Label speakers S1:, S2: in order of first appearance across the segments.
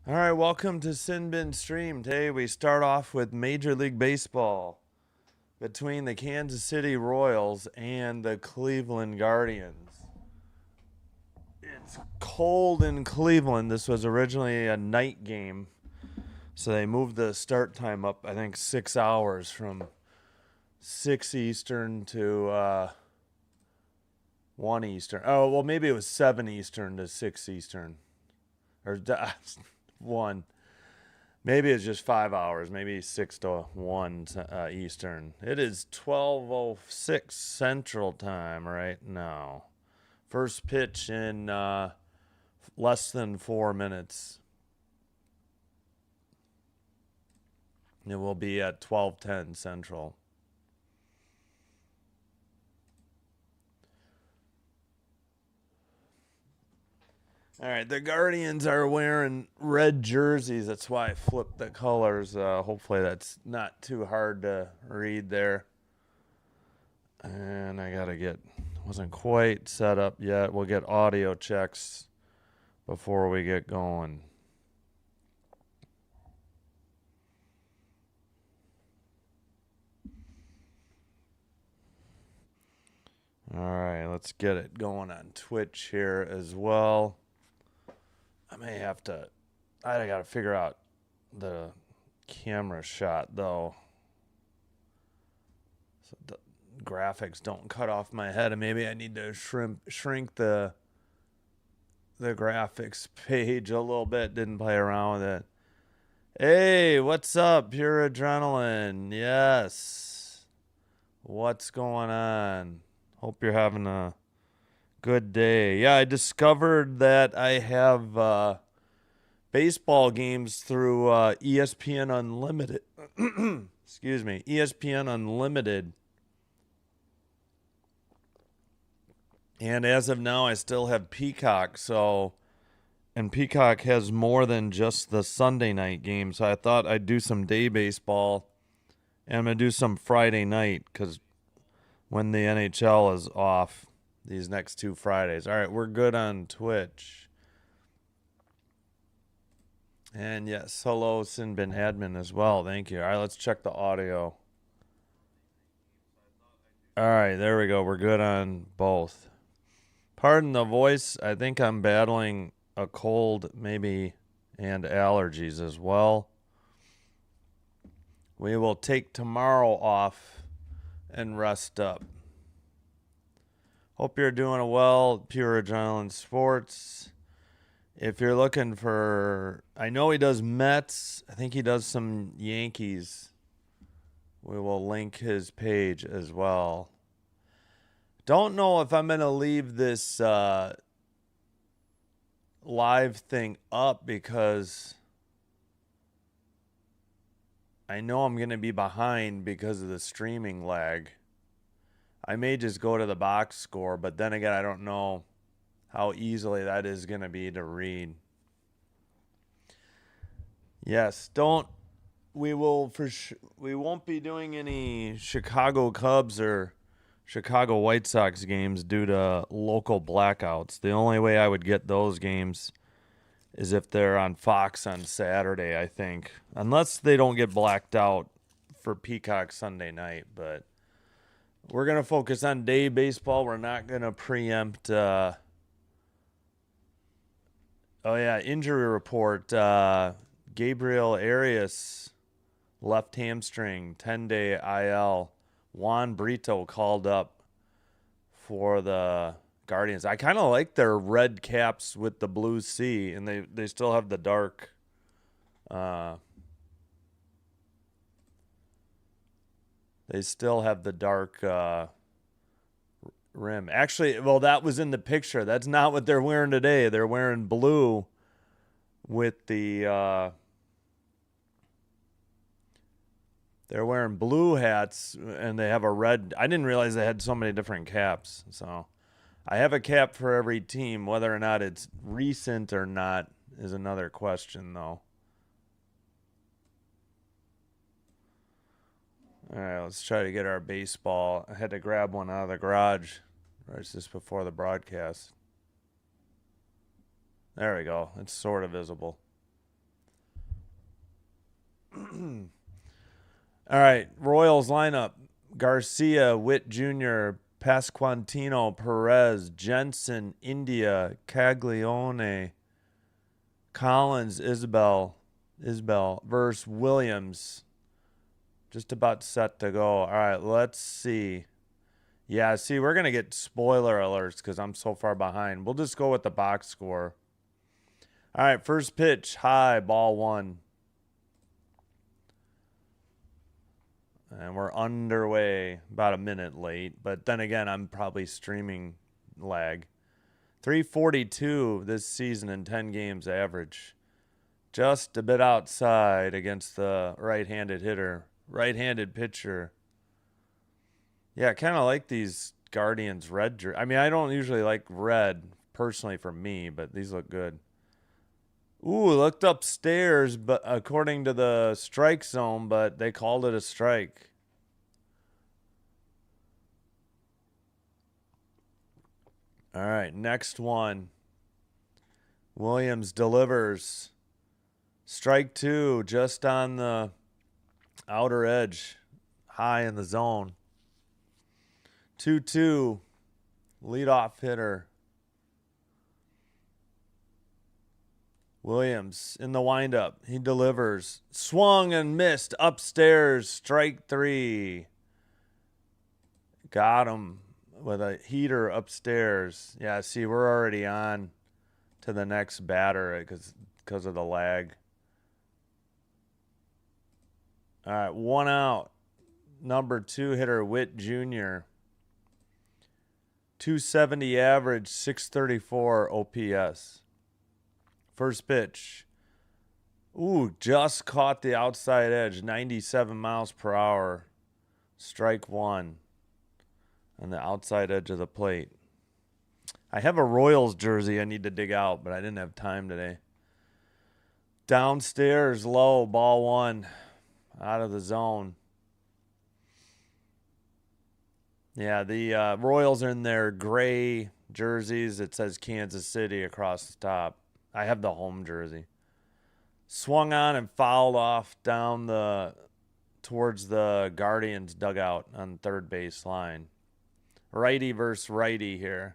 S1: All right, welcome to Sin Bin Stream. Today we start off with Major League Baseball between the Kansas City Royals and the Cleveland Guardians. It's cold in Cleveland. This was originally a night game, so they moved the start time up, I think, 6 hours from 6 Eastern to 1 Eastern. Oh, well, maybe it was 7 Eastern to 6 Eastern. Or 1. Maybe it's just 5 hours. Maybe 6 to 1 Eastern. It is 12:06 Central Time right now. First pitch in less than 4 minutes. It will be at 12:10 Central. All right, the Guardians are wearing red jerseys. That's why I flipped the colors. Hopefully that's not too hard to read there. And I gotta wasn't quite set up yet. We'll get audio checks before we get going. All right, let's get it going on Twitch here as well. I gotta figure out the camera shot though. So the graphics don't cut off my head, and maybe I need to shrink the graphics page a little bit. Didn't play around with it. Hey, what's up, Pure Adrenaline? Yes. What's going on? Hope you're having a good day. Yeah, I discovered that I have baseball games through ESPN Unlimited. Excuse me, ESPN Unlimited. And as of now, I still have Peacock. And Peacock has more than just the Sunday night game. So I thought I'd do some day baseball. And I'm going to do some Friday night because when the NHL is off these next 2 Fridays. All right, we're good on Twitch. And yes, hello, Sinbin Admin as well. Thank you. All right, let's check the audio. All right, there we go. We're good on both. Pardon the voice. I think I'm battling a cold, maybe, and allergies as well. We will take tomorrow off and rest up. Hope you're doing well, Pure Adrenaline Sports. If you're looking for, I know he does Mets. I think he does some Yankees. We will link his page as well. Don't know if I'm going to leave this live thing up because I know I'm going to be behind because of the streaming lag. I may just go to the box score, but then again, I don't know how easily that is going to be to read. Yes, we won't be doing any Chicago Cubs or Chicago White Sox games due to local blackouts. The only way I would get those games is if they're on Fox on Saturday, I think. Unless they don't get blacked out for Peacock Sunday night. But we're going to focus on day baseball. We're not going to preempt. Injury report. Gabriel Arias, left hamstring, 10-day IL. Juan Brito called up for the Guardians. I kind of like their red caps with the blue C, and they still have the dark rim. Actually, well, that was in the picture. That's not what they're wearing today. They're wearing blue with the they're wearing blue hats, and they have a red. I didn't realize they had so many different caps. So I have a cap for every team. Whether or not it's recent or not is another question, though. All right, let's try to get our baseball. I had to grab one out of the garage right just before the broadcast. There we go. It's sort of visible. All right, Royals lineup: Garcia, Witt Jr., Pasquantino, Perez, Jensen, India, Caglione, Collins, Isbell versus Williams. Just about set to go. All right, let's see. Yeah, see, we're going to get spoiler alerts because I'm so far behind. We'll just go with the box score. All right, first pitch, high, ball one. And we're underway, about a minute late. But then again, I'm probably streaming lag. 342 this season in 10 games average. Just a bit outside against the right-handed hitter. Right-handed pitcher. Yeah, I kind of like these Guardians red jerseys. I mean, I don't usually like red personally for me, but these look good. Ooh, looked upstairs, but according to the strike zone, but they called it a strike. All right, next one. Williams delivers. Strike two, just on the outer edge, high in the zone. 2-2, leadoff hitter. Williams in the windup. He delivers. Swung and missed upstairs. Strike three. Got him with a heater upstairs. Yeah, see, we're already on to the next batter because of the lag. All right, one out. Number two hitter, Witt Jr. 270 average, 634 OPS. First pitch. Ooh, just caught the outside edge, 97 miles per hour. Strike one on the outside edge of the plate. I have a Royals jersey I need to dig out, but I didn't have time today. Downstairs, low, ball one, out of the zone. Yeah, the Royals are in their gray jerseys. It says Kansas City across the top. I have the home jersey. Swung on and fouled off down towards the Guardians dugout on third base line. Righty versus righty here.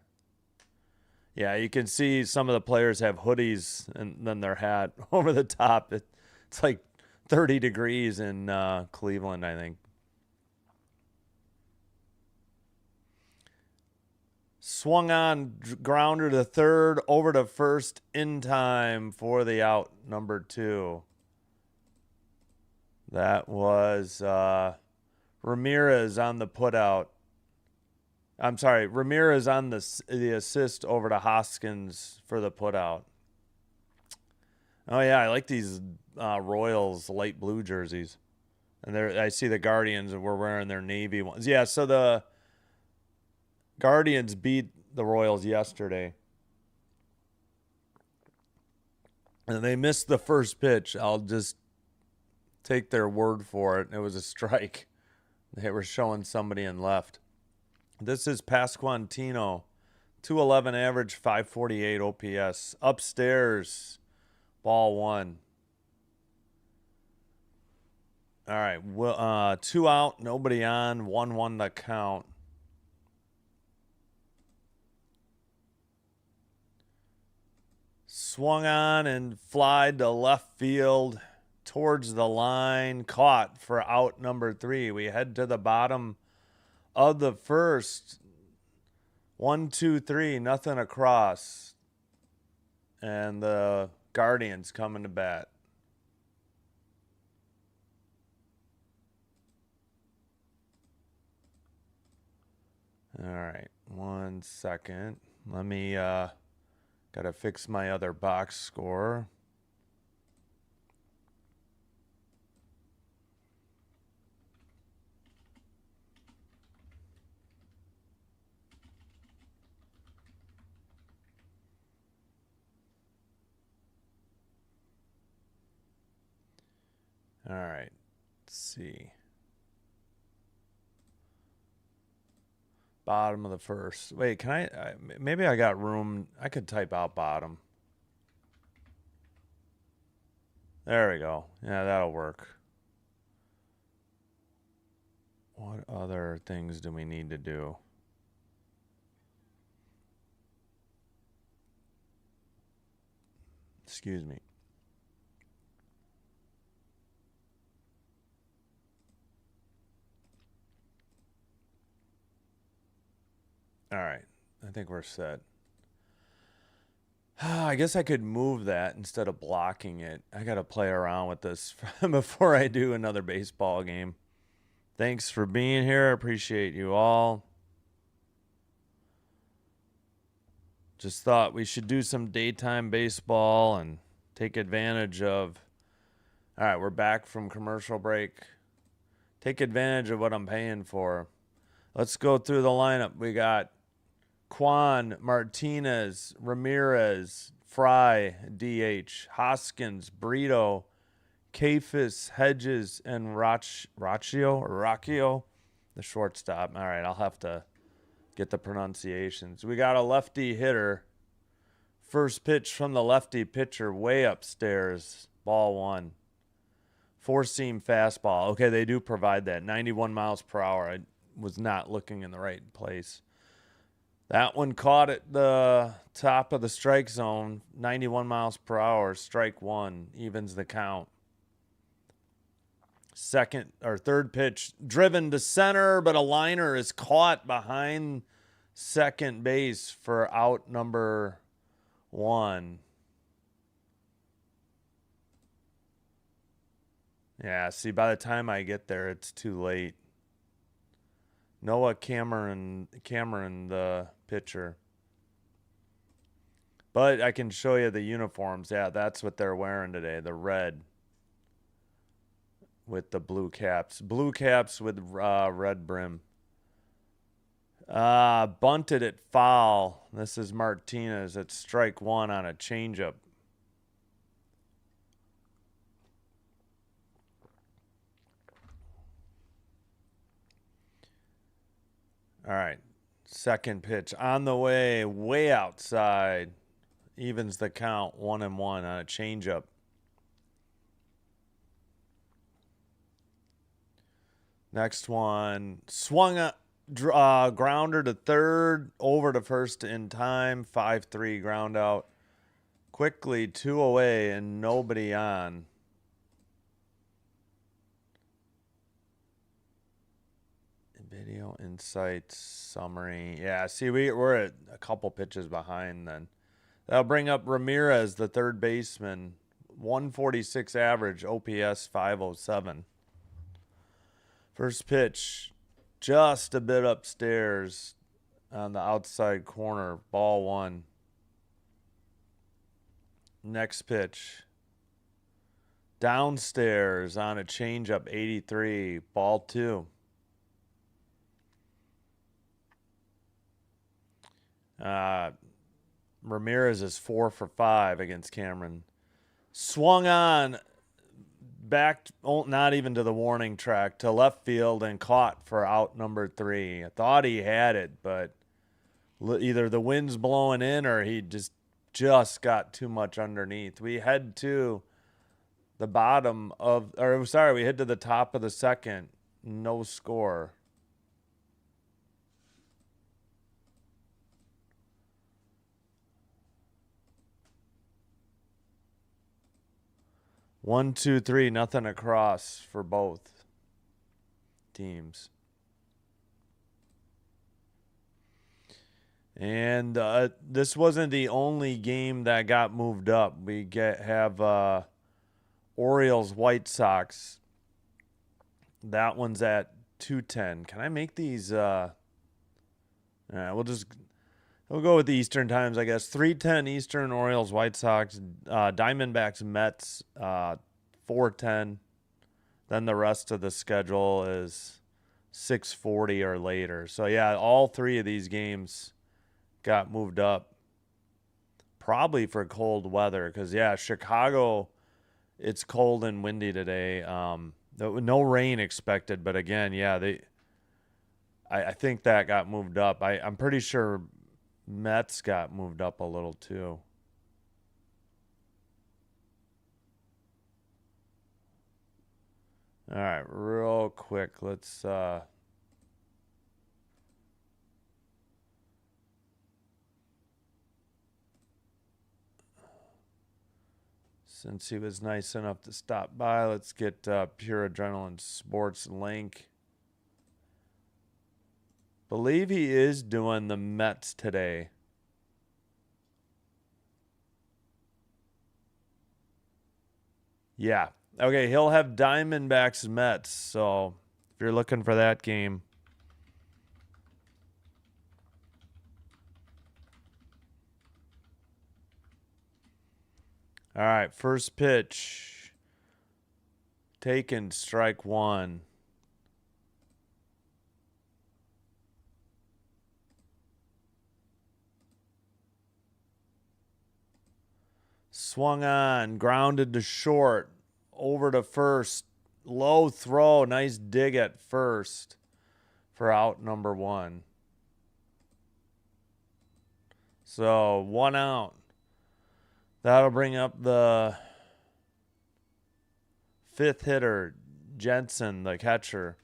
S1: Yeah, you can see some of the players have hoodies and then their hat over the top. It's like 30 degrees in Cleveland, I think. Swung on, grounder to third, over to first in time for the out, number two. That was Ramirez on the putout. I'm sorry, Ramirez on the assist over to Hoskins for the putout. Oh, yeah, I like these Royals light blue jerseys. And there, I see the Guardians were wearing their navy ones. Yeah, so the Guardians beat the Royals yesterday. And they missed the first pitch. I'll just take their word for it. It was a strike. They were showing somebody in left. This is Pasquantino. 211 average, 548 OPS. Upstairs, ball one. All right, well, two out, nobody on, 1-1 the count. Swung on and flied to left field towards the line. Caught for out number three. We head to the bottom of the first. 1, 2, 3, nothing across. And the Guardians coming to bat. All right, 1 second. Let me gotta fix my other box score. All right, let's see. Bottom of the first. Wait, can I maybe I got room. I could type out bottom. There we go. Yeah, that'll work. What other things do we need to do? Excuse me. All right. I think we're set. I guess I could move that instead of blocking it. I got to play around with this before I do another baseball game. Thanks for being here. I appreciate you all. Just thought we should do some daytime baseball and take advantage of. All right, we're back from commercial break. Take advantage of what I'm paying for. Let's go through the lineup. We got Quan, Martinez, Ramirez, Fry, DH, Hoskins, Brito, Kafis, Hedges, and Rocchio, the shortstop. All right, I'll have to get the pronunciations. We got a lefty hitter. First pitch from the lefty pitcher way upstairs. Ball one. Four-seam fastball. Okay, they do provide that. 91 miles per hour. I was not looking in the right place. That one caught at the top of the strike zone. 91 miles per hour. Strike one. Evens the count. Third pitch. Driven to center, but a liner is caught behind second base for out number one. Yeah, see, by the time I get there, it's too late. Noah Cameron, the pitcher. But I can show you the uniforms. Yeah, that's what they're wearing today, the red with the blue caps. Blue caps with red brim. Bunted at foul. This is Martinez at strike one on a changeup. All right. Second pitch on the way outside. Evens the count 1-1 on a changeup. Next one. Swung a grounder to third, over to first in time. 5-3 ground out. Quickly 2 away and nobody on. Video insights summary. Yeah, see, we're at a couple pitches behind then. That'll bring up Ramirez, the third baseman. 146 average, OPS 507. First pitch, just a bit upstairs on the outside corner. Ball one. Next pitch, downstairs on a changeup, 83. Ball two. Ramirez is 4 for 5 against Cameron. Swung on, back, not even to the warning track, to left field and caught for out number 3. I thought he had it, but either the wind's blowing in or he just got too much underneath. We head to the we head to the top of the second. No score. One, two, three, nothing across for both teams. And this wasn't the only game that got moved up. We have Orioles White Sox. That one's at 2:10. Can I make these? We'll go with the Eastern times, I guess. 3:10 Eastern, Orioles White Sox. Diamondbacks Mets 4:10. Then the rest of the schedule is 6:40 or later. So yeah, all three of these games got moved up, probably for cold weather, because yeah, Chicago, it's cold and windy today. No rain expected, but again, yeah, I think that got moved up. I'm pretty sure Mets got moved up a little too. All right, real quick, let's Since he was nice enough to stop by, let's get Pure Adrenaline Sports link. Believe he is doing the Mets today. Yeah. Okay, he'll have Diamondbacks Mets. So if you're looking for that game. All right, first pitch. Taken, strike one. Swung on, grounded to short, over to first. Low throw, nice dig at first for out number one. So 1 out. That'll bring up the fifth hitter, Jensen, the catcher.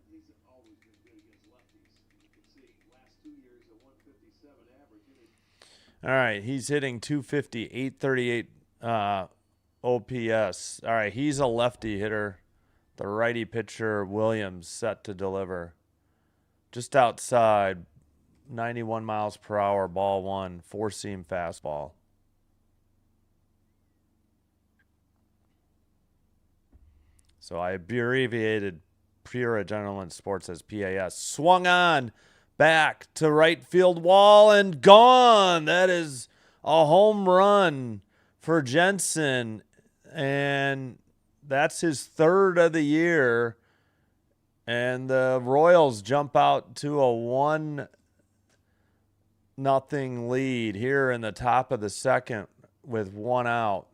S2: He's always been good against lefties. You can see last 2 years a 157 average.
S1: All right, he's hitting 250, 838 OPS. All right, he's a lefty hitter. The righty pitcher, Williams, set to deliver. Just outside, 91 miles per hour, ball one, four-seam fastball. So I abbreviated Pure Adrenaline Sports as PAS. Swung on, back to right field wall, and gone. That is a home run for Jensen, and that's his third of the year. And the Royals jump out to a 1-0 lead here in the top of the second with 1 out.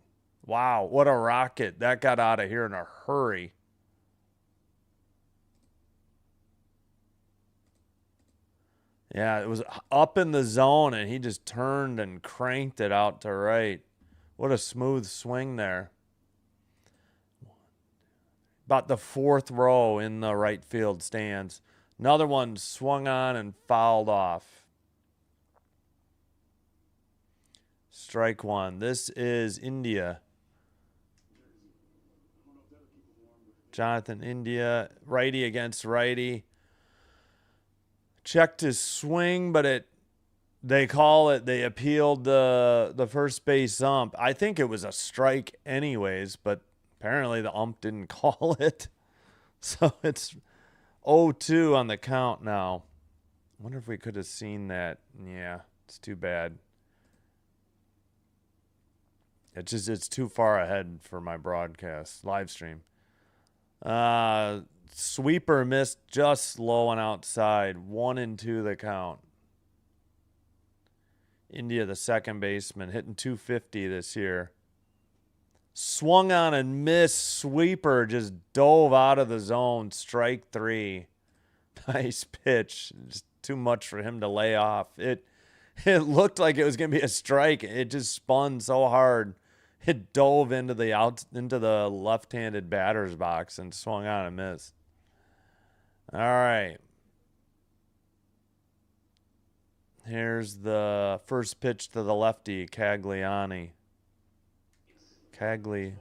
S1: Wow, what a rocket. That got out of here in a hurry. Yeah, it was up in the zone, and he just turned and cranked it out to right. What a smooth swing there. About the fourth row in the right field stands. Another one swung on and fouled off. Strike one. This is India. Jonathan India, righty against righty. Checked his swing, but they appealed the first base ump. I think it was a strike anyways, but apparently the ump didn't call it. So it's 0-2 on the count now. I wonder if we could have seen that. Yeah, it's too bad. It's too far ahead for my broadcast, live stream. Sweeper missed just low and outside. 1-2 the count. India, the second baseman, hitting 250 this year. Swung on and missed. Sweeper just dove out of the zone. Strike three. Nice pitch. Just too much for him to lay off. It looked like it was going to be a strike. It just spun so hard. It dove into the left-handed batter's box and swung on and missed. All right. Here's the first pitch to the lefty, Caglione. Caglione.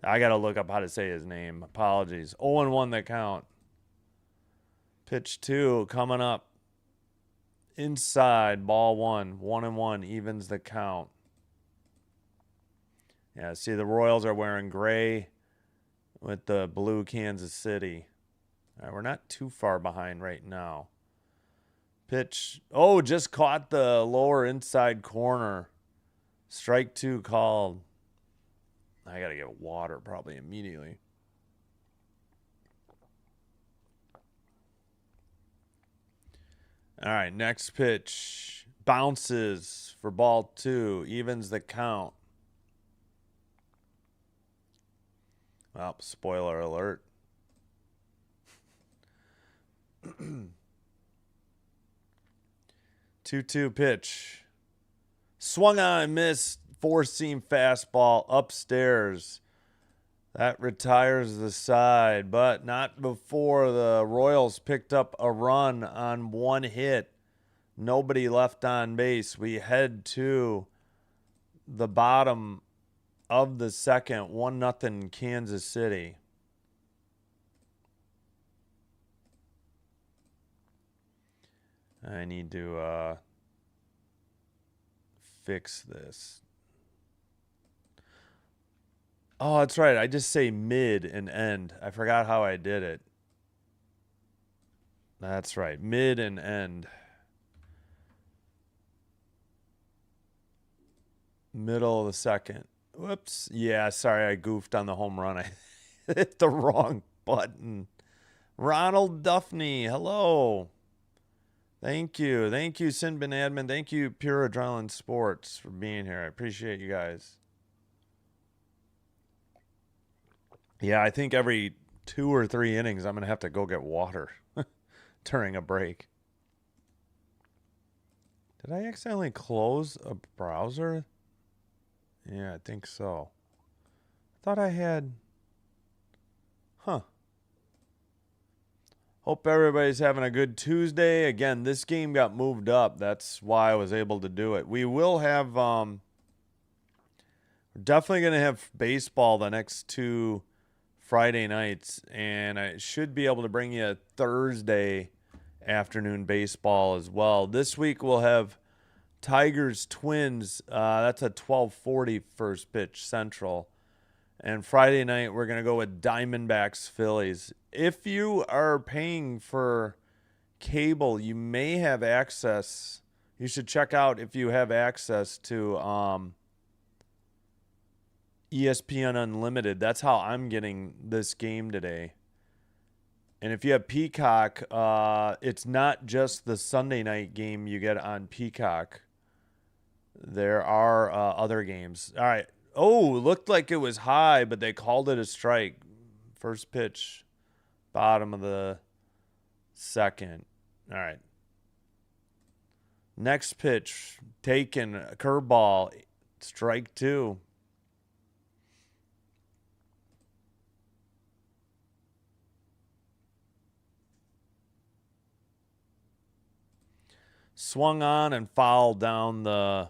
S1: I got to look up how to say his name. Apologies. 0-1 the count. Pitch two coming up. Inside, ball one. 1-1 evens the count. Yeah, see, the Royals are wearing gray with the blue Kansas City. All right, we're not too far behind right now. Pitch. Oh, just caught the lower inside corner. Strike two called. I got to get water probably immediately. All right, next pitch. Bounces for ball two. Evens the count. Well, spoiler alert. 2-2 pitch. Swung on and missed. Four-seam fastball upstairs. That retires the side, but not before the Royals picked up a run on one hit. Nobody left on base. We head to the bottom of the second. 1-0 Kansas City. I need to fix this. Oh, that's right. I just say mid and end. I forgot how I did it. That's right. Mid and end. Middle of the second. Whoops. Yeah, sorry. I goofed on the home run. I hit the wrong button. Ronald Duffney. Hello. Thank you. Thank you, Sinbin Admin. Thank you, Pure Adrenaline Sports, for being here. I appreciate you guys. Yeah, I think every 2 or 3 innings, I'm going to have to go get water during a break. Did I accidentally close a browser? Yeah, I think so. I thought I had... Huh. Hope everybody's having a good Tuesday. Again, this game got moved up. That's why I was able to do it. We will have... we're definitely going to have baseball the next 2 Friday nights, and I should be able to bring you a Thursday afternoon baseball as well. This week we'll have Tigers Twins. That's a 12:40 first pitch Central. And Friday night we're going to go with Diamondbacks Phillies. If you are paying for cable, you may have access. You should check out if you have access to ESPN Unlimited. That's how I'm getting this game today. And if you have Peacock, it's not just the Sunday night game you get on Peacock. There are other games. All right. Oh, it looked like it was high, but they called it a strike. First pitch, bottom of the second. All right. Next pitch, taken, curveball, strike 2. Swung on and fouled down the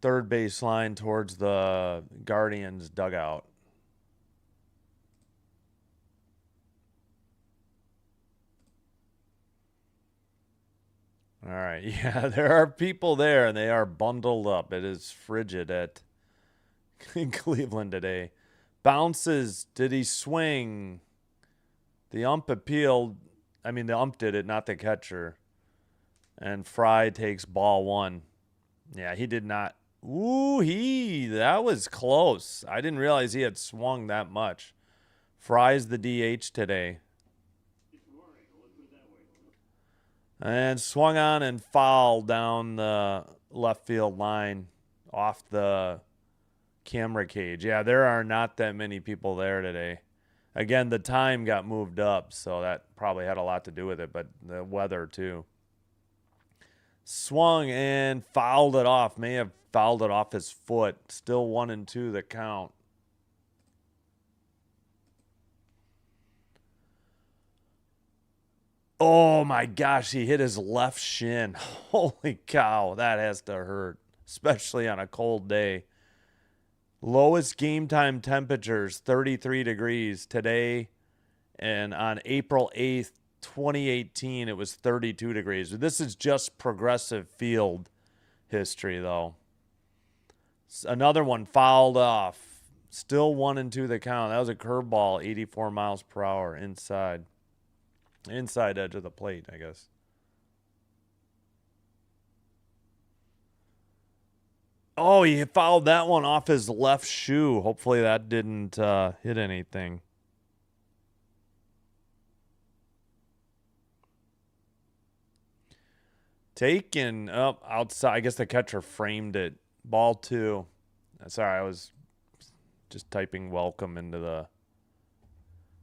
S1: third base line towards the Guardians dugout. All right. Yeah, there are people there, and they are bundled up. It is frigid at Cleveland today. Bounces. Did he swing? The ump appealed. I mean, the ump did it, not the catcher. And Fry takes ball 1. Yeah, he did not. Ooh, that was close. I didn't realize he had swung that much. Fry's the DH today. And swung on and fouled down the left field line off the camera cage. Yeah, there are not that many people there today. Again, the time got moved up, so that probably had a lot to do with it, but the weather too. Swung and fouled it off. May have fouled it off his foot. Still 1-2 the count. Oh my gosh, he hit his left shin. Holy cow, that has to hurt, especially on a cold day. Lowest game time temperatures, 33 degrees today, and on April 8th, 2018, it was 32 degrees. This is just Progressive Field history, though. Another one fouled off. Still 1-2 the count. That was a curveball, 84 miles per hour inside. Inside edge of the plate, I guess. Oh, he fouled that one off his left shoe. Hopefully that didn't hit anything. Taken up outside. I guess the catcher framed it. Ball 2. Sorry, I was just typing welcome into the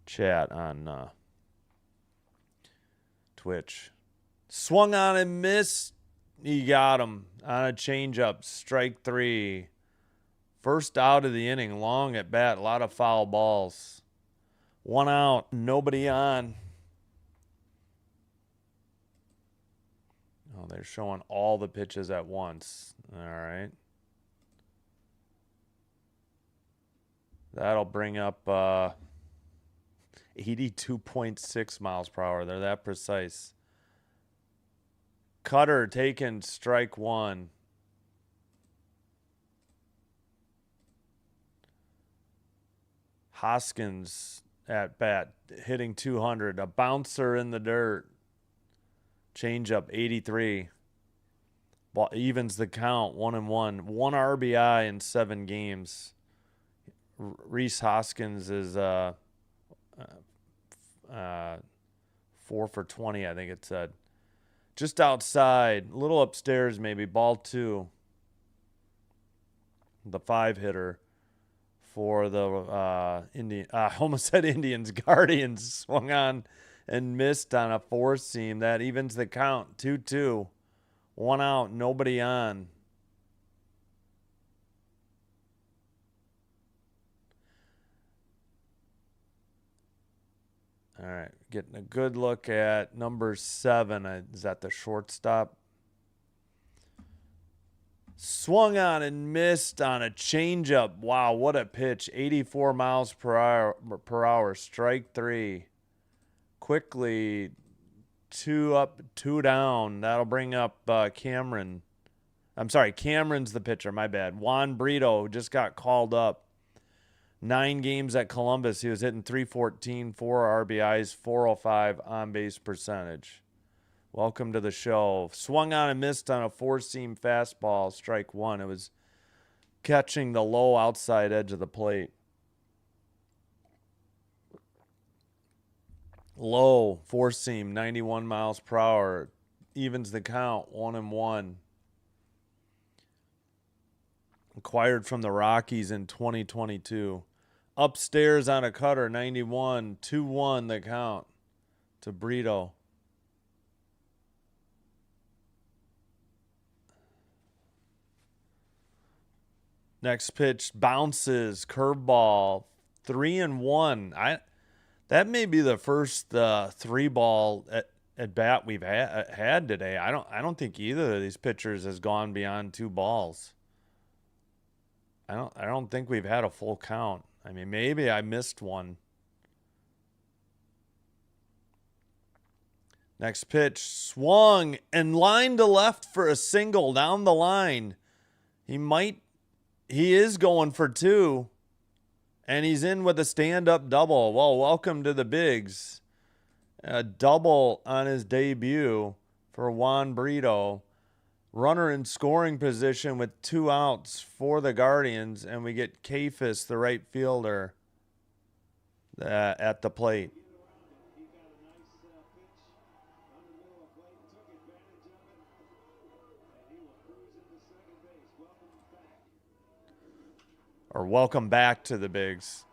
S1: chat on Twitch. Swung on and missed. He got him on a changeup. Strike 3. First out of the inning. Long at bat. A lot of foul balls. 1 out. Nobody on. Oh, they're showing all the pitches at once. All right. That'll bring up 82.6 miles per hour. They're that precise. Cutter taken strike one. Hoskins at bat hitting 200. A bouncer in the dirt. Changeup 83. Ball evens the count 1-1. 1 RBI in 7 games. Reese Hoskins is 4 for 20, I think it said. Just outside, a little upstairs maybe. Ball 2. The 5-hitter for the almost said Indians. Guardians swung on and missed on a 4-seam. That evens the count 2-2. 1 out, nobody on. All right, getting a good look at number 7. Is that the shortstop? Swung on and missed on a changeup. Wow, what a pitch. 84 miles per hour. Strike 3. Quickly, 2 up, 2 down. That'll bring up Cameron. I'm sorry, Cameron's the pitcher. My bad. Juan Brito just got called up. 9 games at Columbus. He was hitting .314, 4 RBIs, 405 on-base percentage. Welcome to the show. Swung on and missed on a 4-seam fastball, strike 1. It was catching the low outside edge of the plate. Low 4-seam, 91 miles per hour. Evens the count, 1-1. Acquired from the Rockies in 2022. Upstairs on a cutter, 91. 2-1 the count to Brito. Next pitch bounces, curveball, 3-1. That may be the first 3-ball at bat we've had today. I don't think either of these pitchers has gone beyond 2 balls. I don't think we've had a full count. I mean, maybe I missed one. Next pitch swung and lined to left for a single down the line. He is going for 2, and he's in with a stand-up double. Well, welcome to the bigs. A double on his debut for Juan Brito. Runner in scoring position with 2 outs for the Guardians, and we get Kafis, the right fielder, at the plate. Or welcome back to the bigs.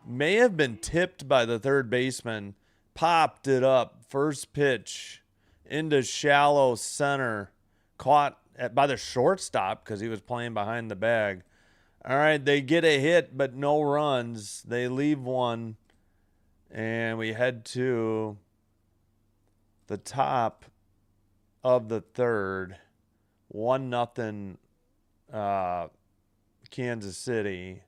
S1: May have been tipped by the third baseman. Popped it up. First pitch into shallow center. Caught by the shortstop because he was playing behind the bag. All right, they get a hit, but no runs. They leave one. And we head to the top of the third. 1-0 Kansas City.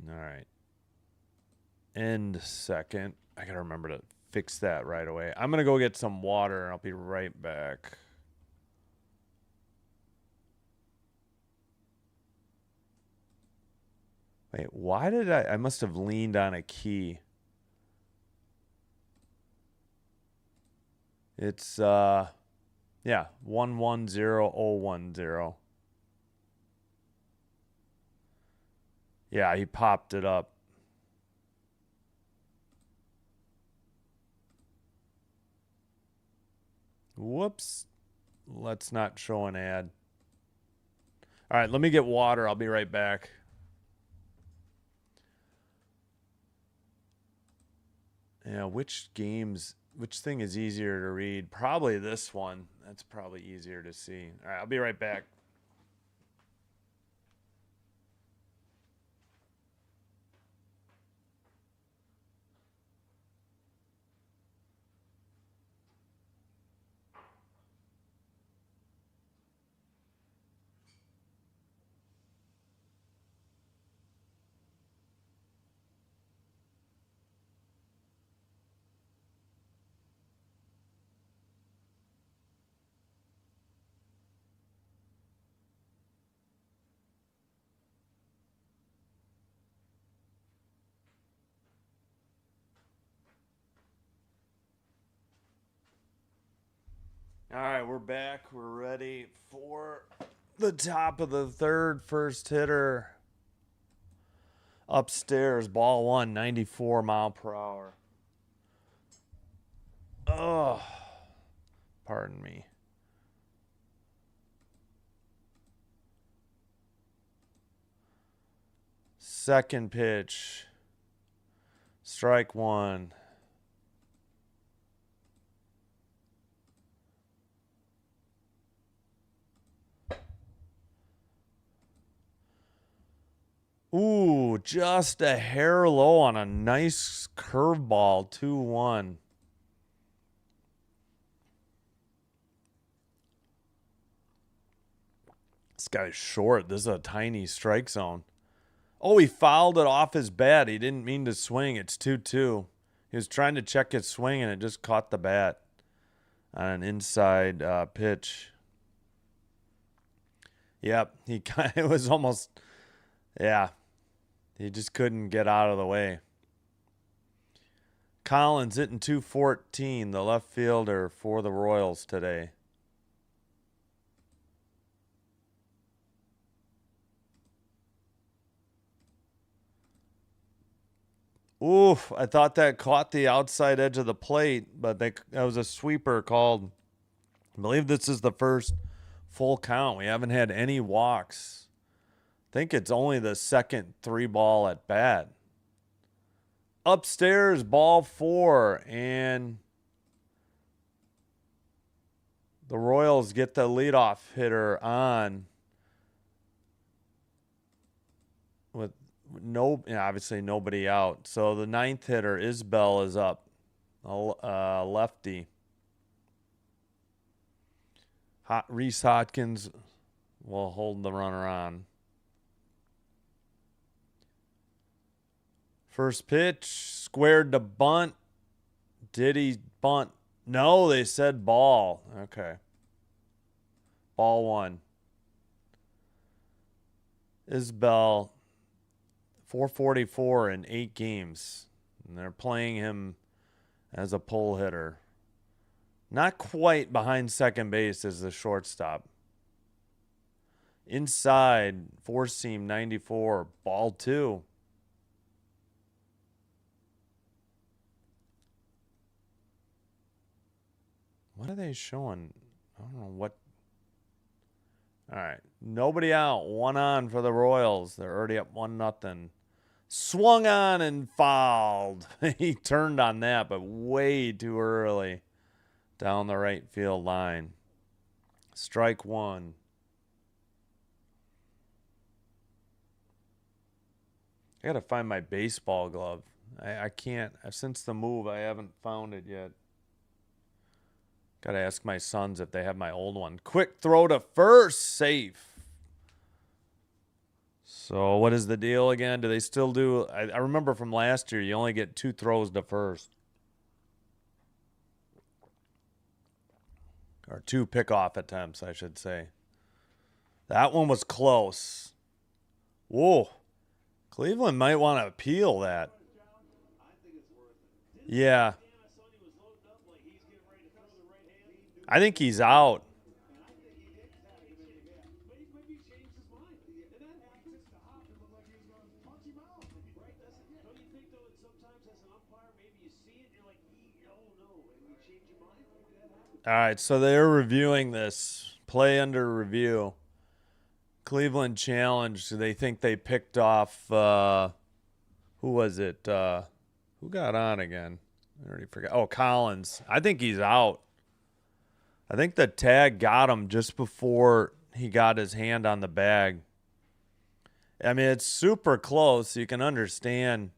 S1: All right. End second. I got to remember to fix that right away. I'm going to go get some water, and I'll be right back. Wait, why did I must have leaned on a key. It's, yeah, 110010. Yeah, he popped it up. Whoops. Let's not show an ad. All right, let me get water. I'll be right back. Yeah, which thing is easier to read? Probably this one. That's probably easier to see. All right, I'll be right back. All right, we're back. We're ready for the top of the third. First hitter upstairs, ball one, 94 mile per hour. Oh, pardon me. Second pitch, strike one. Ooh, just a hair low on a nice curveball, 2-1. This guy's short. This is a tiny strike zone. Oh, he fouled it off his bat. He didn't mean to swing. It's 2-2. He was trying to check his swing, and it just caught the bat on an inside pitch. Yep, it was almost, yeah. He just couldn't get out of the way. Collins hitting 214, the left fielder for the Royals today. Oof, I thought that caught the outside edge of the plate, but that was a sweeper called. I believe this is the first full count. We haven't had any walks. I think it's only the second 3-ball at bat. Upstairs, ball 4, and the Royals get the leadoff hitter on with obviously nobody out. So the 9th hitter, Isbell, is up, a lefty. Reese Hotkins will hold the runner on. First pitch, squared to bunt. Did he bunt? No, they said ball. Okay. Ball 1. Isbell, 444 in 8 games. And they're playing him as a pull hitter. Not quite behind second base as the shortstop. Inside, 4-seam 94, ball 2. What are they showing? I don't know what. All right. Nobody out. 1 on for the Royals. They're already up 1-0. Swung on and fouled. He turned on that, but way too early down the right field line. Strike 1. I got to find my baseball glove. I can't. Since the move, I haven't found it yet. Got to ask my sons if they have my old one. Quick throw to first. Safe. So what is the deal again? Do they still do? I remember from last year, you only get 2 throws to first. Or 2 pickoff attempts, I should say. That one was close. Whoa. Cleveland might want to appeal that. Yeah. I think he's out. All right, so they're reviewing this. Play under review. Cleveland challenge. They think they picked off, who was it? Who got on again? I already forgot. Oh, Collins. I think he's out. I think the tag got him just before he got his hand on the bag. I mean, it's super close. You can understand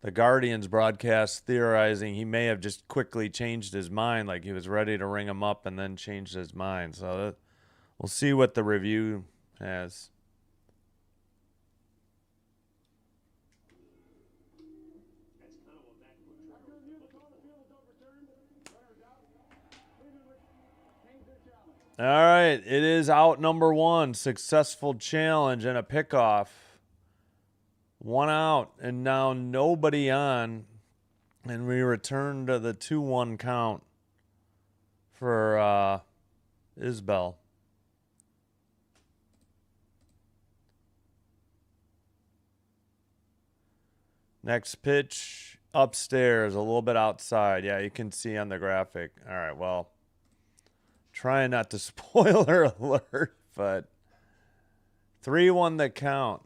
S1: the Guardians broadcast theorizing he may have just quickly changed his mind, like he was ready to ring him up and then changed his mind. So we'll see what the review has. All right, it is out number 1. Successful challenge and a pickoff. 1 out, and now nobody on. And we return to the 2-1 count for Isbell. Next pitch, upstairs, a little bit outside. Yeah, you can see on the graphic. All right, well, trying not to spoiler alert, but 3-1 the count.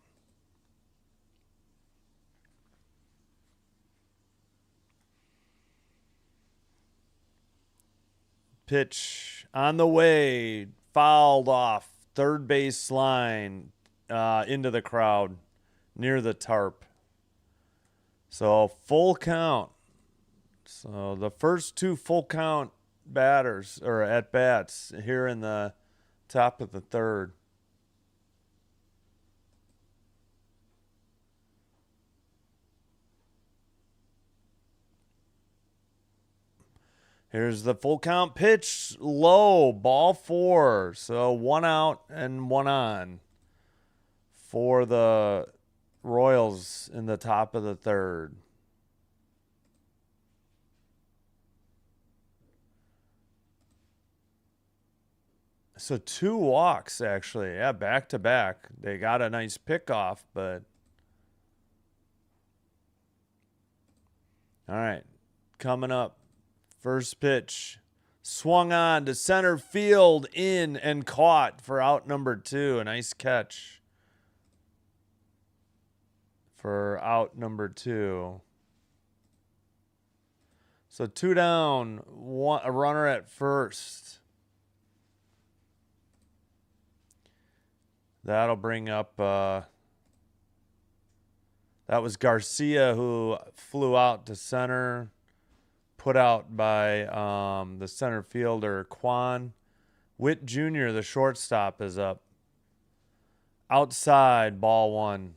S1: Pitch on the way, fouled off, third base line, into the crowd, near the tarp. So full count. So the first two full count batters or at bats here in the top of the third. Here's the full count pitch, low, ball 4. So 1 out and 1 on for the Royals in the top of the third. So 2 walks, actually. Yeah, back to back. They got a nice pickoff, but. All right, coming up. First pitch, swung on to center field, in and caught for out number 2. A nice catch for out number 2. So 2 down, a runner at first. That'll bring up, that was Garcia who flew out to center. Put out by the center fielder, Quan. Witt Jr., the shortstop, is up. Outside, ball 1.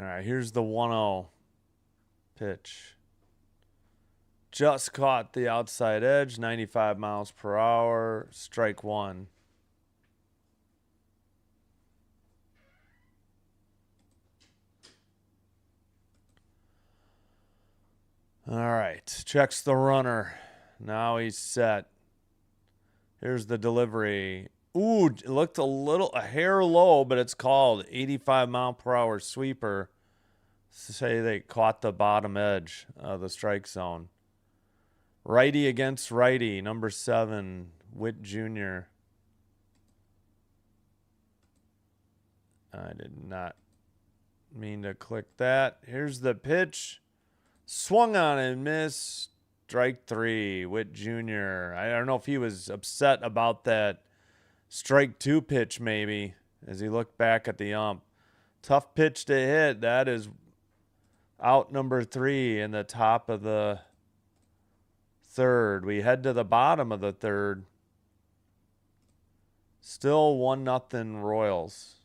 S1: All right, here's the 1-0 pitch. Just caught the outside edge, 95 miles per hour, strike 1. All right, checks the runner. Now he's set. Here's the delivery. Ooh, it looked a hair low, but it's called 85 mile per hour sweeper. Say they caught the bottom edge of the strike zone. Righty against righty, number 7, Witt Jr. I did not mean to click that. Here's the pitch. Swung on and missed. Strike 3, Witt Jr. I don't know if he was upset about that strike 2 pitch, maybe, as he looked back at the ump. Tough pitch to hit. That is out number 3 in the top of the third. We head to the bottom of the third. Still 1-0 Royals.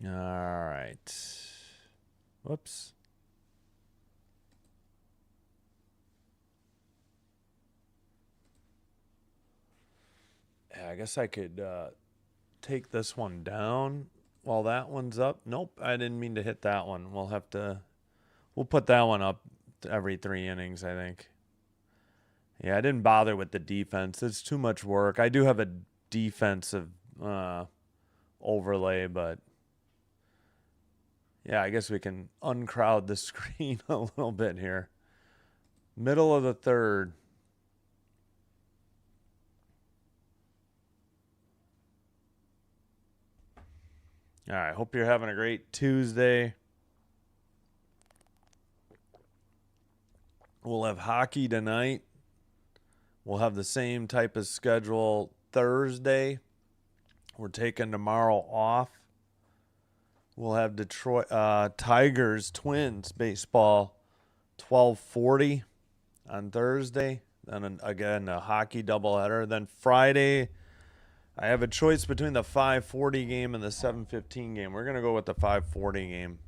S1: All right. Whoops. Yeah, I guess I could take this one down while that one's up. Nope, I didn't mean to hit that one. We'll put that one up every 3 innings, I think. Yeah, I didn't bother with the defense. It's too much work. I do have a defensive overlay, but yeah, I guess we can uncrowd the screen a little bit here. Middle of the third. All right, hope you're having a great Tuesday. We'll have hockey tonight. We'll have the same type of schedule Thursday. We're taking tomorrow off. We'll have Detroit Tigers Twins baseball 12:40 on Thursday. Then again, a hockey doubleheader. Then Friday, I have a choice between the 5:40 game and the 7:15 game. We're going to go with the 5:40 game.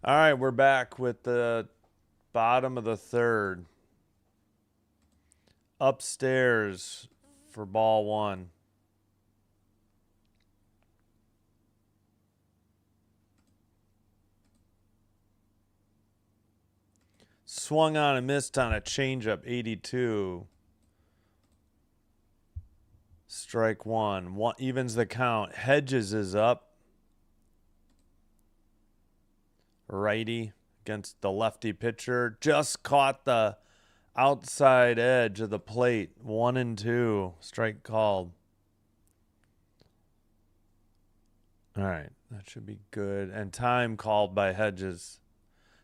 S1: All right, we're back with the bottom of the third. Upstairs for ball one. Swung on and missed on a changeup, 82. Strike one. Evens the count. Hedges is up. Righty against the lefty pitcher. Just caught the outside edge of the plate. 1-2. Strike called. All right. That should be good. And time called by Hedges.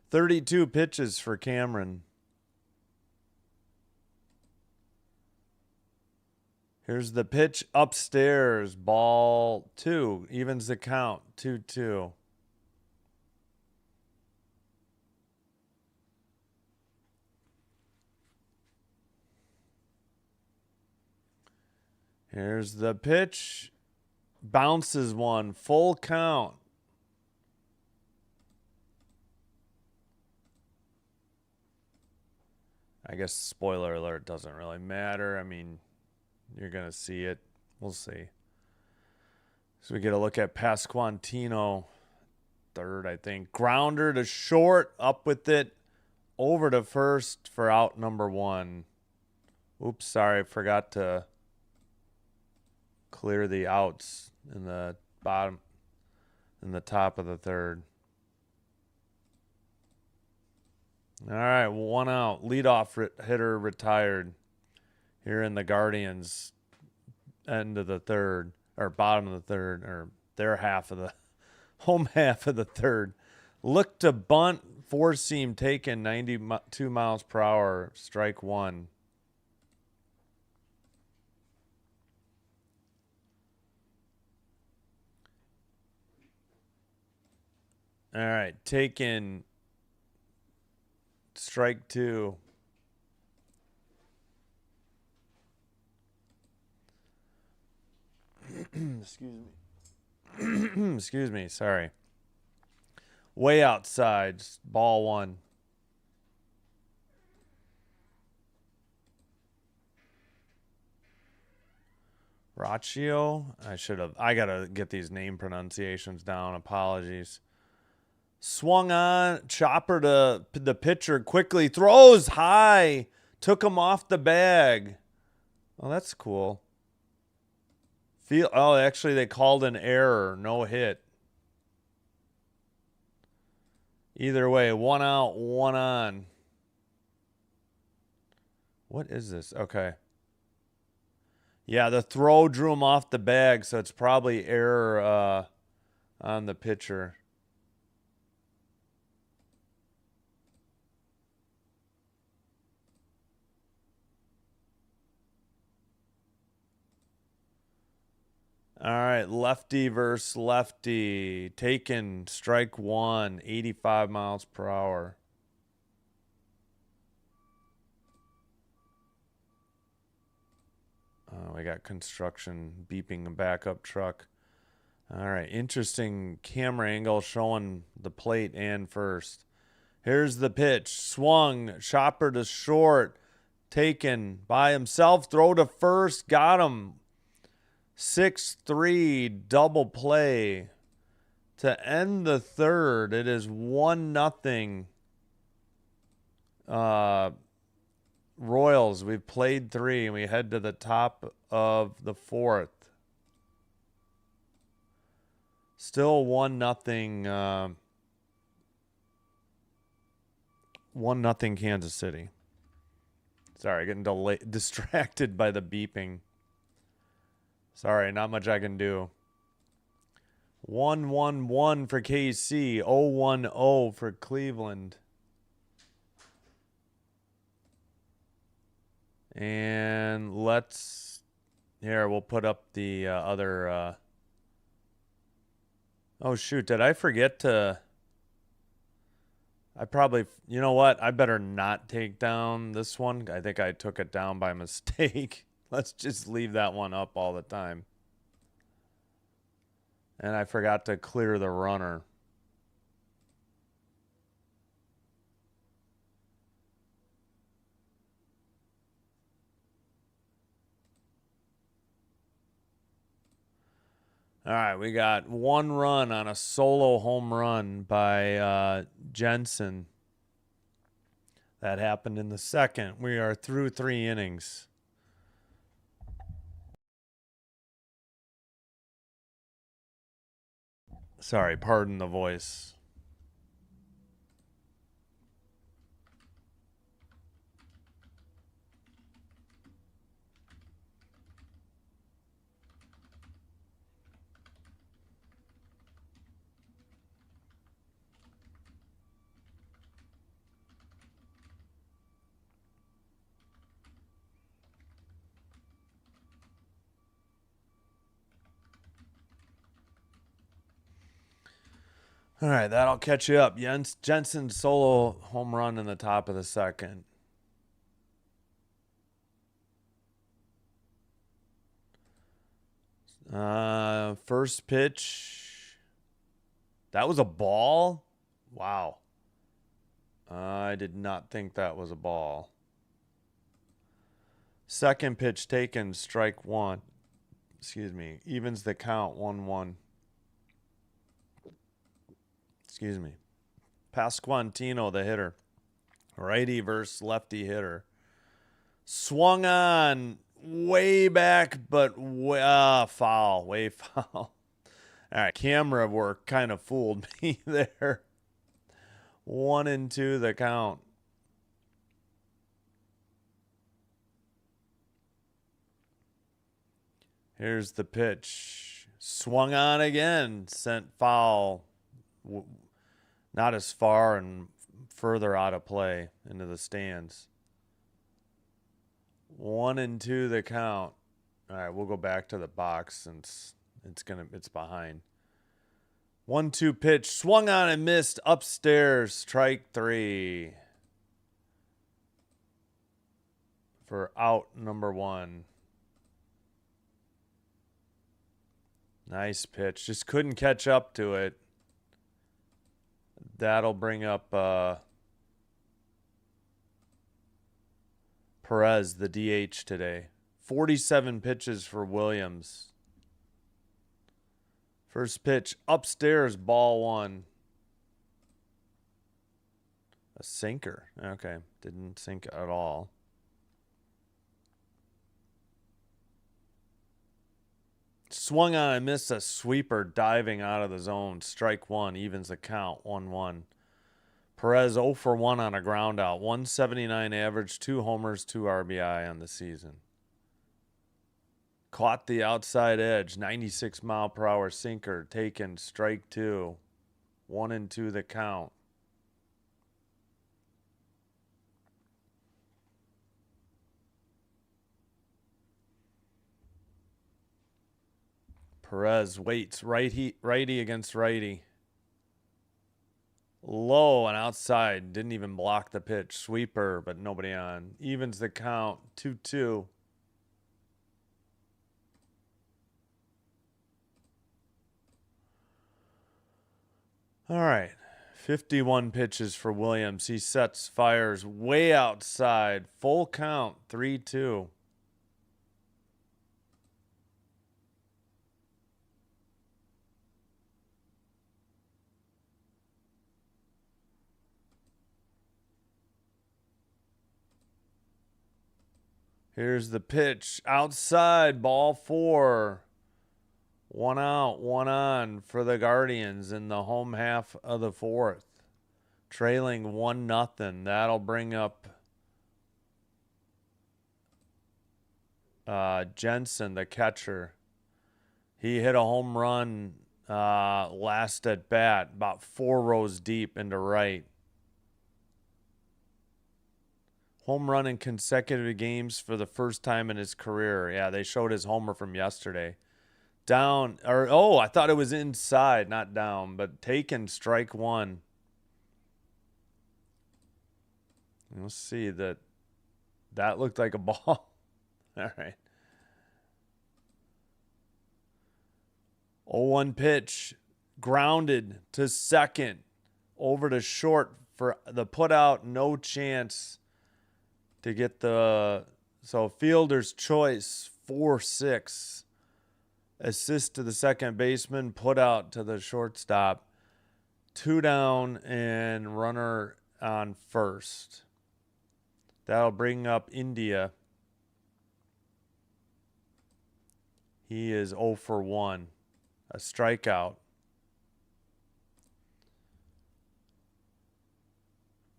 S1: 32 pitches for Cameron. Here's the pitch upstairs. Ball two. Evens the count. 2-2. Here's the pitch. Bounces one. Full count. I guess spoiler alert doesn't really matter. I mean, you're going to see it. We'll see. So we get a look at Pasquantino. Third, I think. Grounder to short. Up with it. Over to first for out number one. Oops, sorry. Forgot to clear the outs in the bottom, in the top of the third. All right, one out. Leadoff hitter retired here in the Guardians end of the third, or bottom of the third, or their half of the home half of the third. Look to bunt, four-seam taken, 92 miles per hour, strike one. All right, taken, strike two. Excuse me. Excuse me, sorry. Way outside, ball one. Raccio? I gotta get these name pronunciations down. Apologies. Swung on, chopper to the pitcher, quickly throws high, took him off the bag. Oh, that's cool. Actually, they called an error, no hit. Either way, one out, one on. What is this? Okay. Yeah, the throw drew him off the bag, so it's probably error on the pitcher. All right, lefty versus lefty. Taken, strike one, 85 miles per hour. We got construction beeping a backup truck. All right, interesting camera angle showing the plate and first. Here's the pitch. Swung, chopper to short. Taken by himself. Throw to first. Got him. 6-3 double play to end the third. It is 1-0 Royals. We've played three and we head to the top of the fourth. Still 1-0 1-0 Kansas City. Sorry, getting distracted by the beeping. Sorry, not much I can do. 1-1-1 for KC. 0-1-0 for Cleveland. And we'll put up the other. Oh, shoot. Did I forget to I probably, you know what? I better not take down this one. I think I took it down by mistake. Let's just leave that one up all the time. And I forgot to clear the runner. All right, we got one run on a solo home run by Jensen. That happened in the second. We are through 3 innings. Sorry, pardon the voice. All right, that'll catch you up. Jensen solo home run in the top of the second. First pitch. That was a ball? Wow. I did not think that was a ball. Second pitch taken, strike one. Excuse me. Evens the count, 1-1. Excuse me. Pasquantino, the hitter. Righty versus lefty hitter. Swung on way back, but foul. Way foul. All right, camera work kind of fooled me there. 1-2 the count. Here's the pitch. Swung on again. Sent foul. Not as far and further out of play into the stands. 1-2 the count. All right, we'll go back to the box since it's behind. 1-2 pitch. Swung on and missed. Upstairs. Strike 3. For out number 1. Nice pitch. Just couldn't catch up to it. That'll bring up Perez, the DH today. 47 pitches for Williams. First pitch, upstairs, ball 1. A sinker. Okay, didn't sink at all. Swung on and missed a sweeper diving out of the zone. Strike 1, evens the count, 1-1. Perez 0 for 1 on a ground out. 179 average, 2 homers, 2 RBI on the season. Caught the outside edge, 96 mile per hour sinker, taken, strike 2. 1-2 the count. Perez waits, righty against righty. Low and outside, didn't even block the pitch. Sweeper, but nobody on. Evens the count, 2-2. All right, 51 pitches for Williams. He sets, fires way outside. Full count, 3-2. Here's the pitch. Outside, ball 4. 1 out, 1 on for the Guardians in the home half of the 4th. Trailing 1-0. That'll bring up Jensen, the catcher. He hit a home run last at bat, about 4 rows deep into right. Home run in consecutive games for the first time in his career. Yeah, they showed his homer from yesterday. Down, I thought it was inside, not down, but taken, strike 1. You'll see that looked like a ball. All right. 0-1 pitch. Grounded to second. Over to short for the put out. No chance to get the... So fielder's choice. 4-6. Assist to the second baseman. Put out to the shortstop. 2 down and runner on first. That'll bring up India. He is 0 for 1. A strikeout.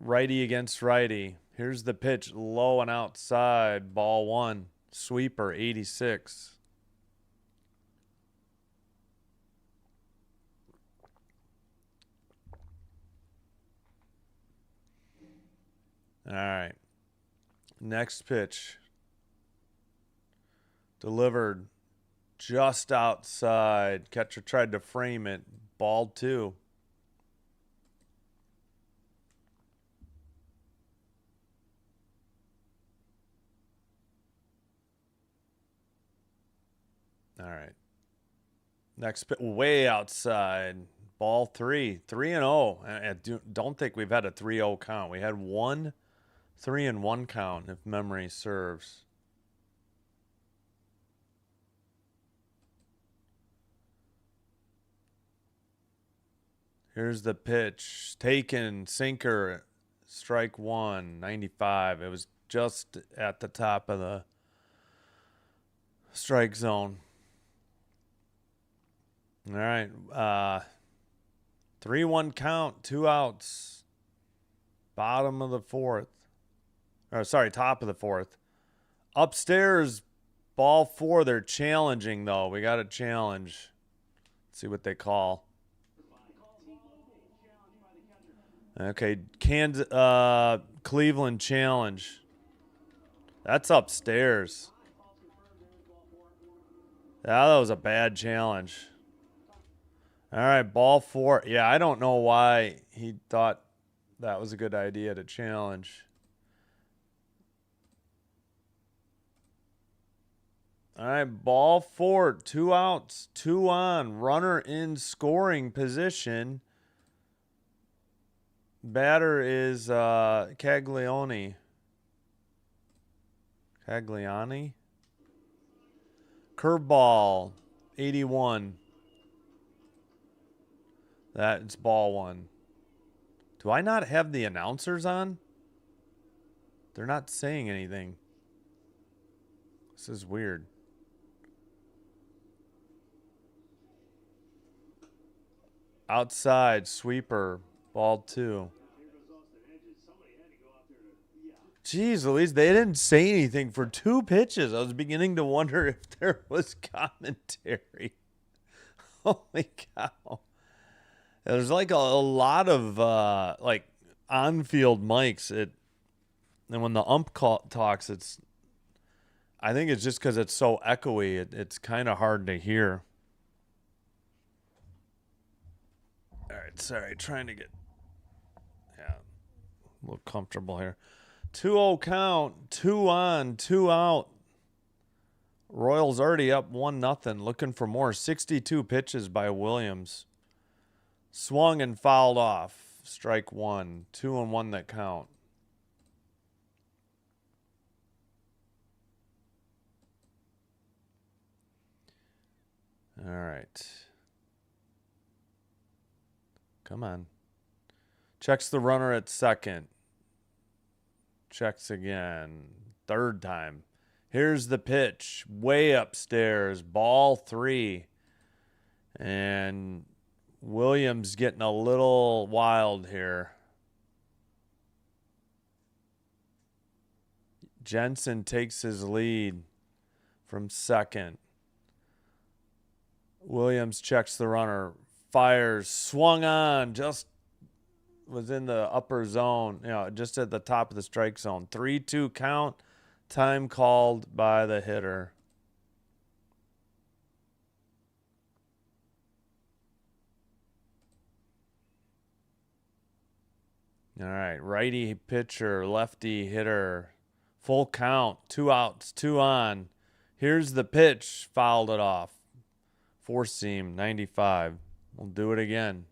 S1: Righty against righty. Here's the pitch. Low and outside. Ball 1. Sweeper, 86. All right. Next pitch. Delivered just outside. Catcher tried to frame it. Ball 2. All right. Next pitch. Way outside. Ball 3. 3-0. I don't think we've had a 3-0 count. We had 3-1 count, if memory serves. Here's the pitch. Taken. Sinker. Strike 1. 95. It was just at the top of the strike zone. All right. 3-1 count. 2 outs. Bottom of the 4th. Or sorry, top of the 4th. Upstairs, ball 4. They're challenging, though. We got a challenge. Let's see what they call. Okay, Cleveland challenge. That's upstairs. Yeah, that was a bad challenge. All right, ball 4. Yeah, I don't know why he thought that was a good idea to challenge. All right, ball 4. 2 outs, 2 on. Runner in scoring position. Batter is Cagliani. Curveball, 81. That's ball 1. Do I not have the announcers on? They're not saying anything. This is weird. Outside, sweeper, ball 2. Jeez Louise, they didn't say anything for 2 pitches. I was beginning to wonder if there was commentary. Holy cow. There's like a lot of like on-field mics. And when the ump talks, I think it's just because it's so echoey. It's kind of hard to hear. All right, sorry, trying to get a little comfortable here. 2-0 count, 2 on, 2 out. Royals already up 1-0, looking for more. 62 pitches by Williams. Swung and fouled off. Strike 1. 2-1 that count. All right. Come on. Checks the runner at second. Checks again. 3rd time. Here's the pitch. Way upstairs. Ball 3. And Williams getting a little wild here. Jensen takes his lead from second. Williams checks the runner. Fires. Swung on. Just was in the upper zone. Just at the top of the strike zone. 3-2 count. Time called by the hitter. All right, righty pitcher, lefty hitter. Full count, 2 outs, 2 on. Here's the pitch, fouled it off. Four seam, 95. We'll do it again.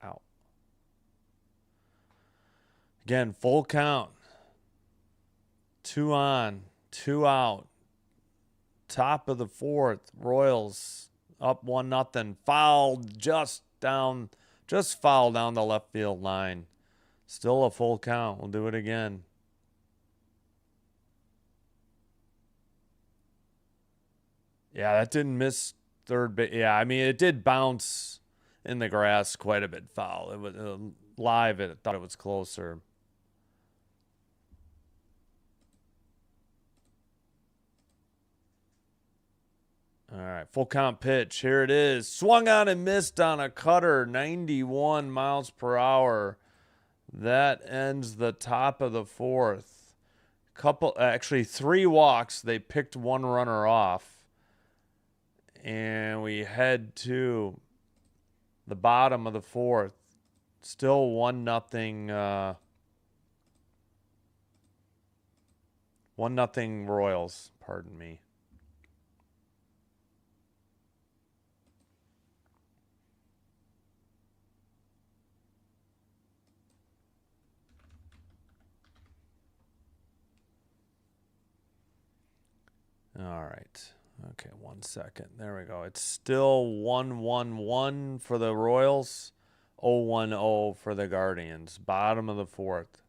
S1: Out. Again, full count. 2 on, 2 out. Top of the fourth, Royals up 1-0. Fouled just fouled down the left field line. Still a full count. We'll do it again. Yeah, that didn't miss third base. Yeah, I mean, it did bounce in the grass quite a bit foul. It was live. I thought it was closer. All right, full count pitch. Here it is. Swung on and missed on a cutter, 91 miles per hour. That ends the top of the fourth. Actually 3 walks. They picked 1 runner off. And we head to the bottom of the fourth. Still 1-0. 1-0 Royals. Pardon me. All right. Okay, 1 second. There we go. It's still 1-1-1 for the Royals, 0-1-0 for the Guardians. Bottom of the fourth.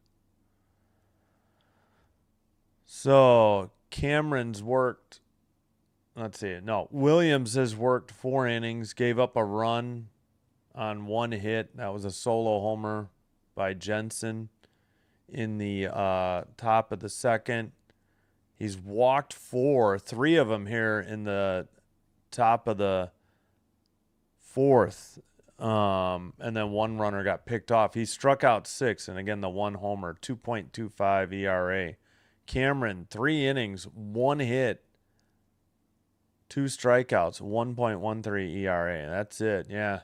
S1: So Cameron's worked. Let's see. No, Williams has worked 4 innings, gave up a run on 1 hit. That was a solo homer by Jensen in the top of the second. He's walked 4, 3 of them here in the top of the fourth. And then 1 runner got picked off. He struck out 6, and again, the 1 homer, 2.25 ERA. Cameron, 3 innings, 1 hit, 2 strikeouts, 1.13 ERA. That's it, yeah.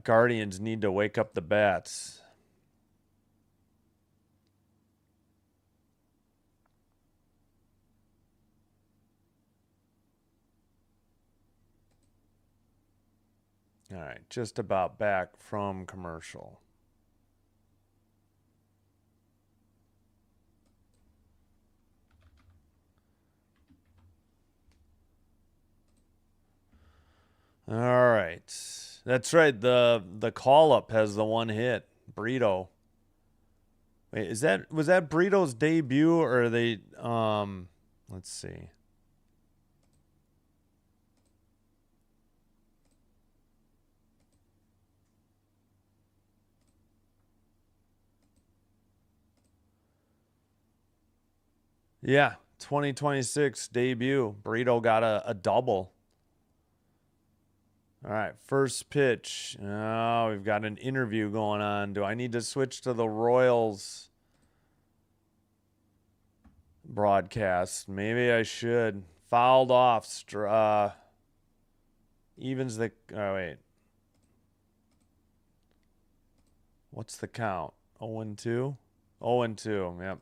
S1: Guardians need to wake up the bats. All right, just about back from commercial. All right. That's right. The call up has the 1 hit. Brito. Wait, was that Brito's debut, or are they let's see. Yeah, 2026 debut. Brito got a double. All right, first pitch. Oh, we've got an interview going on. Do I need to switch to the Royals broadcast? Maybe I should. Fouled off. Evens the... Oh, wait. What's the count? 0-2? 0-2, yep.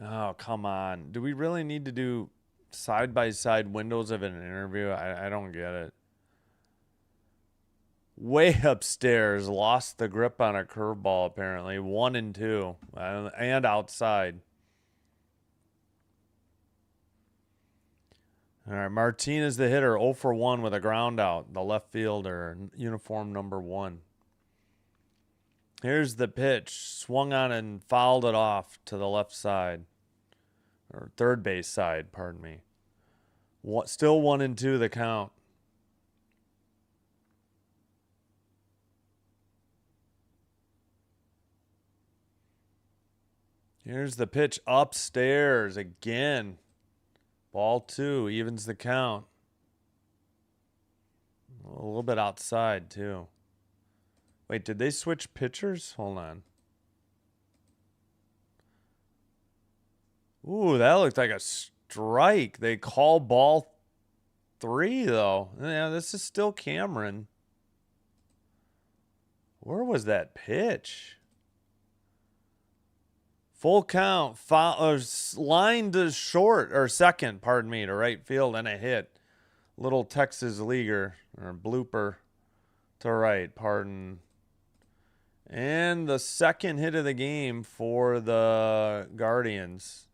S1: Oh, come on. Do we really need to do side-by-side windows of an interview? I don't get it. Way upstairs. Lost the grip on a curveball, apparently. 1-2. And outside. All right, Martinez the hitter, 0 for 1 with a ground out. The left fielder, uniform number 1. Here's the pitch. Swung on and fouled it off to the left side. Or third base side, pardon me. Still 1-2 the count. Here's the pitch upstairs again. Ball 2 evens the count. A little bit outside, too. Wait, did they switch pitchers? Hold on. Ooh, that looked like a strike. They call ball 3, though. Yeah, this is still Cameron. Where was that pitch? Full count. Line to short, or second, pardon me, to right field, and a hit. Little Texas leaguer, or blooper to right, pardon. And the second hit of the game for the Guardians.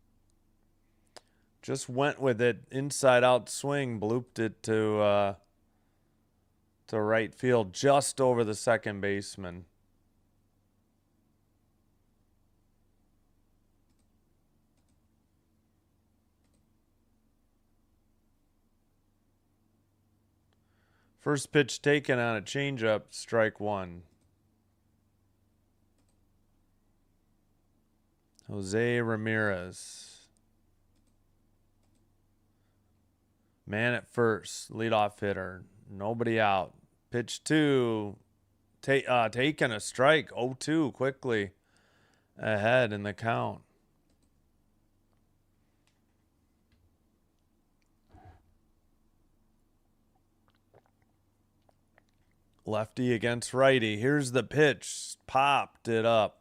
S1: Just went with it, inside out swing, blooped it to right field, just over the second baseman. First pitch taken on a changeup, strike 1. Jose Ramirez. Man at first, leadoff hitter. Nobody out. Pitch 2. Taking a strike. 0-2 quickly ahead in the count. Lefty against righty. Here's the pitch. Popped it up.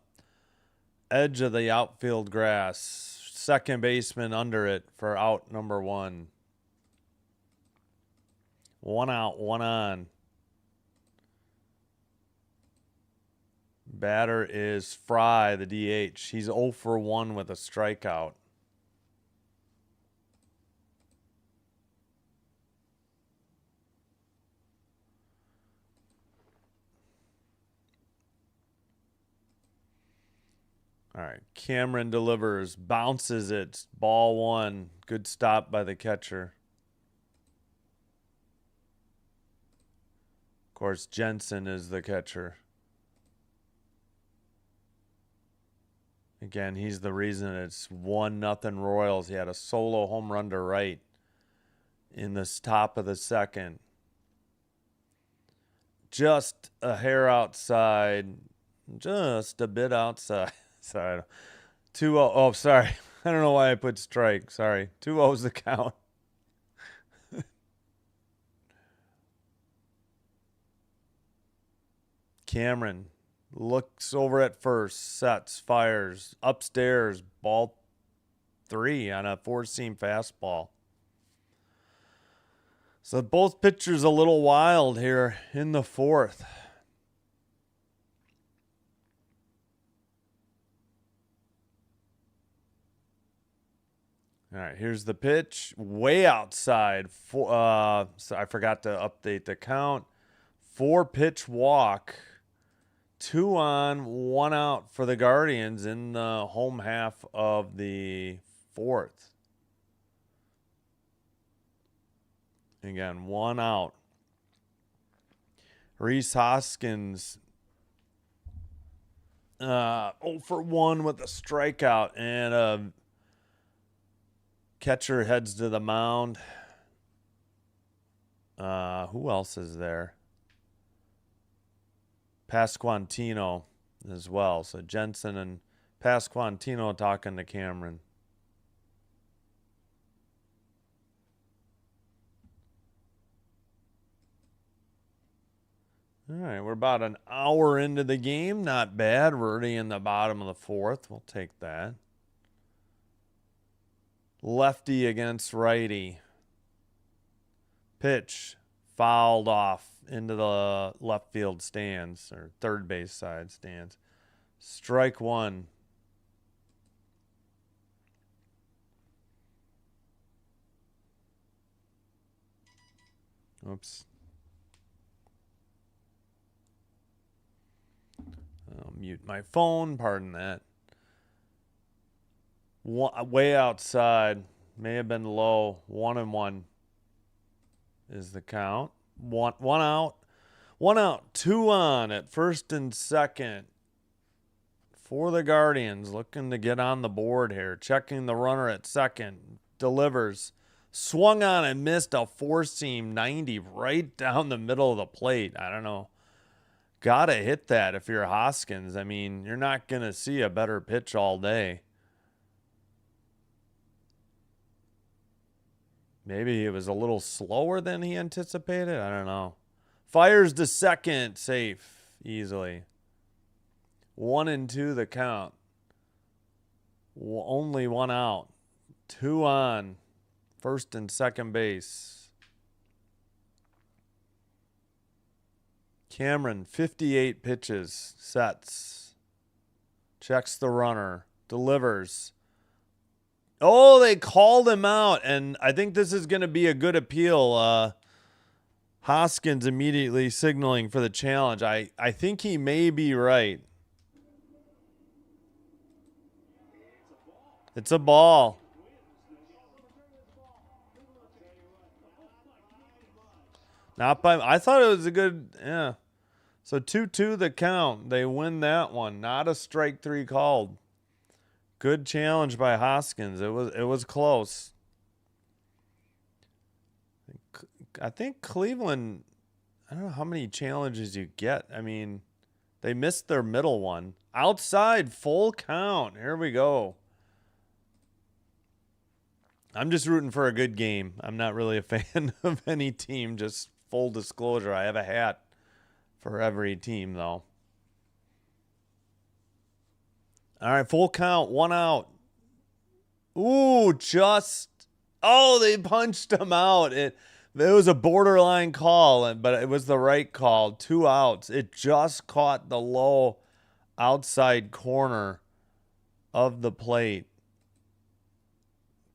S1: Edge of the outfield grass. Second baseman under it for out number 1. 1 out, 1 on. Batter is Fry, the DH. He's 0 for 1 with a strikeout. All right, Cameron delivers, bounces it, ball 1. Good stop by the catcher. Of course, Jensen is the catcher. Again, he's the reason it's 1-0 Royals. He had a solo home run to right in the top of the second. Just a hair outside, just a bit outside. Sorry. 2-0. Oh, sorry. I don't know why I put strike. Sorry. 2-0's the count. Cameron looks over at first, sets, fires, upstairs, ball 3 on a 4-seam fastball. So both pitchers a little wild here in the 4th. All right, here's the pitch. Way outside. So I forgot to update the count. 4-pitch walk. 2 on, 1 out for the Guardians in the home half of the 4th. Again, 1 out. Reese Hoskins 0 for 1 with a strikeout, and a catcher heads to the mound. Who else is there? Pasquantino as well. So Jensen and Pasquantino talking to Cameron. All right, we're about an hour into the game. Not bad. We're already in the bottom of the 4th. We'll take that. Lefty against righty. Pitch fouled off into the left field stands, or third base side stands. Strike 1. Oops. I'll mute my phone. Pardon that. Way outside. May have been low. 1-1 is the count. One out. 1 out. 2 on at first and second for the Guardians. Looking to get on the board here. Checking the runner at second. Delivers. Swung on and missed a 4-seam 90 right down the middle of the plate. I don't know. Gotta hit that if you're Hoskins. I mean, you're not going to see a better pitch all day. Maybe it was a little slower than he anticipated. I don't know. Fires to second, safe, easily. 1-2 the count. Only one out. 2 on. First and second base. Cameron, 58 pitches, sets. Checks the runner. Delivers. Oh, they called him out, and I think this is going to be a good appeal. Hoskins immediately signaling for the challenge. I think he may be right. It's a ball. Not by. I thought it was a good. Yeah. So 2-2 the count. They win that one. Not a strike 3 called. Good challenge by Hoskins. It was close. I think Cleveland. I don't know how many challenges you get. I mean, they missed their middle one. Outside, full count. Here we go. I'm just rooting for a good game. I'm not really a fan of any team. Just full disclosure. I have a hat for every team, though. All right, full count. 1 out. Ooh, just. Oh, they punched him out. It was a borderline call, but it was the right call. 2 outs. It just caught the low outside corner of the plate.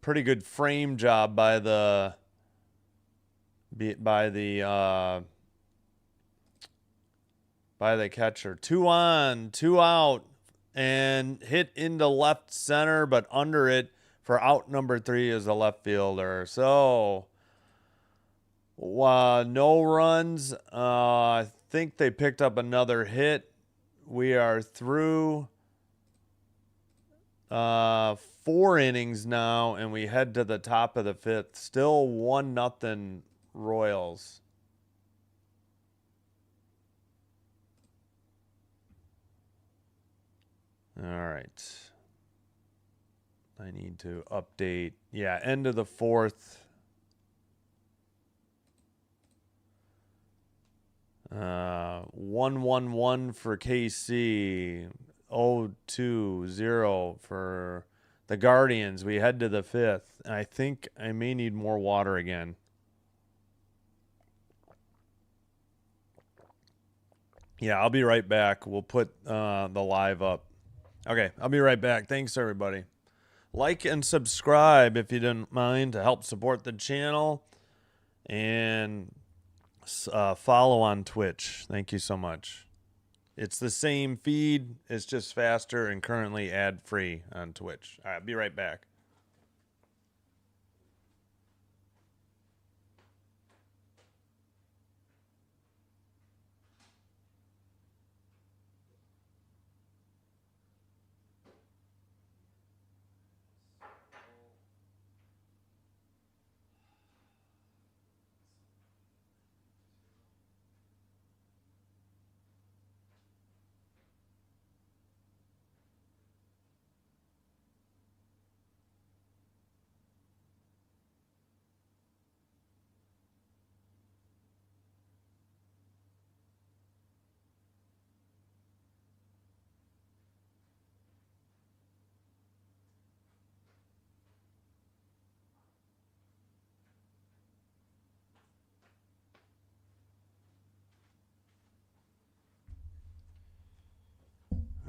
S1: Pretty good frame job by the catcher. 2 on, 2 out, and hit into left center, but under it for out number 3 is a left fielder. So no runs. I think they picked up another hit. We are through 4 innings now, and we head to the top of the 5th. Still 1-0 Royals. All right. I need to update. Yeah, end of the 4th. 1-1-1 for KC. 0-2-0 for the Guardians. We head to the 5th. And I think I may need more water again. Yeah, I'll be right back. We'll put the live up. Okay, I'll be right back. Thanks, everybody. Like and subscribe if you didn't mind to help support the channel. And follow on Twitch. Thank you so much. It's the same feed. It's just faster and currently ad-free on Twitch. All right, I'll be right back.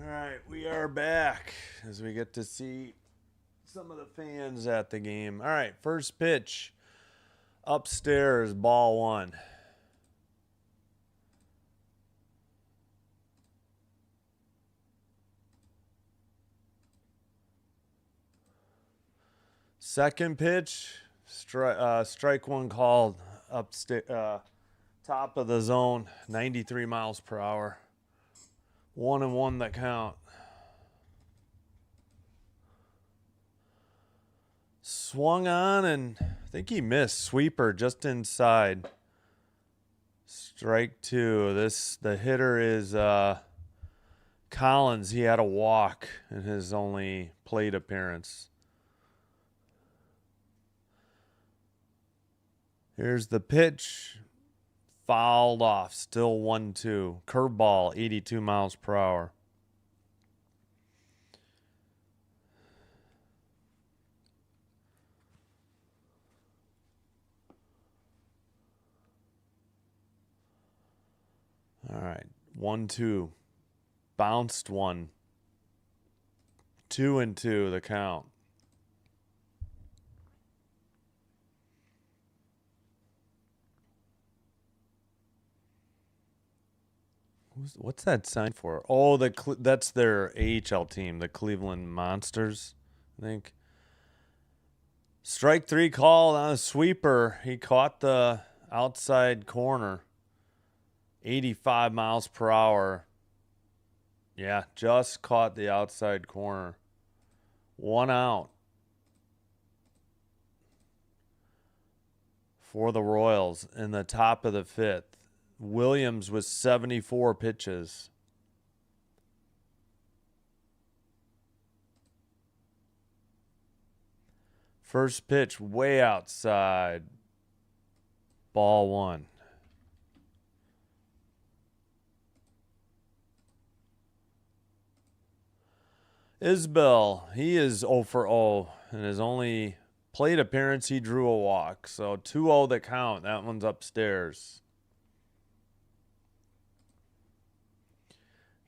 S1: All right, we are back as we get to see some of the fans at the game. All right, first pitch. Upstairs, ball 1. Second pitch, strike 1 called. Upstairs, top of the zone, 93 miles per hour. 1-1 that count. Swung on, and I think he missed. Sweeper just inside. Strike 2. The hitter is Collins. He had a walk in his only plate appearance. Here's the pitch. Fouled off. Still 1-2. Curveball, 82 miles per hour. All right. 1-2. Bounced one. 2-2 the count. What's that sign for? Oh, that's their AHL team, the Cleveland Monsters, I think. Strike 3 call on a sweeper. He caught the outside corner. 85 miles per hour. Yeah, just caught the outside corner. 1 out for the Royals in the top of the 5th. Williams with 74 pitches. First pitch way outside. Ball 1. Isbell, he is 0 for 0. In his only plate appearance, he drew a walk. So 2-0 the count. That one's upstairs.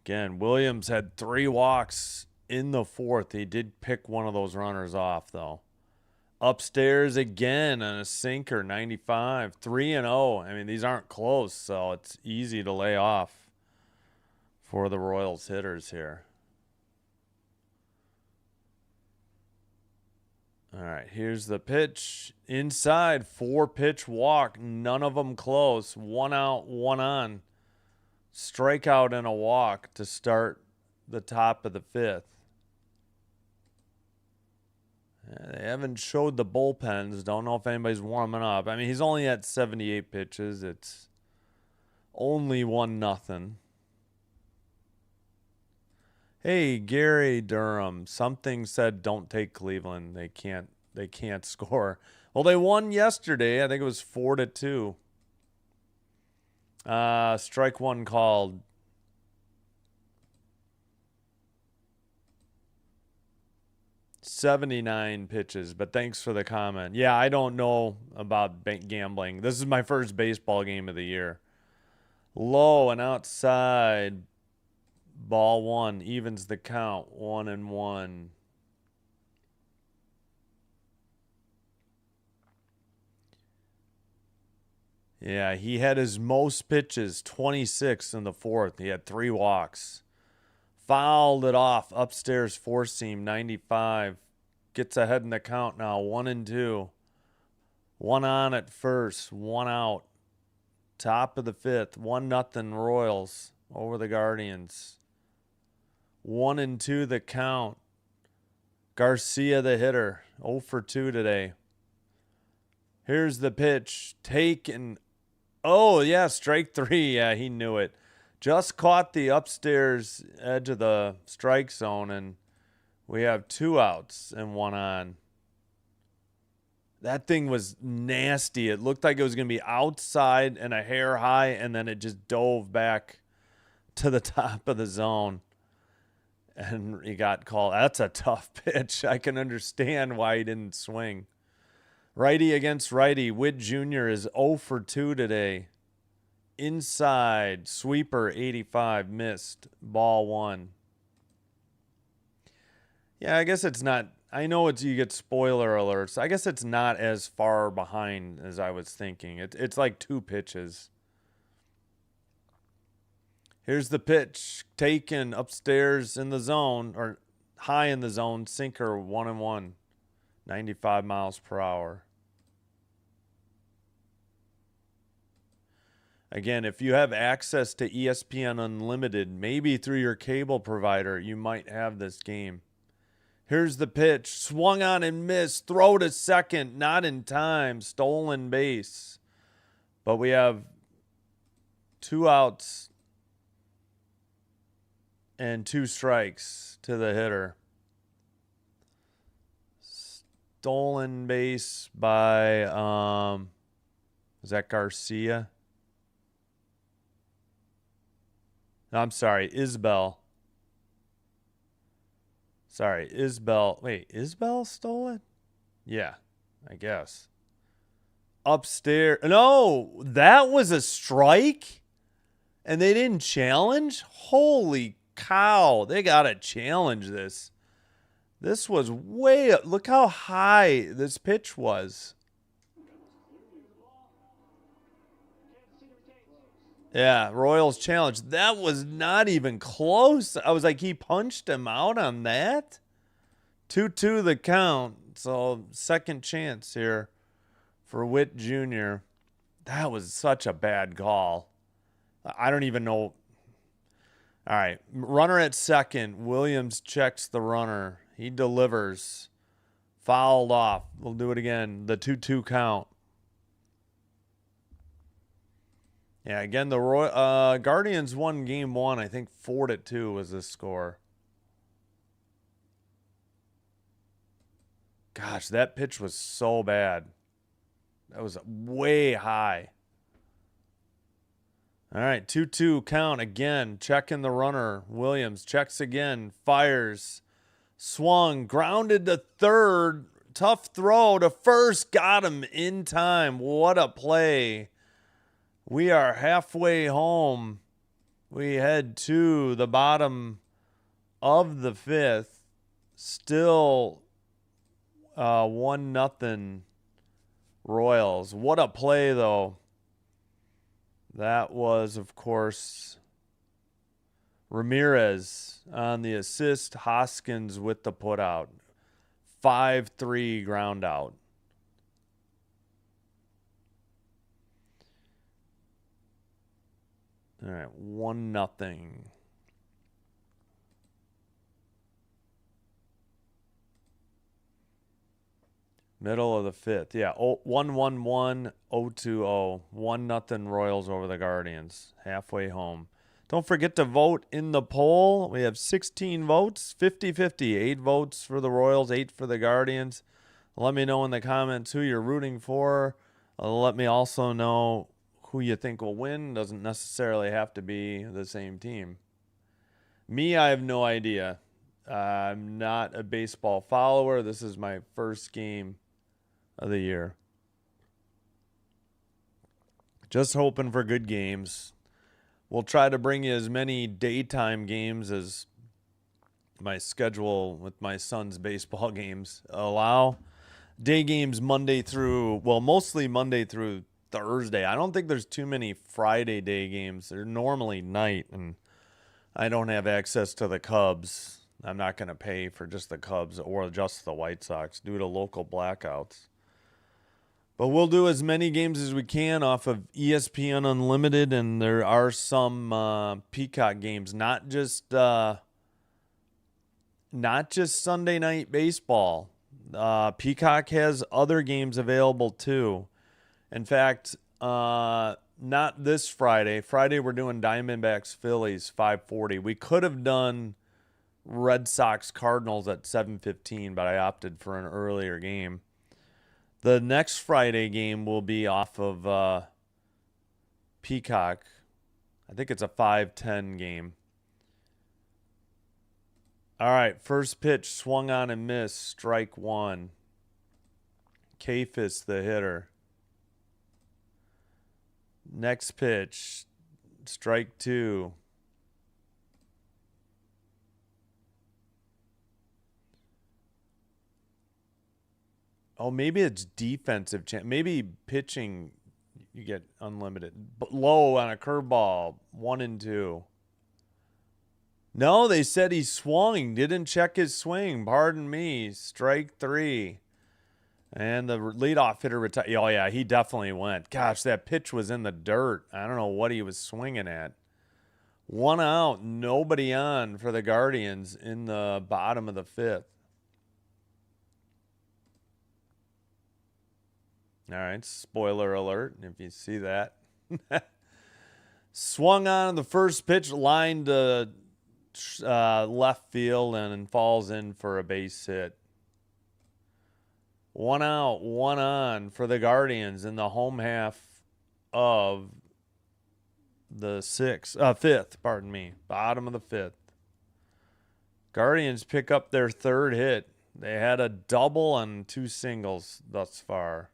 S1: Again, Williams had 3 walks in the 4th. He did pick one of those runners off, though. Upstairs again on a sinker, 95. 3-0. I mean, these aren't close, so it's easy to lay off for the Royals hitters here. All right, here's the pitch. Inside, 4-pitch walk. None of them close. 1 out, 1 on. Strikeout and a walk to start the top of the 5th. They haven't showed the bullpens. Don't know if anybody's warming up. I mean, he's only at 78 pitches. It's only 1-0. Hey, Gary Durham. Something said don't take Cleveland. They can't score. Well, they won yesterday. I think it was 4-2. Strike 1 called. $79 pitches, but thanks for the comment. Yeah, I don't know about gambling. This is my first baseball game of the year. Low and outside. Ball 1 evens the count. 1-1. Yeah, he had his most pitches, 26 in the 4th. He had 3 walks. Fouled it off. Upstairs 4-seam, 95. Gets ahead in the count now. 1-2. 1 on at first. 1 out. Top of the 5th. 1-0 Royals over the Guardians. 1-2 the count. Garcia the hitter. 0 for 2 today. Here's the pitch. Taken. Oh, yeah, strike 3. Yeah, he knew it. Just caught the upstairs edge of the strike zone, and we have 2 outs and 1 on. That thing was nasty. It looked like it was going to be outside and a hair high, and then it just dove back to the top of the zone. And he got called. That's a tough pitch. I can understand why he didn't swing. Righty against righty. Witt Jr. is 0 for 2 today. Inside, sweeper 85, missed. Ball 1. Yeah, I guess it's not. I know you get spoiler alerts. I guess it's not as far behind as I was thinking. It's like 2 pitches. Here's the pitch. Taken upstairs in the zone, or high in the zone. Sinker 1-1. 95 miles per hour. Again, if you have access to ESPN Unlimited, maybe through your cable provider, you might have this game. Here's the pitch. Swung on and missed. Throw to second. Not in time. Stolen base. But we have 2 outs and 2 strikes to the hitter. Stolen base by Is that Garcia? No, I'm sorry, Isbell. Sorry, Isbell. Wait, Isbell stole it? Yeah, I guess. Upstairs. No, that was a strike? And they didn't challenge? Holy cow. They got to challenge this. This was way up. Look how high this pitch was. Yeah, Royals challenge. That was not even close. I was like, he punched him out on that? 2-2 the count. So second chance here for Witt Jr. That was such a bad call. I don't even know. All right, runner at second. Williams checks the runner. He delivers. Fouled off. We'll do it again. The 2-2 count. Yeah, again, the Guardians won game one. I think 4-2 was the score. Gosh, that pitch was so bad. That was way high. All right, 2-2 count again. Checking the runner. Williams checks again. Fires. Swung. Grounded to third. Tough throw to first. Got him in time. What a play. We are halfway home. We head to the bottom of the fifth. Still 1-0 Royals. What a play, though. That was, of course, Ramirez on the assist. Hoskins with the putout. 5-3 ground out. All right, 1-0. Middle of the fifth. Yeah, 1-1-1, 0-2-0. 1-0 Royals over the Guardians. Halfway home. Don't forget to vote in the poll. We have 16 votes, 50-50. 8 votes for the Royals, 8 for the Guardians. Let me know in the comments who you're rooting for. Let me also know who you think will win. Doesn't necessarily have to be the same team. Me, I have no idea. I'm not a baseball follower. This is my first game of the year. Just hoping for good games. We'll try to bring you as many daytime games as my schedule with my son's baseball games allow. Day games mostly Monday through Thursday. I don't think there's too many Friday day games. They're normally night, and I don't have access to the Cubs. I'm not going to pay for just the Cubs or just the White Sox due to local blackouts. But we'll do as many games as we can off of ESPN Unlimited, and there are some Peacock games, not just Sunday night baseball. Peacock has other games available too. In fact, not this Friday. Friday we're doing Diamondbacks Phillies 5:40. We could have done Red Sox Cardinals at 7:15, but I opted for an earlier game. The next Friday game will be off of Peacock. I think it's a 5:10 game. All right, first pitch swung on and missed. Strike one. Kafis the hitter. Next pitch, strike two. Oh, maybe it's defensive. Maybe pitching, you get unlimited. But low on a curveball, 1-2. No, they said he swung. Didn't check his swing. Pardon me. Strike three. And the leadoff hitter retired. Oh, yeah, he definitely went. Gosh, that pitch was in the dirt. I don't know what he was swinging at. 1 out, nobody on for the Guardians in the bottom of the fifth. All right, spoiler alert, if you see that. Swung on the first pitch, lined to left field, and falls in for a base hit. 1 out, 1 on for the Guardians in the home half of the fifth, pardon me. Bottom of the fifth. Guardians pick up their third hit. They had a double and 2 singles thus far.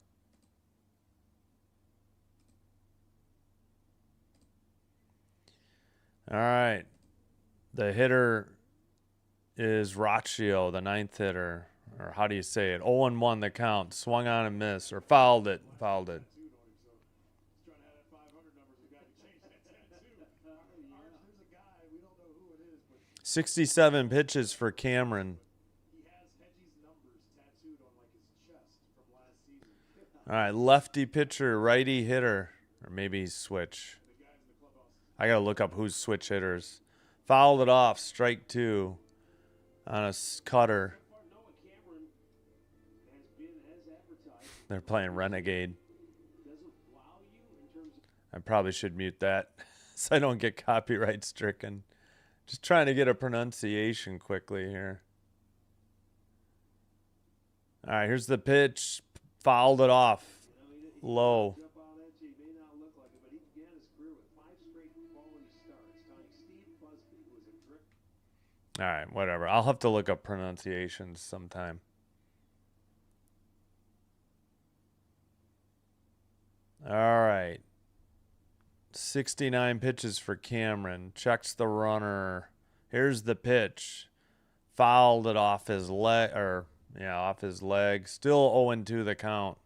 S1: All right. The hitter is Rocchio, the 9th hitter. Or how do you say it? 0-1 the count. Swung on and missed. Or fouled it. Fouled it. 67 pitches for Cameron. All right, lefty pitcher, righty hitter. Or maybe he's switch. I got to look up who's switch hitters. Fouled it off, strike 2 on a cutter. They're playing Renegade. I probably should mute that so I don't get copyright stricken. Just trying to get a pronunciation quickly here. All right, here's the pitch. Fouled it off. Low. All right, whatever. I'll have to look up pronunciations sometime. All right. 69 pitches for Cameron. Checks the runner. Here's the pitch. Fouled it off his leg, off his leg. Still 0-2 the count.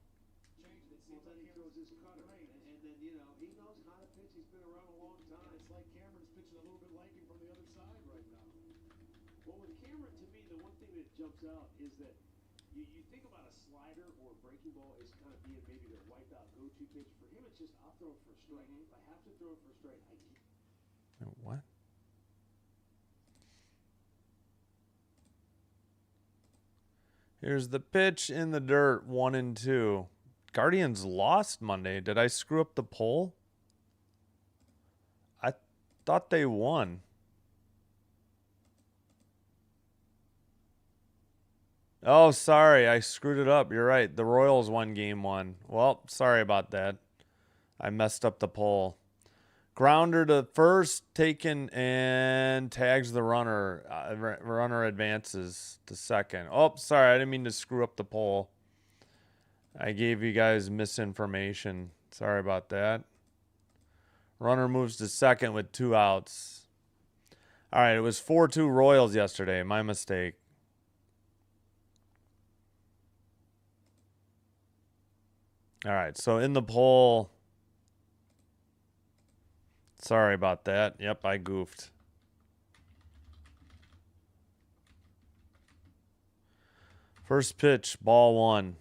S1: What? Here's the pitch in the dirt, 1-2. Guardians lost Monday. Did I screw up the poll? I thought they won. Oh, sorry. I screwed it up. You're right. The Royals won game 1. Well, sorry about that. I messed up the poll. Grounder to first, taken, and tags the runner. Runner advances to second. Oh, sorry. I didn't mean to screw up the poll. I gave you guys misinformation. Sorry about that. Runner moves to second with 2 outs. All right, it was 4-2 Royals yesterday. My mistake. All right, so in the poll... Sorry about that. Yep, I goofed. First pitch, ball 1.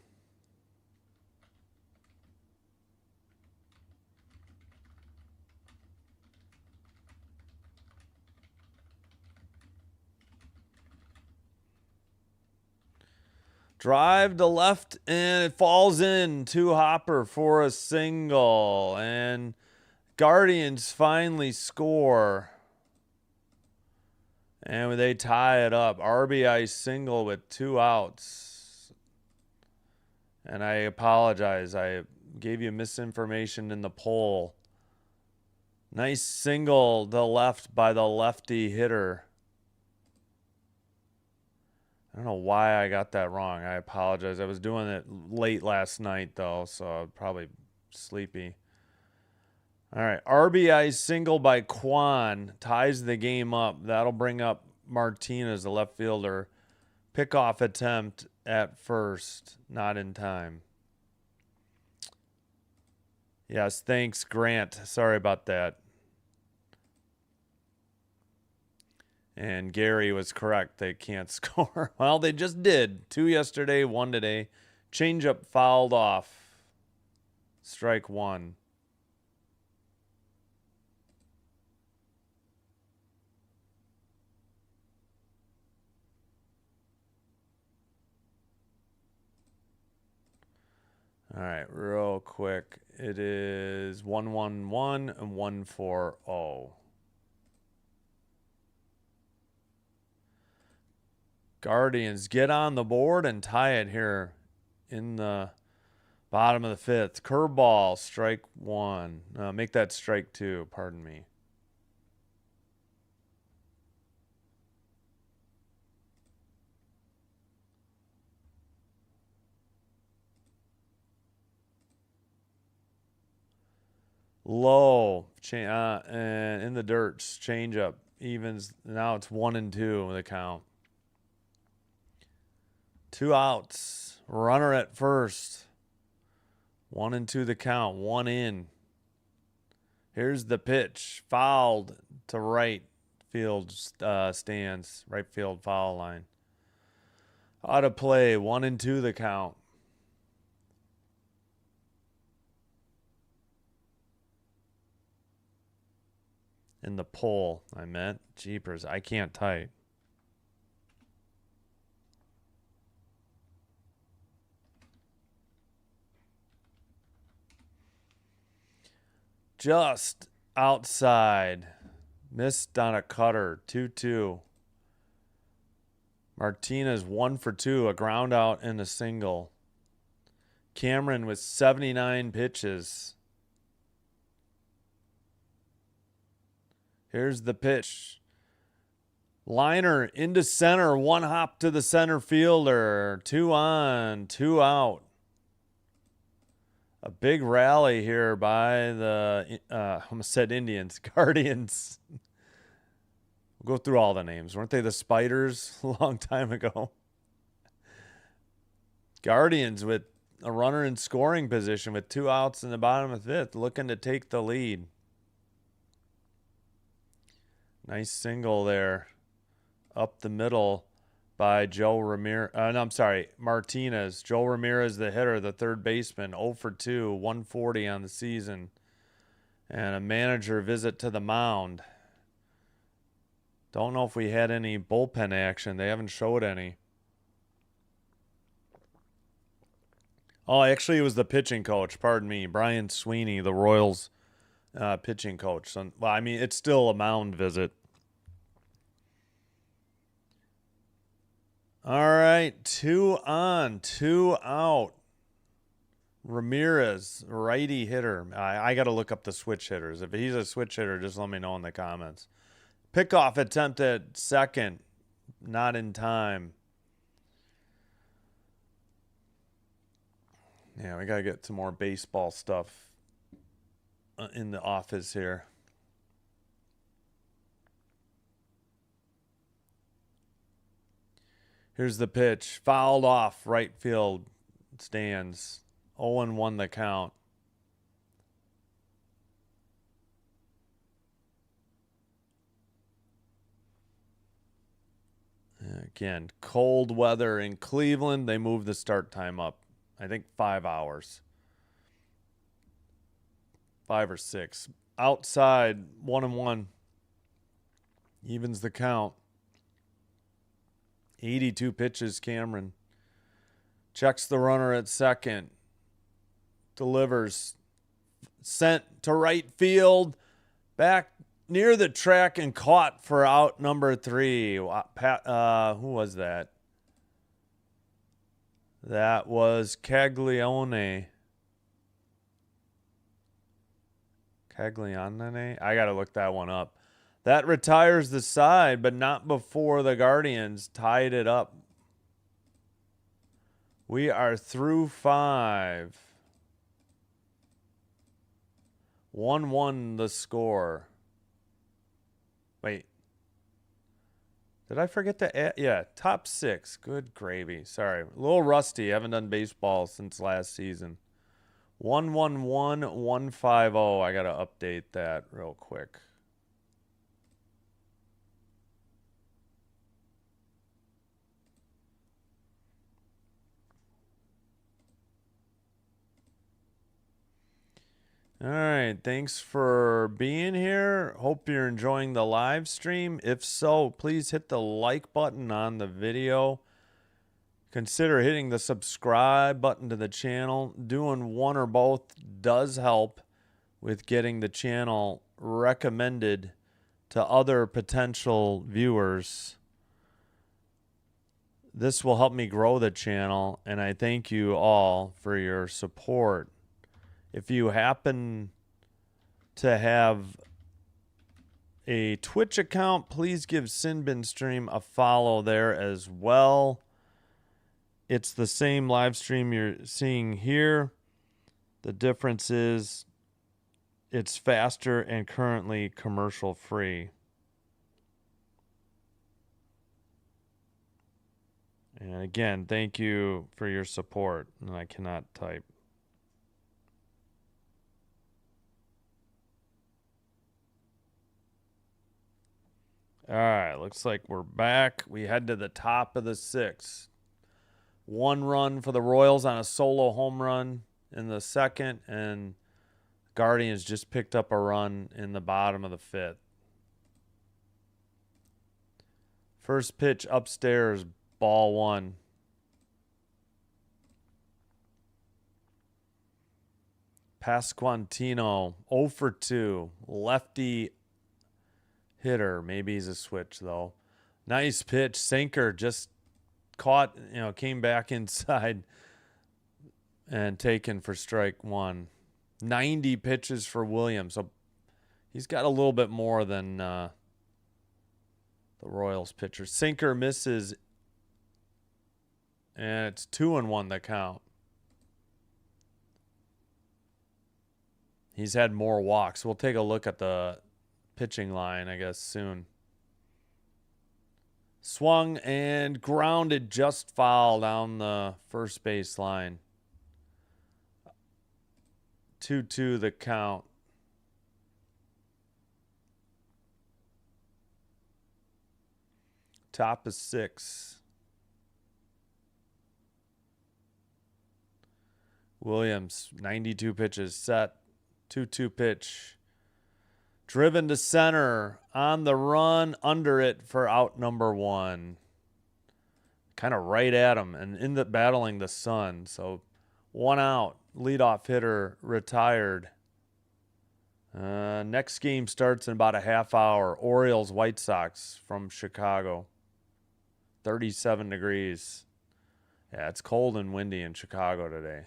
S1: Drive to left, and it falls in. 2 hopper for a single. And Guardians finally score. And they tie it up. RBI single with 2 outs. And I apologize. I gave you misinformation in the poll. Nice single to left by the lefty hitter. I don't know why I got that wrong. I apologize. I was doing it late last night, though, so I'm probably sleepy. All right, RBI single by Quan ties the game up. That'll bring up Martinez, the left fielder. Pickoff attempt at first, not in time. Yes, thanks, Grant. Sorry about that. And Gary was correct. They can't score. Well, they just did. 2 yesterday, 1 today. Changeup fouled off. Strike 1. All right, real quick. It is 1-1-1 and 1-4-0. Guardians get on the board and tie it here in the Bottom of the fifth. Curveball, strike one. Make that strike two, pardon me. Low, and in the dirt, change up, evens. Now it's 1-2 the count. 2 outs, runner at first. 1-2 the count, 1 in. Here's the pitch, fouled to right field stands, right field foul line. Out of play, 1-2 the count. In the pole, I meant. Jeepers, I can't type. Just outside. Missed on a cutter. 2-2. Martinez 1 for 2. A ground out and a single. Cameron with 79 pitches. Here's the pitch. Liner into center. 1 hop to the center fielder. 2 on, 2 out. A big rally here by the, I almost said Indians, Guardians. We'll go through all the names. Weren't they the Spiders a long time ago? Guardians with a runner in scoring position with 2 outs in the bottom of the fifth, looking to take the lead. Nice single there up the middle by Joe Ramirez. No, I'm sorry, Martinez. Joe Ramirez, the hitter, the third baseman, 0 for 2, 140 on the season. And a manager visit to the mound. Don't know if we had any bullpen action. They haven't showed any. Oh, actually, it was the pitching coach. Pardon me. Brian Sweeney, the Royals pitching coach. So, well, I mean, it's still a mound visit. All right, 2 on, 2 out. Ramirez, righty hitter. I got to look up the switch hitters. If he's a switch hitter, just let me know in the comments. Pickoff attempt at second. Not in time. Yeah, we got to get some more baseball stuff in the office here. Here's the pitch. Fouled off right field stands. 0-1 the count. Again, cold weather in Cleveland. They moved the start time up, I think 5 hours. 5 or 6. Outside, 1-1. Evens the count. 82 pitches, Cameron. Checks the runner at second. Delivers. Sent to right field. Back near the track and caught for out number 3. Who was that? That was Caglione. Caglione? I got to look that one up. That retires the side, but not before the Guardians tied it up. We are through 5. 1-1 the score. Wait. Did I forget to add? Yeah, top 6. Good gravy. Sorry. A little rusty. Haven't done baseball since last season. 1-1-1, 1-5-0. I got to update that real quick. All right, thanks for being here. Hope you're enjoying the live stream. If so, please hit the like button on the video. Consider hitting the subscribe button to the channel. Doing one or both does help with getting the channel recommended to other potential viewers. This will help me grow the channel, and I thank you all for your support. If you happen to have a Twitch account, please give Sinbin Stream a follow there as well. It's the same live stream you're seeing here. The difference is it's faster and currently commercial free. And again, thank you for your support. And I cannot type. All right, looks like we're back. We head to the top of the 6th. 1 run for the Royals on a solo home run in the 2nd, and Guardians just picked up a run in the bottom of the 5th. First pitch upstairs, ball 1. Pasquantino, 0 for 2. Lefty hitter. Maybe he's a switch, though. Nice pitch. Sinker just caught, came back inside and taken for strike 1. 90 pitches for Williams. So he's got a little bit more than the Royals pitcher. Sinker misses, and it's 2-1 the count. He's had more walks. We'll take a look at the pitching line, I guess, soon. Swung and grounded just foul down the first base line. 2-2 the count. Top of 6. Williams, 92 pitches set. 2-2 pitch. Driven to center. On the run. Under it for out number 1. Kind of right at him. And battling the sun. So 1 out. Leadoff hitter retired. Next game starts in about a half hour. Orioles, White Sox from Chicago. 37 degrees. Yeah, it's cold and windy in Chicago today.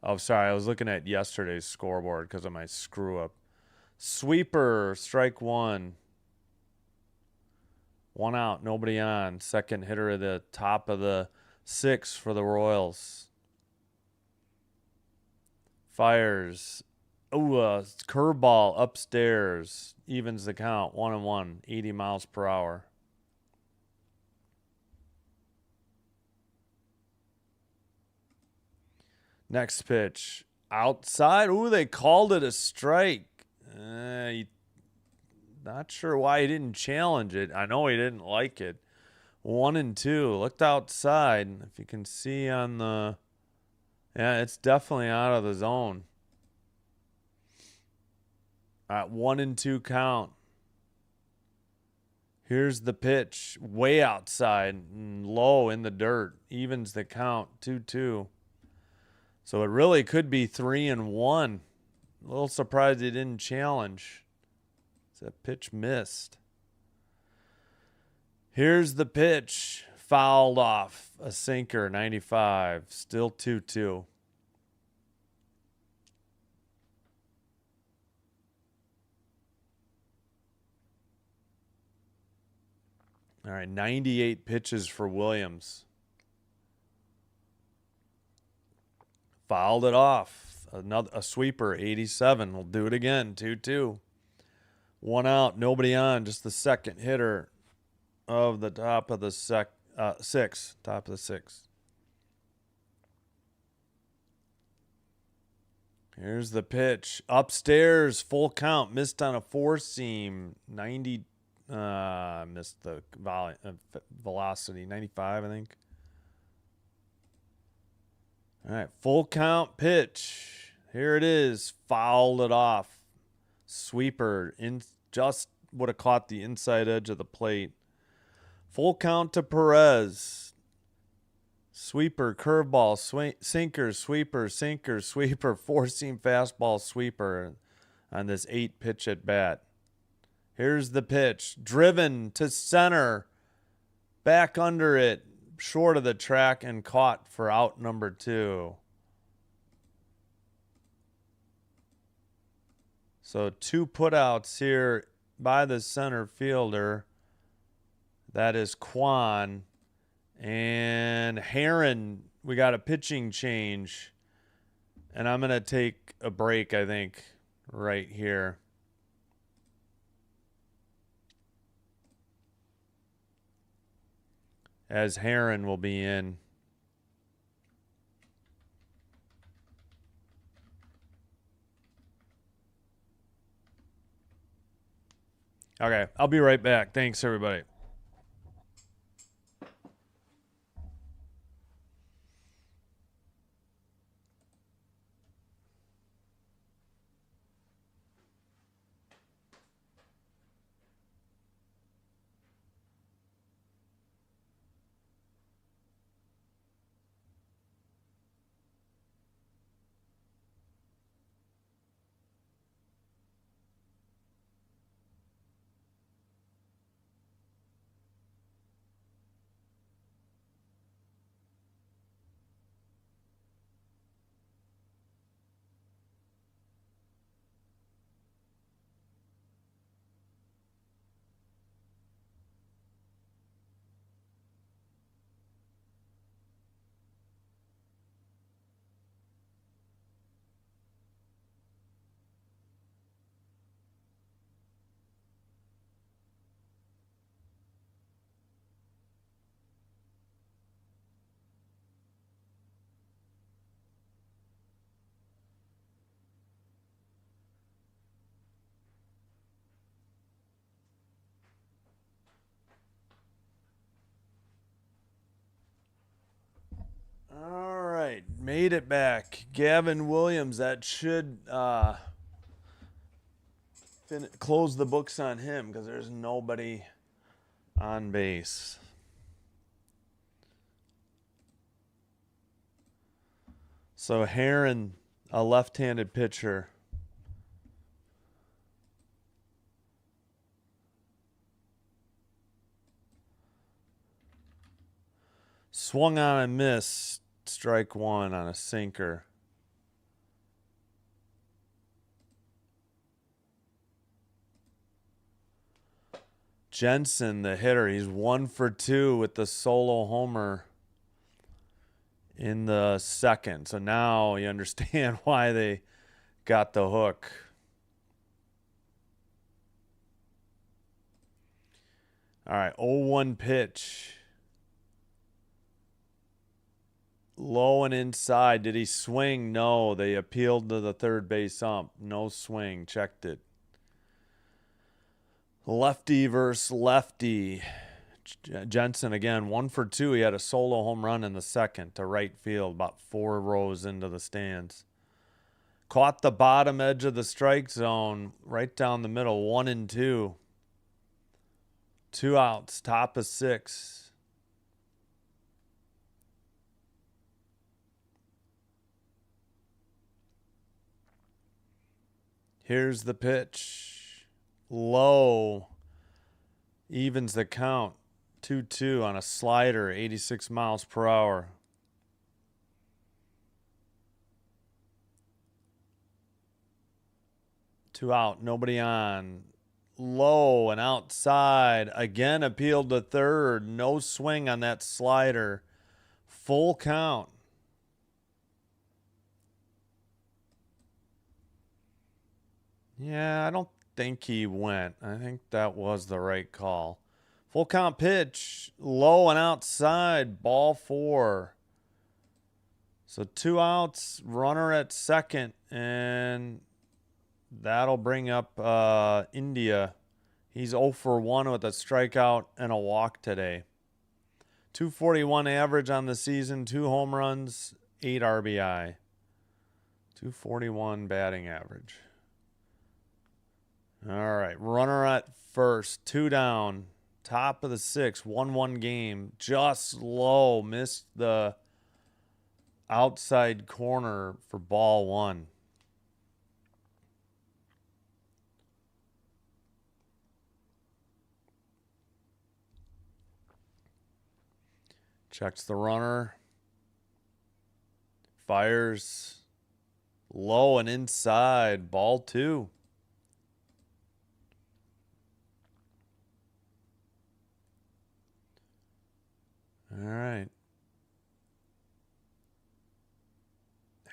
S1: Oh, sorry. I was looking at yesterday's scoreboard because of my screw up. Sweeper, strike 1. 1 out, nobody on. Second hitter at the top of the 6th for the Royals. Fires. Ooh, curveball upstairs. Evens the count. 1-1. 80 miles per hour. Next pitch. Outside. Ooh, they called it a strike. Not sure why he didn't challenge it. I know he didn't like it. 1-2. Looked outside. If you can see on the... Yeah, it's definitely out of the zone. At 1-2 count. Here's the pitch. Way outside. Low in the dirt. Evens the count. 2-2. So it really could be 3-1. A little surprised he didn't challenge. That pitch missed. Here's the pitch. Fouled off. A sinker. 95. Still 2-2. All right, 98 pitches for Williams. Fouled it off. A sweeper, 87. We'll do it again, 2-2. 1 out, nobody on. Just the second hitter of the top of the 6th. Top of the 6th. Here's the pitch. Upstairs, full count. Missed on a 4-seam. 90. Missed the velocity. 95, I think. All right, full count pitch. Here it is. Fouled it off. Sweeper just would have caught the inside edge of the plate. Full count to Perez. Sweeper, curveball, sinker, sweeper, sinker, sweeper, 4-seam fastball, sweeper on this 8-pitch at bat. Here's the pitch. Driven to center. Back under it. Short of the track and caught for out number 2. So 2 putouts here by the center fielder. That is Kwan. And Heron, we got a pitching change. And I'm going to take a break, I think, right here. As Heron will be in. Okay, I'll be right back. Thanks, everybody. All right, made it back. Gavin Williams, that should close the books on him because there's nobody on base. So Heron, a left-handed pitcher. Swung on and missed. Strike 1 on a sinker. Jensen, the hitter, he's 1 for 2 with the solo homer in the second. So now you understand why they got the hook. All right, 0-1 pitch. Low and inside. Did he swing? No. They appealed to the third base ump. No swing. Checked it. Lefty versus lefty. Jensen again, 1 for 2. He had a solo home run in the second to right field, about 4 rows into the stands. Caught the bottom edge of the strike zone, right down the middle, 1-2. 2 outs, top of 6. Here's the pitch. Low. Evens the count. 2-2 on a slider, 86 miles per hour. Two out, nobody on. Low and outside. Again appealed to third. No swing on that slider. Full count. Yeah, I don't think he went. I think that was the right call. Full count pitch. Low and outside. Ball 4. So 2 outs. Runner at second. And that'll bring up India. He's 0 for 1 with a strikeout and a walk today. 241 average on the season. 2 home runs. 8 RBI. 241 batting average. All right, runner at first, 2 down, top of the 6, 1-1 game, just low, missed the outside corner for ball 1. Checks the runner. Fires. Low and inside. Ball 2. All right.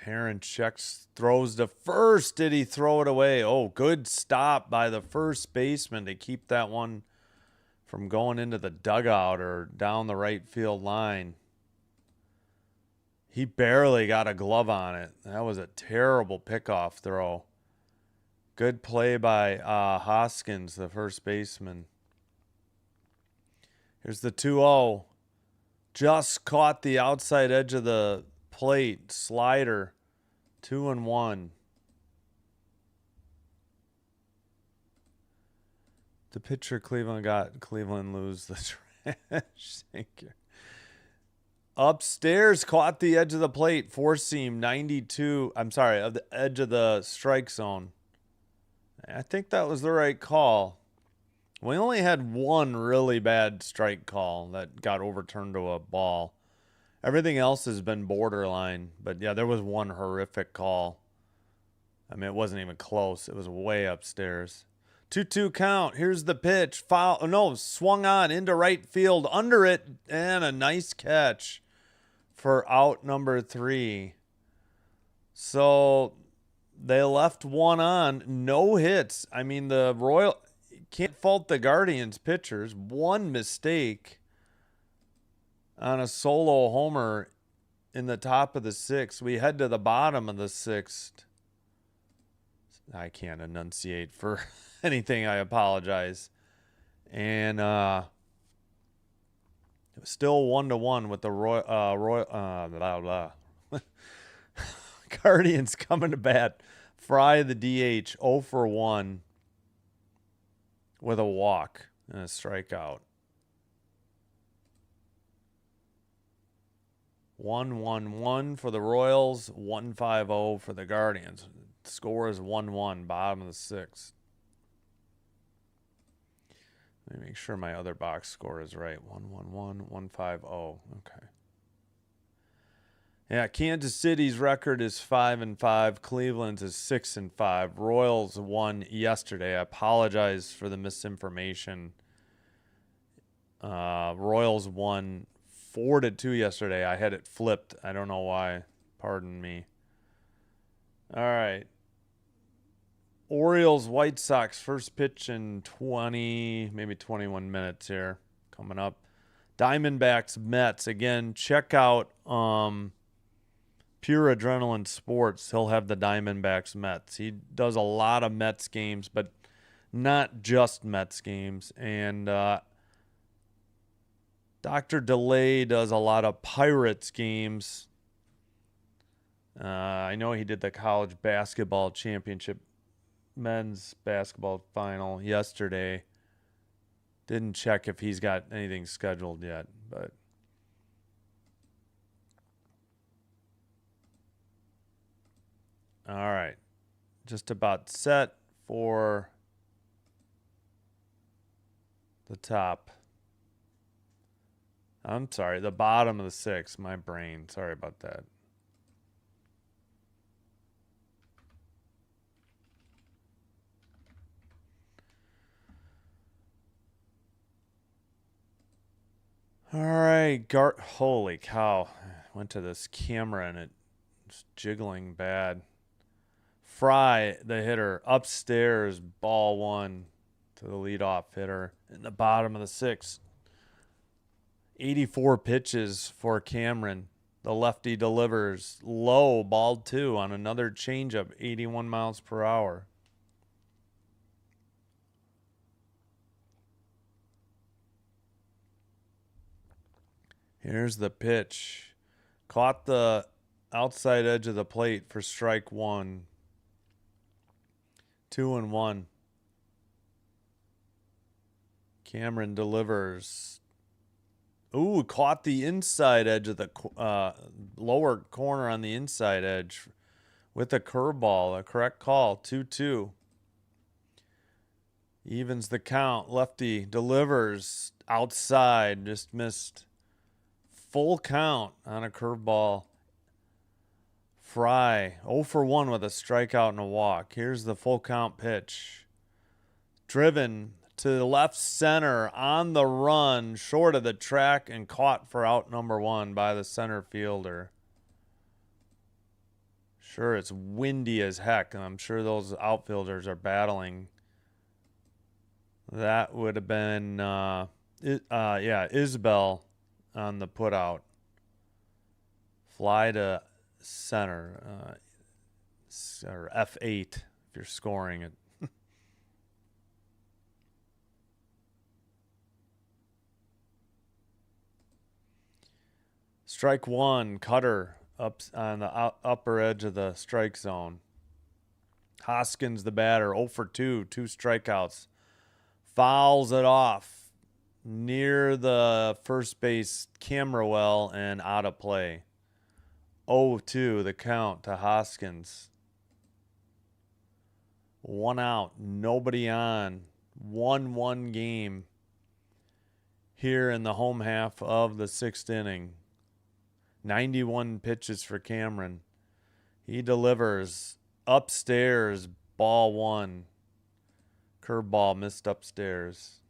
S1: Heron checks, throws to first. Did he throw it away? Oh, good stop by the first baseman to keep that one from going into the dugout or down the right field line. He barely got a glove on it. That was a terrible pickoff throw. Good play by Hoskins, the first baseman. Here's the 2-0. Just caught the outside edge of the plate. Slider. 2-1. The pitcher Cleveland got. Cleveland lose the trash. Thank you. Upstairs, caught the edge of the plate. Four seam, 92. I'm sorry, of the edge of the strike zone. I think that was the right call. We only had one really bad strike call that got overturned to a ball. Everything else has been borderline. But yeah, there was one horrific call. I mean, it wasn't even close. It was way upstairs. 2-2 count. Here's the pitch. Foul. Oh, no, swung on into right field. Under it. And a nice catch for out number 3. So they left one on. No hits. I mean, the Royal... Can't fault the Guardians pitchers. One mistake on a solo homer in the top of the 6th. We head to the bottom of the 6th. I can't enunciate for anything. I apologize. And it was still 1-1 with the Guardians coming to bat. Fry the DH, 0 for 1 with a walk and a strikeout. 1-1-1 for the Royals, 1-5-0 for the Guardians. The score is 1-1, bottom of the 6th. Let me make sure my other box score is right. 1-1-1, 1-5-0. Okay. Yeah, Kansas City's record is 5-5. Cleveland's is 6-5. Royals won yesterday. I apologize for the misinformation. Royals won 4-2 yesterday. I had it flipped. I don't know why. Pardon me. All right. Orioles, White Sox, first pitch in 20, maybe 21 minutes here. Coming up. Diamondbacks, Mets. Again, check out Pure Adrenaline Sports. He'll have the Diamondbacks, Mets. He does a lot of Mets games, but not just Mets games. And Dr. DeLay does a lot of Pirates games. I know he did the college basketball championship men's basketball final yesterday. Didn't check if he's got anything scheduled yet, but all right. Just about set for the top. I'm sorry, the bottom of the 6th. My brain. Sorry about that. All right, holy cow. Went to this camera and it's jiggling bad. Fry, the hitter, upstairs, ball 1 to the leadoff hitter in the bottom of the 6th. 84 pitches for Cameron. The lefty delivers low, ball 2 on another changeup, 81 miles per hour. Here's the pitch. Caught the outside edge of the plate for strike 1. 2-1. Cameron delivers. Ooh, caught the inside edge of the lower corner on the inside edge with a curveball. A correct call. 2-2. Evens the count. Lefty delivers outside. Just missed full count on a curveball. Fry 0 for 1 with a strikeout and a walk. Here's the full count pitch. Driven to the left center on the run, short of the track, and caught for out number 1 by the center fielder. Sure, it's windy as heck, and I'm sure those outfielders are battling. That would have been, Isbell on the putout. Fly to center, or F8 if you're scoring it. Strike 1, cutter up on the upper edge of the strike zone. Hoskins, the batter, 0 for 2, 2 strikeouts. Fouls it off near the first base camera well and out of play. 0-2 the count to Hoskins. 1 out, nobody on. 1-1 game here in the home half of the 6th inning. 91 pitches for Cameron. He delivers upstairs, ball 1. Curveball missed upstairs.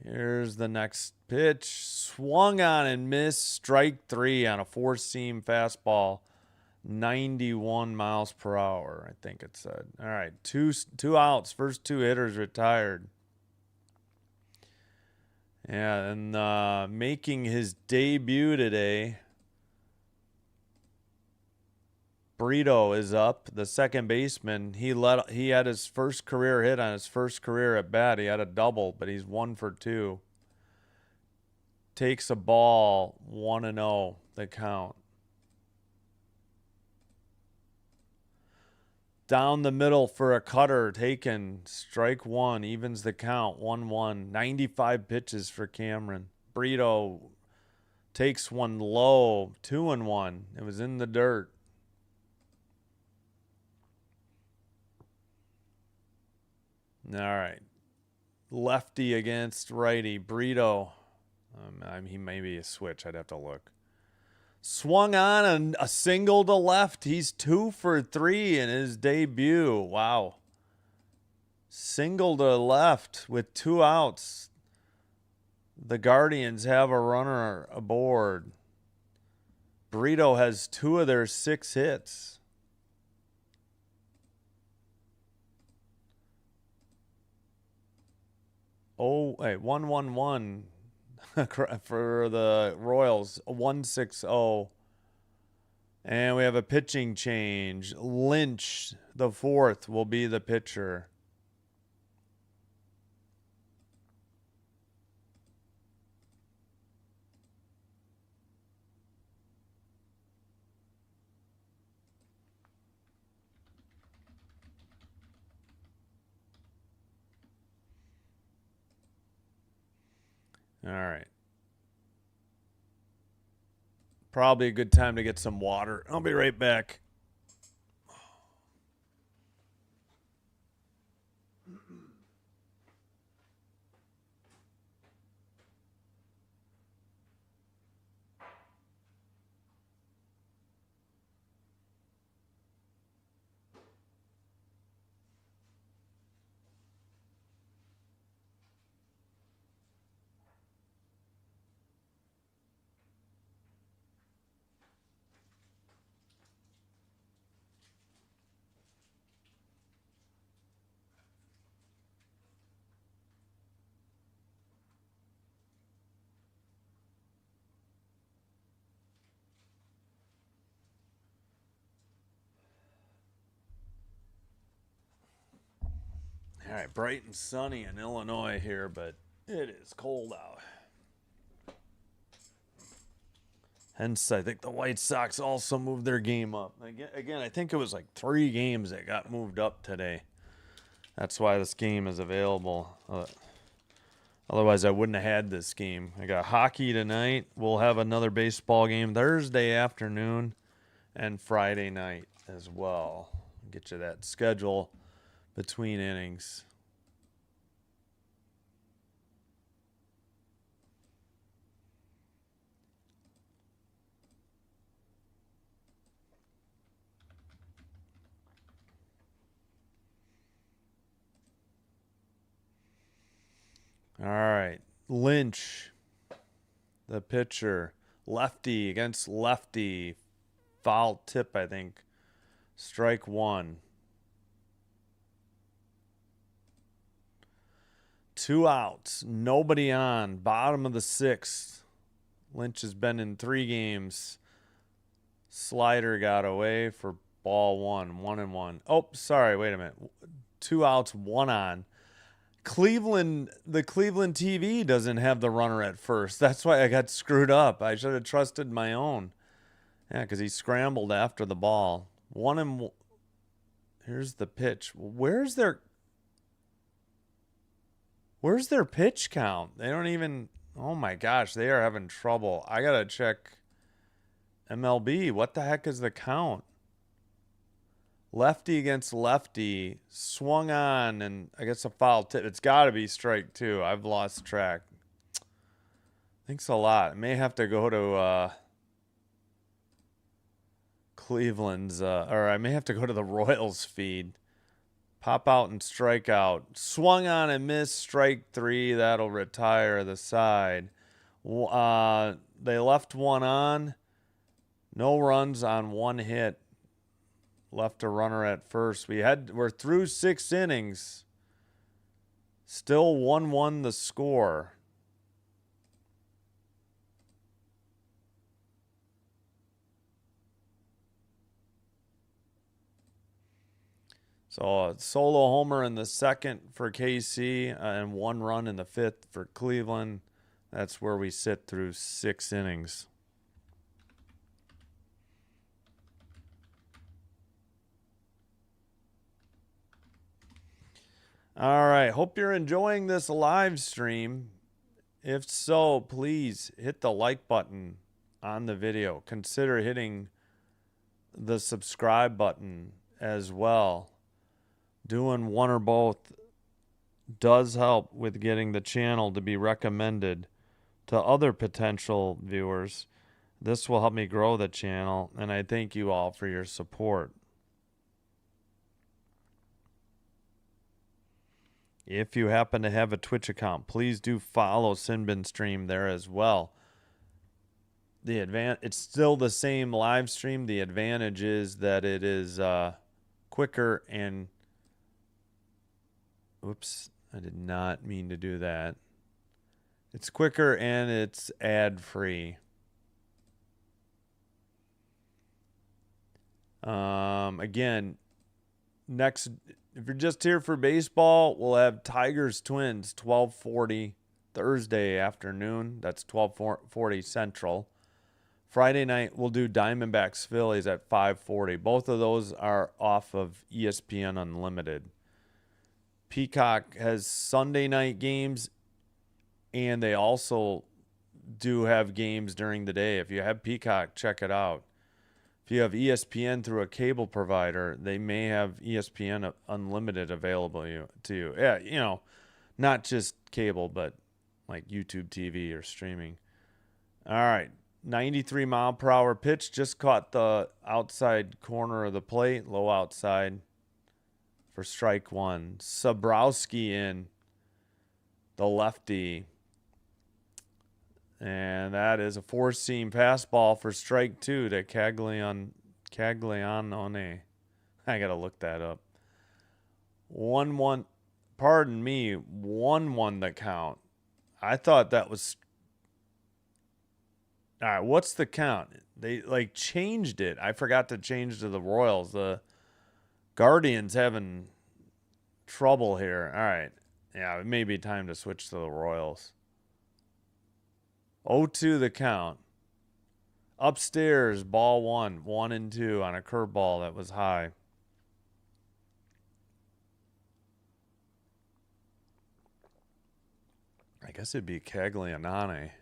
S1: Here's the next pitch. Swung on and missed. Strike 3 on a 4-seam fastball. 91 miles per hour, I think it said. All right, two outs. First 2 hitters retired. Yeah, and making his debut today, Brito is up, the second baseman. He had his first career hit on his first career at bat. He had a double, but he's 1 for 2. Takes a ball, 1-0, the count. Down the middle for a cutter taken. Strike 1, evens the count, 1-1. 95 pitches for Cameron. Brito takes one low, 2-1. It was in the dirt. All right. Lefty against righty. Brito. He may be a switch. I'd have to look. Swung on a single to left. He's 2 for 3 in his debut. Wow. Single to left with 2 outs. The Guardians have a runner aboard. Brito has 2 of their 6 hits. Oh, wait, 1-1-1 for the Royals, 1-6-0. And we have a pitching change. Lynch, the 4th, will be the pitcher. All right. Probably a good time to get some water. I'll be right back. All right, bright and sunny in Illinois here, but it is cold out. Hence, I think the White Sox also moved their game up. Again, I think it was like 3 games that got moved up today. That's why this game is available. Otherwise, I wouldn't have had this game. I got hockey tonight. We'll have another baseball game Thursday afternoon and Friday night as well. Get you that schedule between innings. All right. Lynch, the pitcher. Lefty against lefty. Foul tip, I think. Strike one. 2 outs. Nobody on. Bottom of the 6th. Lynch has been in 3 games. Slider got away for ball 1. 1-1. Oh, sorry. Wait a minute. 2 outs, 1 on. The Cleveland TV doesn't have the runner at first. That's why I got screwed up. I should have trusted my own. Yeah, because he scrambled after the ball. 1-1. Here's the pitch. Where's their pitch count? They don't even. Oh my gosh, they are having trouble. I gotta check MLB. What the heck is the count? Lefty against lefty, swung on, and I guess a foul tip. It's got to be strike 2. I've lost track. Thanks a lot. I may have to go to Cleveland's, or I may have to go to the Royals feed. Pop out and strike out. Swung on and missed, strike 3. That'll retire the side. They left 1 on. No runs on 1 hit. Left a runner at first. We're through 6 innings. Still 1-1 the score. So a solo homer in the 2nd for KC and 1 run in the 5th for Cleveland. That's where we sit through 6 innings. All right. Hope you're enjoying this live stream. If so, please hit the like button on the video. Consider hitting the subscribe button as well. Doing one or both does help with getting the channel to be recommended to other potential viewers. This will help me grow the channel, and I thank you all for your support. If you happen to have a Twitch account, please do follow Sinbin Stream there as well. It's still the same live stream. The advantage is that it is quicker and oops, I did not mean to do that. It's quicker and it's ad-free. Again, if you're just here for baseball, we'll have Tigers Twins 12:40 Thursday afternoon. That's 12:40 Central. Friday night we'll do Diamondbacks Phillies at 5:40. Both of those are off of ESPN Unlimited. Peacock has Sunday night games, and they also do have games during the day. If you have Peacock, check it out. If you have ESPN through a cable provider, they may have ESPN Unlimited available to you. Yeah, not just cable, but like YouTube TV or streaming. All right, 93 mile per hour pitch. Just caught the outside corner of the plate, low outside for strike 1. Sabrowski in, the lefty. And that is a 4-seam fastball for strike 2 to Caglianone. I got to look that up. 1-1. Pardon me. 1-1 the count. I thought that was. All right. What's the count? They changed it. I forgot to change to the Royals. The Guardians having trouble here. All right. Yeah, it may be time to switch to the Royals. 0-2 the count. Upstairs, ball 1, 1-2 on a curveball that was high. I guess it'd be Caglianone.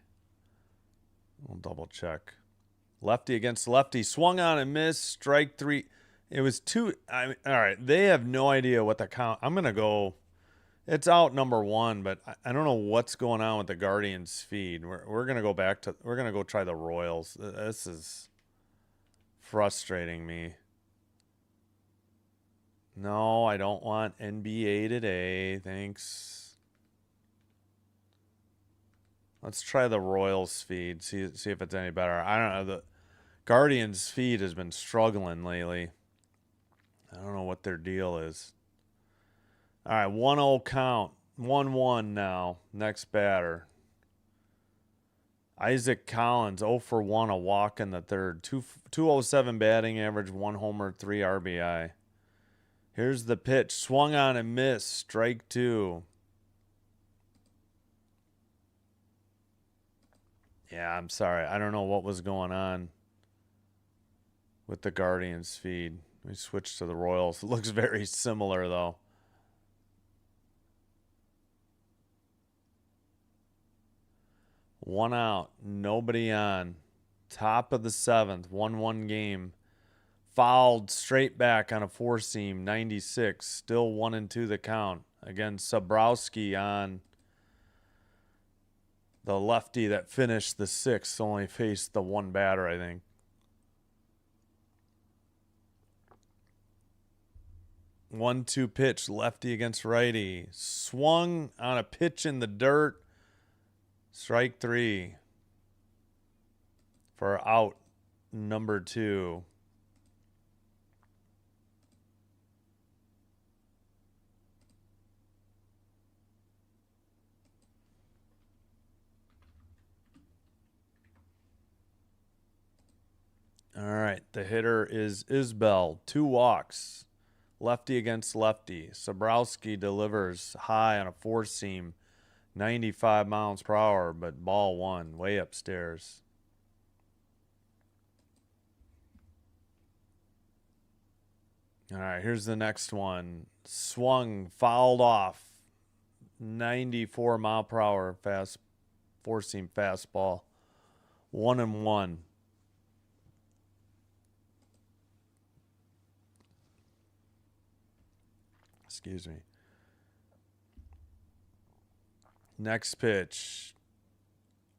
S1: We'll double check. Lefty against lefty. Swung on and missed. Strike 3. It was 2. All right. They have no idea what the count. I'm going to go. It's out number 1, but I don't know what's going on with the Guardians feed. We're going to go back to. We're going to go try the Royals. This is frustrating me. No, I don't want NBA today. Thanks. Let's try the Royals feed. See if it's any better. I don't know. The Guardians feed has been struggling lately. I don't know what their deal is. All right, 1-0 count. 1-1 now. Next batter. Isaac Collins, 0 for 1, a walk in the third. 207 batting average, 1 homer, 3 RBI. Here's the pitch. Swung on and missed. Strike 2. Yeah, I'm sorry. I don't know what was going on with the Guardians feed. We switched to the Royals. It looks very similar, though. One out. Nobody on. Top of the 7th. 1-1 game. Fouled straight back on a four-seam. 96. Still 1-2 the count. Again, Sabrowski on the lefty that finished the 6th. Only faced the one batter, I think. One-two pitch, lefty against righty. Swung on a pitch in the dirt. Strike 3 for out number 2. All right, the hitter is Isbell. 2 walks. Lefty against lefty. Sabrowski delivers high on a four-seam. 95 miles per hour, but ball 1 way upstairs. All right, here's the next one. Swung, fouled off. 94 mile per hour fast, four-seam fastball. 1-1. Excuse me. Next pitch.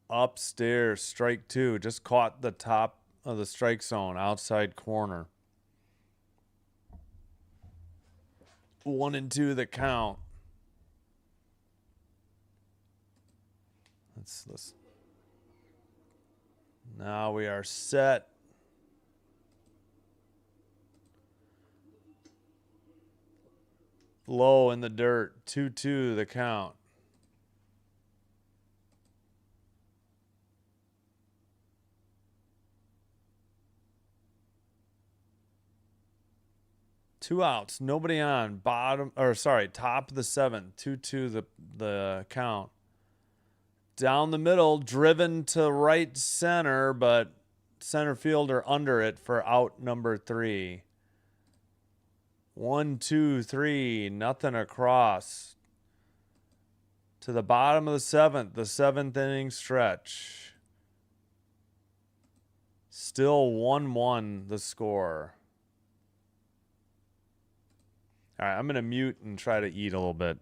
S1: Upstairs, strike 2. Just caught the top of the strike zone, outside corner. 1-2 the count. Let's listen. Now we are set. Low in the dirt. 2-2 the count. Two outs, nobody on. Top of the 7th. 2-2 the count. Down the middle, driven to right center, but center fielder under it for out number 3. 1, 2, 3, nothing across. To the bottom of the 7th, the 7th inning stretch. Still 1-1 the score. All right, I'm going to mute and try to eat a little bit.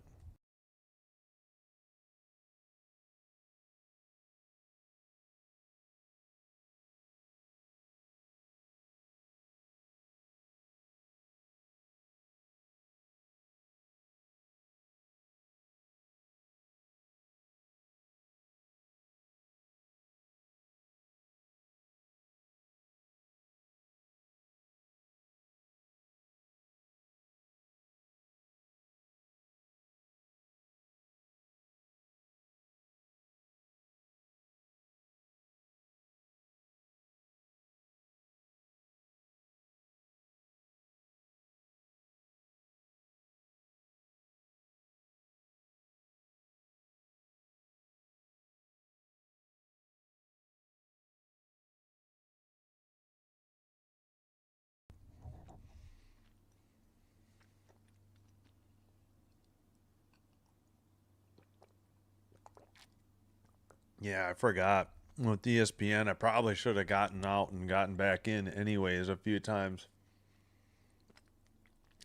S1: Yeah, I forgot. With ESPN, I probably should have gotten out and gotten back in anyways a few times.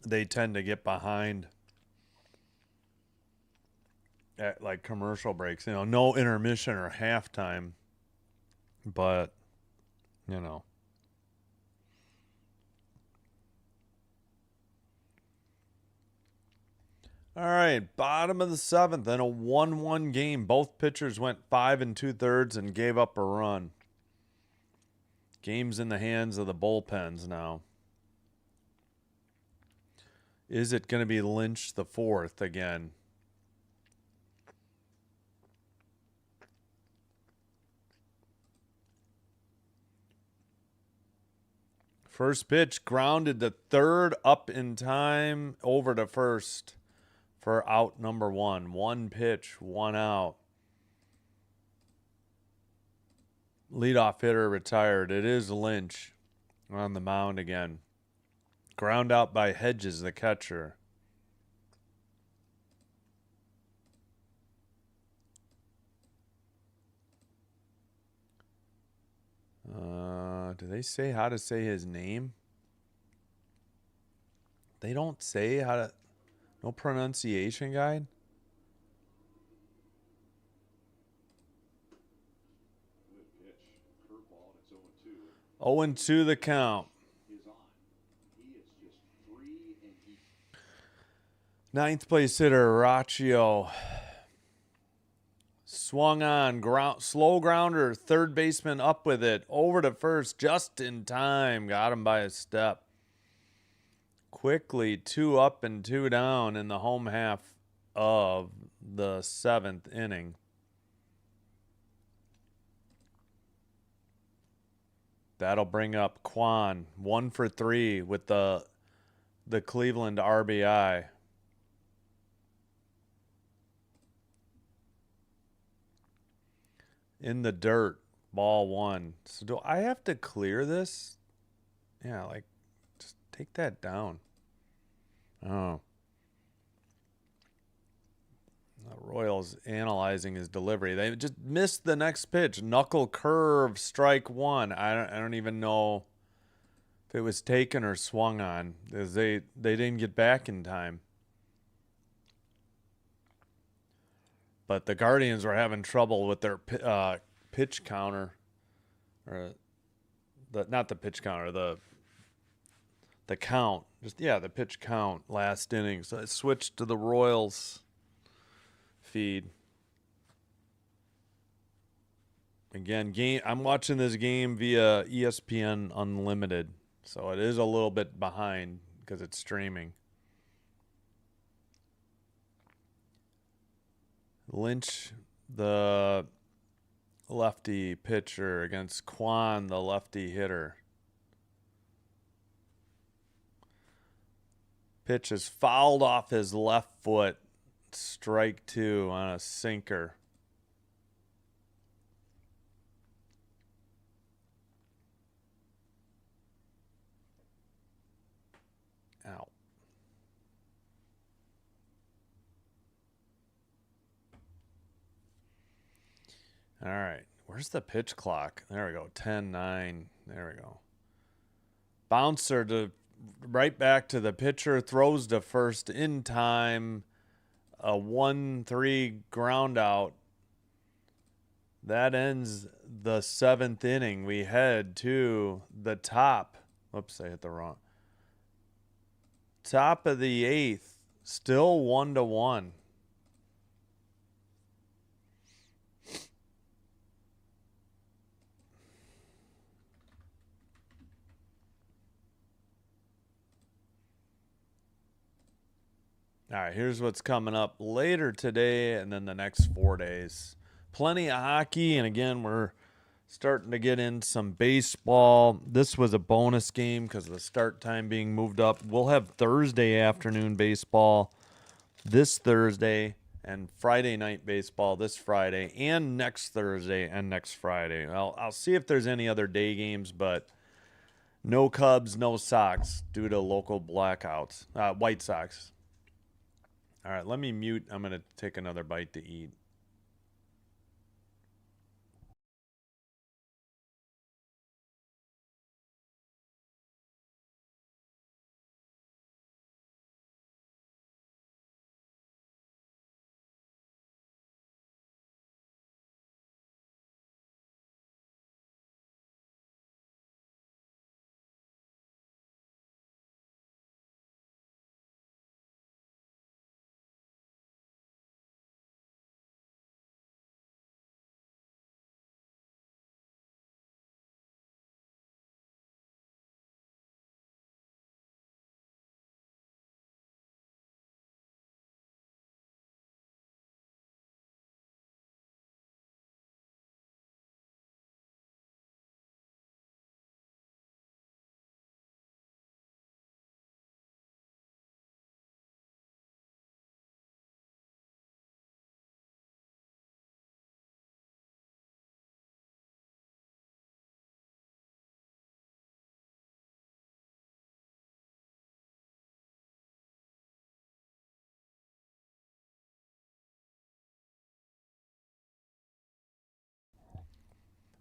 S1: They tend to get behind at like commercial breaks. You know, no intermission or halftime. But, you know. All right, bottom of the seventh in a 1-1 game. Both pitchers went 5 2/3 and gave up a run. Game's in the hands of the bullpens now. Is it going to be Lynch the fourth again? First pitch grounded to third, up in time, over to first for out number one. One pitch, one out. Leadoff hitter retired. It is Lynch on the mound again. Ground out by Hedges, the catcher. Do they say how to say his name? They don't say how to. No pronunciation guide?
S2: Good pitch. Curveball, and it's 0-2.
S1: 0-2 the count.
S2: Is on. He is just free and he.
S1: Ninth place hitter, Raccio. Swung on, slow grounder, third baseman up with it, over to first, just in time, got him by a step. Quickly, 2 up and 2 down in the home half of the seventh inning. That'll bring up Quan, 1 for 3 with the Cleveland RBI. In the dirt, ball 1. So do I have to clear this? Yeah, like, just take that down. Oh. The Royals analyzing his delivery. They just missed the next pitch. Knuckle curve, strike 1. I don't even know if it was taken or swung on, because they didn't get back in time. But the Guardians were having trouble with their pitch counter, or not the pitch counter, the count. The pitch count last inning. So I switched to the Royals feed. Again, I'm watching this game via ESPN Unlimited, so it is a little bit behind because it's streaming. Lynch, the lefty pitcher, against Quan, the lefty hitter. Pitch is fouled off his left foot. Strike 2 on a sinker. Ow. All right. Where's the pitch clock? There we go. 10-9. There we go. Bouncer to right back to the pitcher. Throws to first in time. A 1-3 ground out. That ends the seventh inning. We head to the top. Whoops, I hit the wrong. Top of the eighth. Still 1-1. All right, here's what's coming up later today and then the next 4 days. Plenty of hockey, and again, we're starting to get in some baseball. This was a bonus game because of the start time being moved up. We'll have Thursday afternoon baseball this Thursday and Friday night baseball this Friday and next Thursday and next Friday. I'll see if there's any other day games, but no Cubs, no Sox due to local blackouts. White Sox. All right, let me mute. I'm going to take another bite to eat.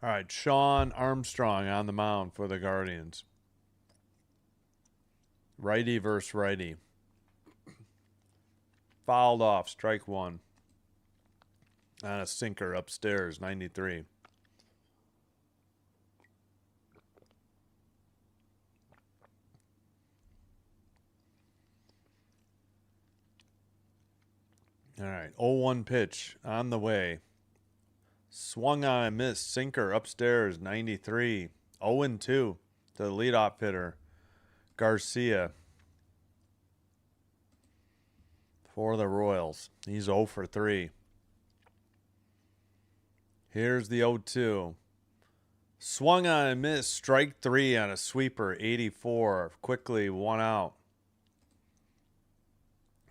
S1: All right, Sean Armstrong on the mound for the Guardians. Righty versus righty. Fouled off, strike one. On a sinker upstairs, 93. All right, 0-1 pitch on the way. Swung on and missed, sinker upstairs, 93. 0-2 to the leadoff hitter, Garcia, for the Royals. He's 0 for 3. Here's the 0-2. Swung on and missed, strike 3 on a sweeper, 84. Quickly, 1 out.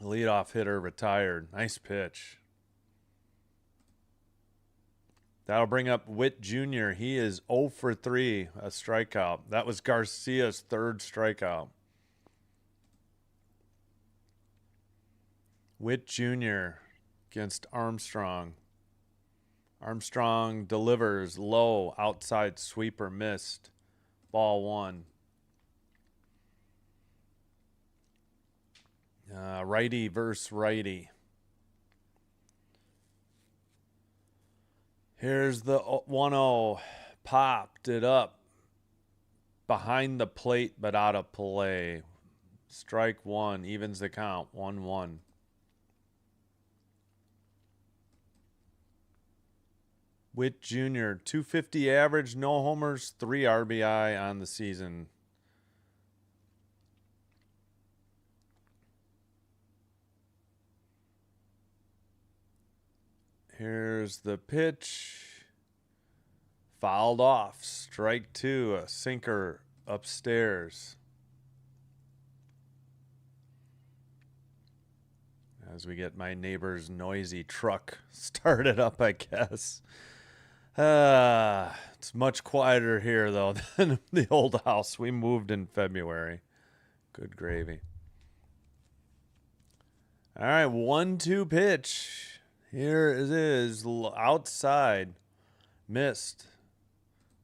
S1: Leadoff hitter retired. Nice pitch. That'll bring up Witt Jr. He is 0 for 3, a strikeout. That was Garcia's third strikeout. Witt Jr. against Armstrong. Armstrong delivers low, outside sweeper, missed. Ball 1. Righty versus righty. Here's the 1-0. Popped it up behind the plate, but out of play. Strike 1, evens the count, 1-1. Witt Jr., 250 average, no homers, 3 RBI on the season. Here's the pitch. Fouled off. Strike 2. A sinker upstairs. As we get my neighbor's noisy truck started up, I guess. It's much quieter here, though, than the old house. We moved in February. Good gravy. All right, 1-2 pitch. Here it is, outside, missed.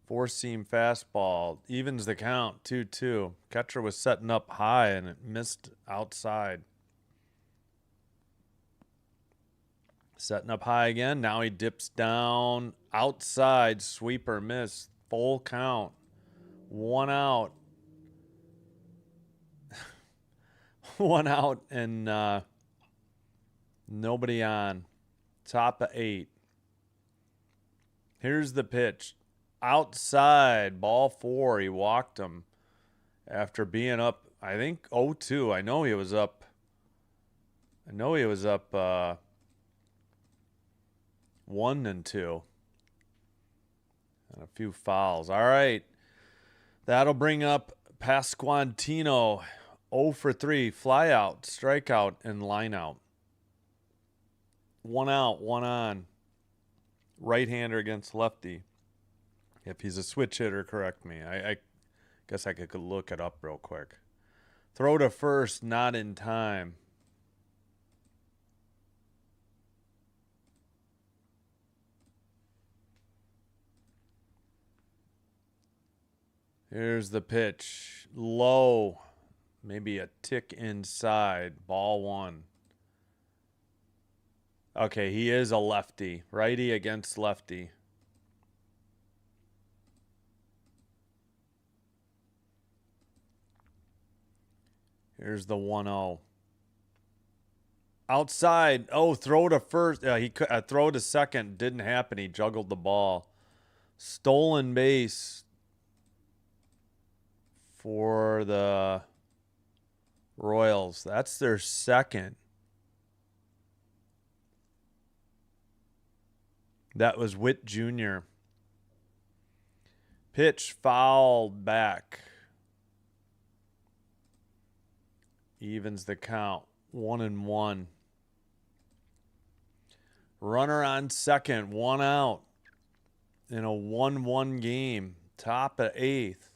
S1: Four-seam fastball, evens the count, 2-2. Catcher was setting up high and it missed outside. Setting up high again, now he dips down, outside, sweeper, miss, full count. 1 out. 1 out and nobody on. Top of 8. Here's the pitch. Outside, ball 4. He walked him after being up, I think, 0-2. I know he was up 1-2. And a few fouls. All right. That'll bring up Pasquantino, 0 for 3. Fly out, strikeout, and line out. 1 out, 1 on. Right-hander against lefty. If he's a switch hitter, correct me. I guess I could look it up real quick. Throw to first, not in time. Here's the pitch. Low. Maybe a tick inside. Ball 1. Okay, he is a lefty. Righty against lefty. Here's the 1-0. Outside. Oh, throw to first. He could throw to second. Didn't happen. He juggled the ball. Stolen base for the Royals. That's their second. That was Witt Jr. Pitch fouled back. Evens the count. 1-1. Runner on second. 1 out. In a 1-1 game. Top of 8th.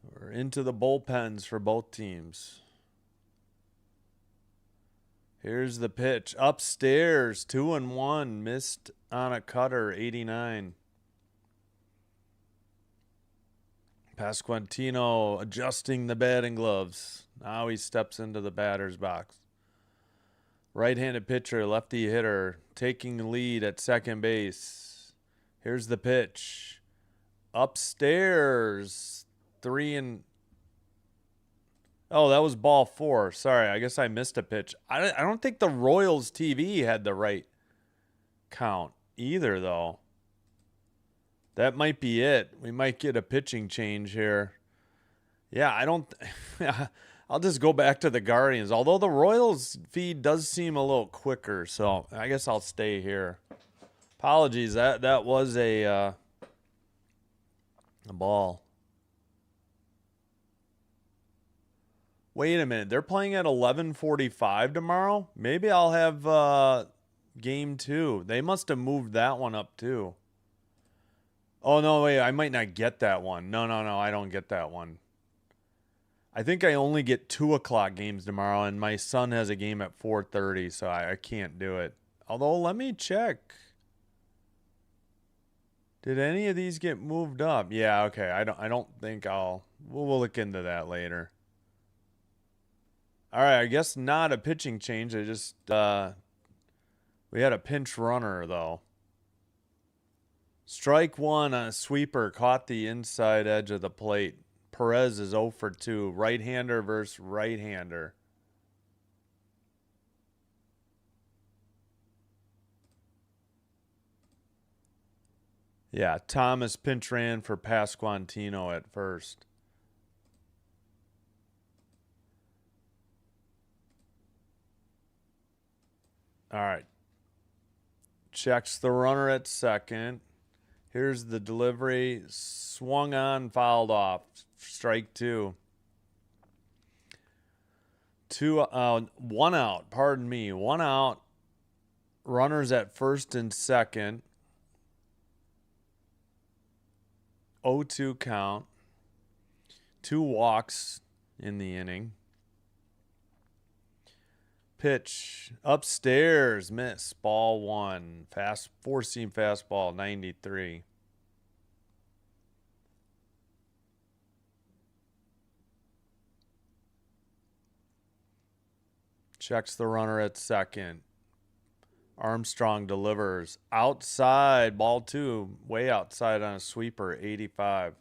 S1: We're into the bullpens for both teams. Here's the pitch. Upstairs, 2-1. Missed on a cutter, 89. Pasquantino adjusting the batting gloves. Now he steps into the batter's box. Right-handed pitcher, lefty hitter, taking lead at second base. Here's the pitch. Upstairs. 3 and... Oh, that was ball 4. Sorry, I guess I missed a pitch. I don't think the Royals TV had the right count either, though. That might be it. We might get a pitching change here. Yeah, I don't... I'll just go back to the Guardians. Although the Royals feed does seem a little quicker, so I guess I'll stay here. Apologies, that was a ball. Wait a minute, they're playing at 11:45 tomorrow? Maybe I'll have game 2. They must have moved that one up too. Oh, no, wait, I might not get that one. No, I don't get that one. I think I only get 2 o'clock games tomorrow, and my son has a game at 4:30, so I can't do it. Although, let me check. Did any of these get moved up? Yeah, okay. I don't think we'll look into that later. All right, I guess not a pitching change. I just we had a pinch runner though. Strike 1 on a sweeper, caught the inside edge of the plate. Perez is 0 for 2. Right-hander versus right-hander. Yeah, Thomas pinch ran for Pasquantino at first. All right. Checks the runner at second. Here's the delivery. Swung on, fouled off. Strike 2. 1 out. Pardon me. 1 out. Runners at first and second. 0-2 count. 2 walks in the inning. Pitch upstairs, miss, ball 1. Fast 4-seam fastball, 93. Checks the runner at second. Armstrong delivers outside, ball 2, way outside on a sweeper, 85.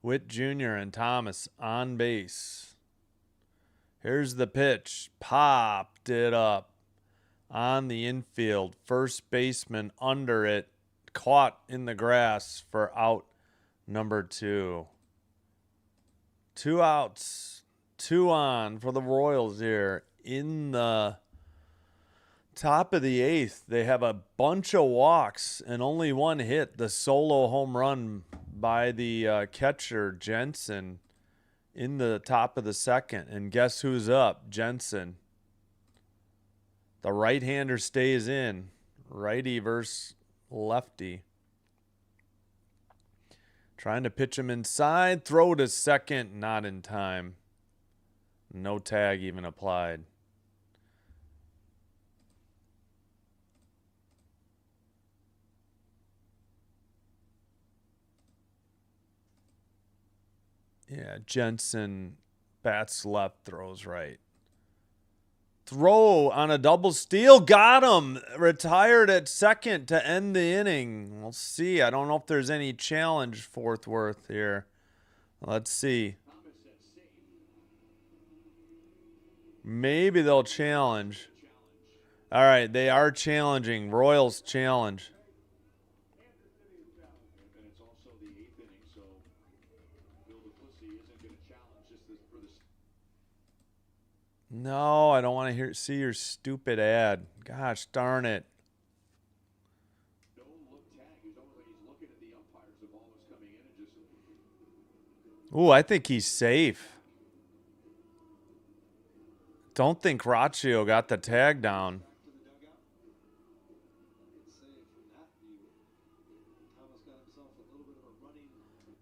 S1: Witt Jr. and Thomas on base. Here's the pitch. Popped it up on the infield. First baseman under it. Caught in the grass for out number 2. 2 outs. 2 on for the Royals here. In the top of the 8th, they have a bunch of walks and only 1 hit. The solo home run by the catcher, Jensen, in the top of the 2nd. And guess who's up? Jensen. The right-hander stays in. Righty versus lefty. Trying to pitch him inside. Throw to second. Not in time. No tag even applied. Yeah, Jensen bats left, throws right. Throw on a double steal. Got him. Retired at second to end the inning. We'll see. I don't know if there's any challenge fourth worth here. Let's see. Maybe they'll challenge. All right, they are challenging. Royals challenge.
S2: And it's also the 8th inning, so Bill DePussy isn't going to challenge just for this.
S1: No, I don't want to see your stupid ad. Gosh darn it.
S2: No look tag. He's almost like he's looking at the umpires of almost coming in and just.
S1: Ooh, I think he's safe. Don't think Raccio got the tag down.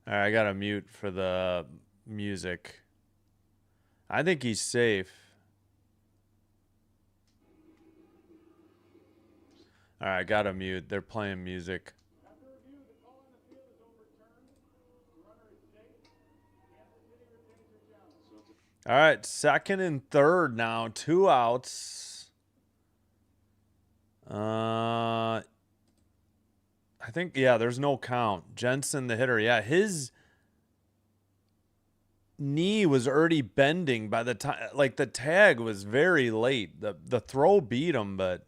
S1: All right, I got to mute for the music. I think he's safe. All right, gotta mute. They're playing music.
S2: After review, the call on the field is overturned. The runner is safe. Kansas City retains their challenge.
S1: All right, second and third now. 2 outs. I think, yeah, there's no count. Jensen, the hitter, yeah, his knee was already bending by the time, like, the tag was very late. The throw beat him, but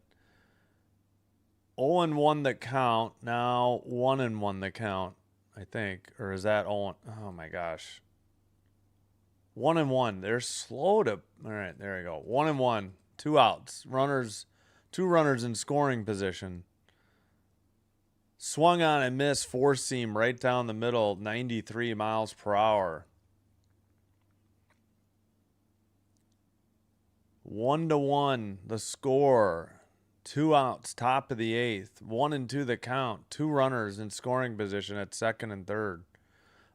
S1: 0-1 the count. Now 1-1 the count, I think. Or is that 0? Oh my gosh. 1-1. They're slow to. All right, there we go. 1-1. 2 outs. Two runners in scoring position. Swung on and missed, four seam right down the middle, 93 miles per hour. 1-1 the score. 2 outs, top of the 8th. 1-2 the count. 2 runners in scoring position at second and third.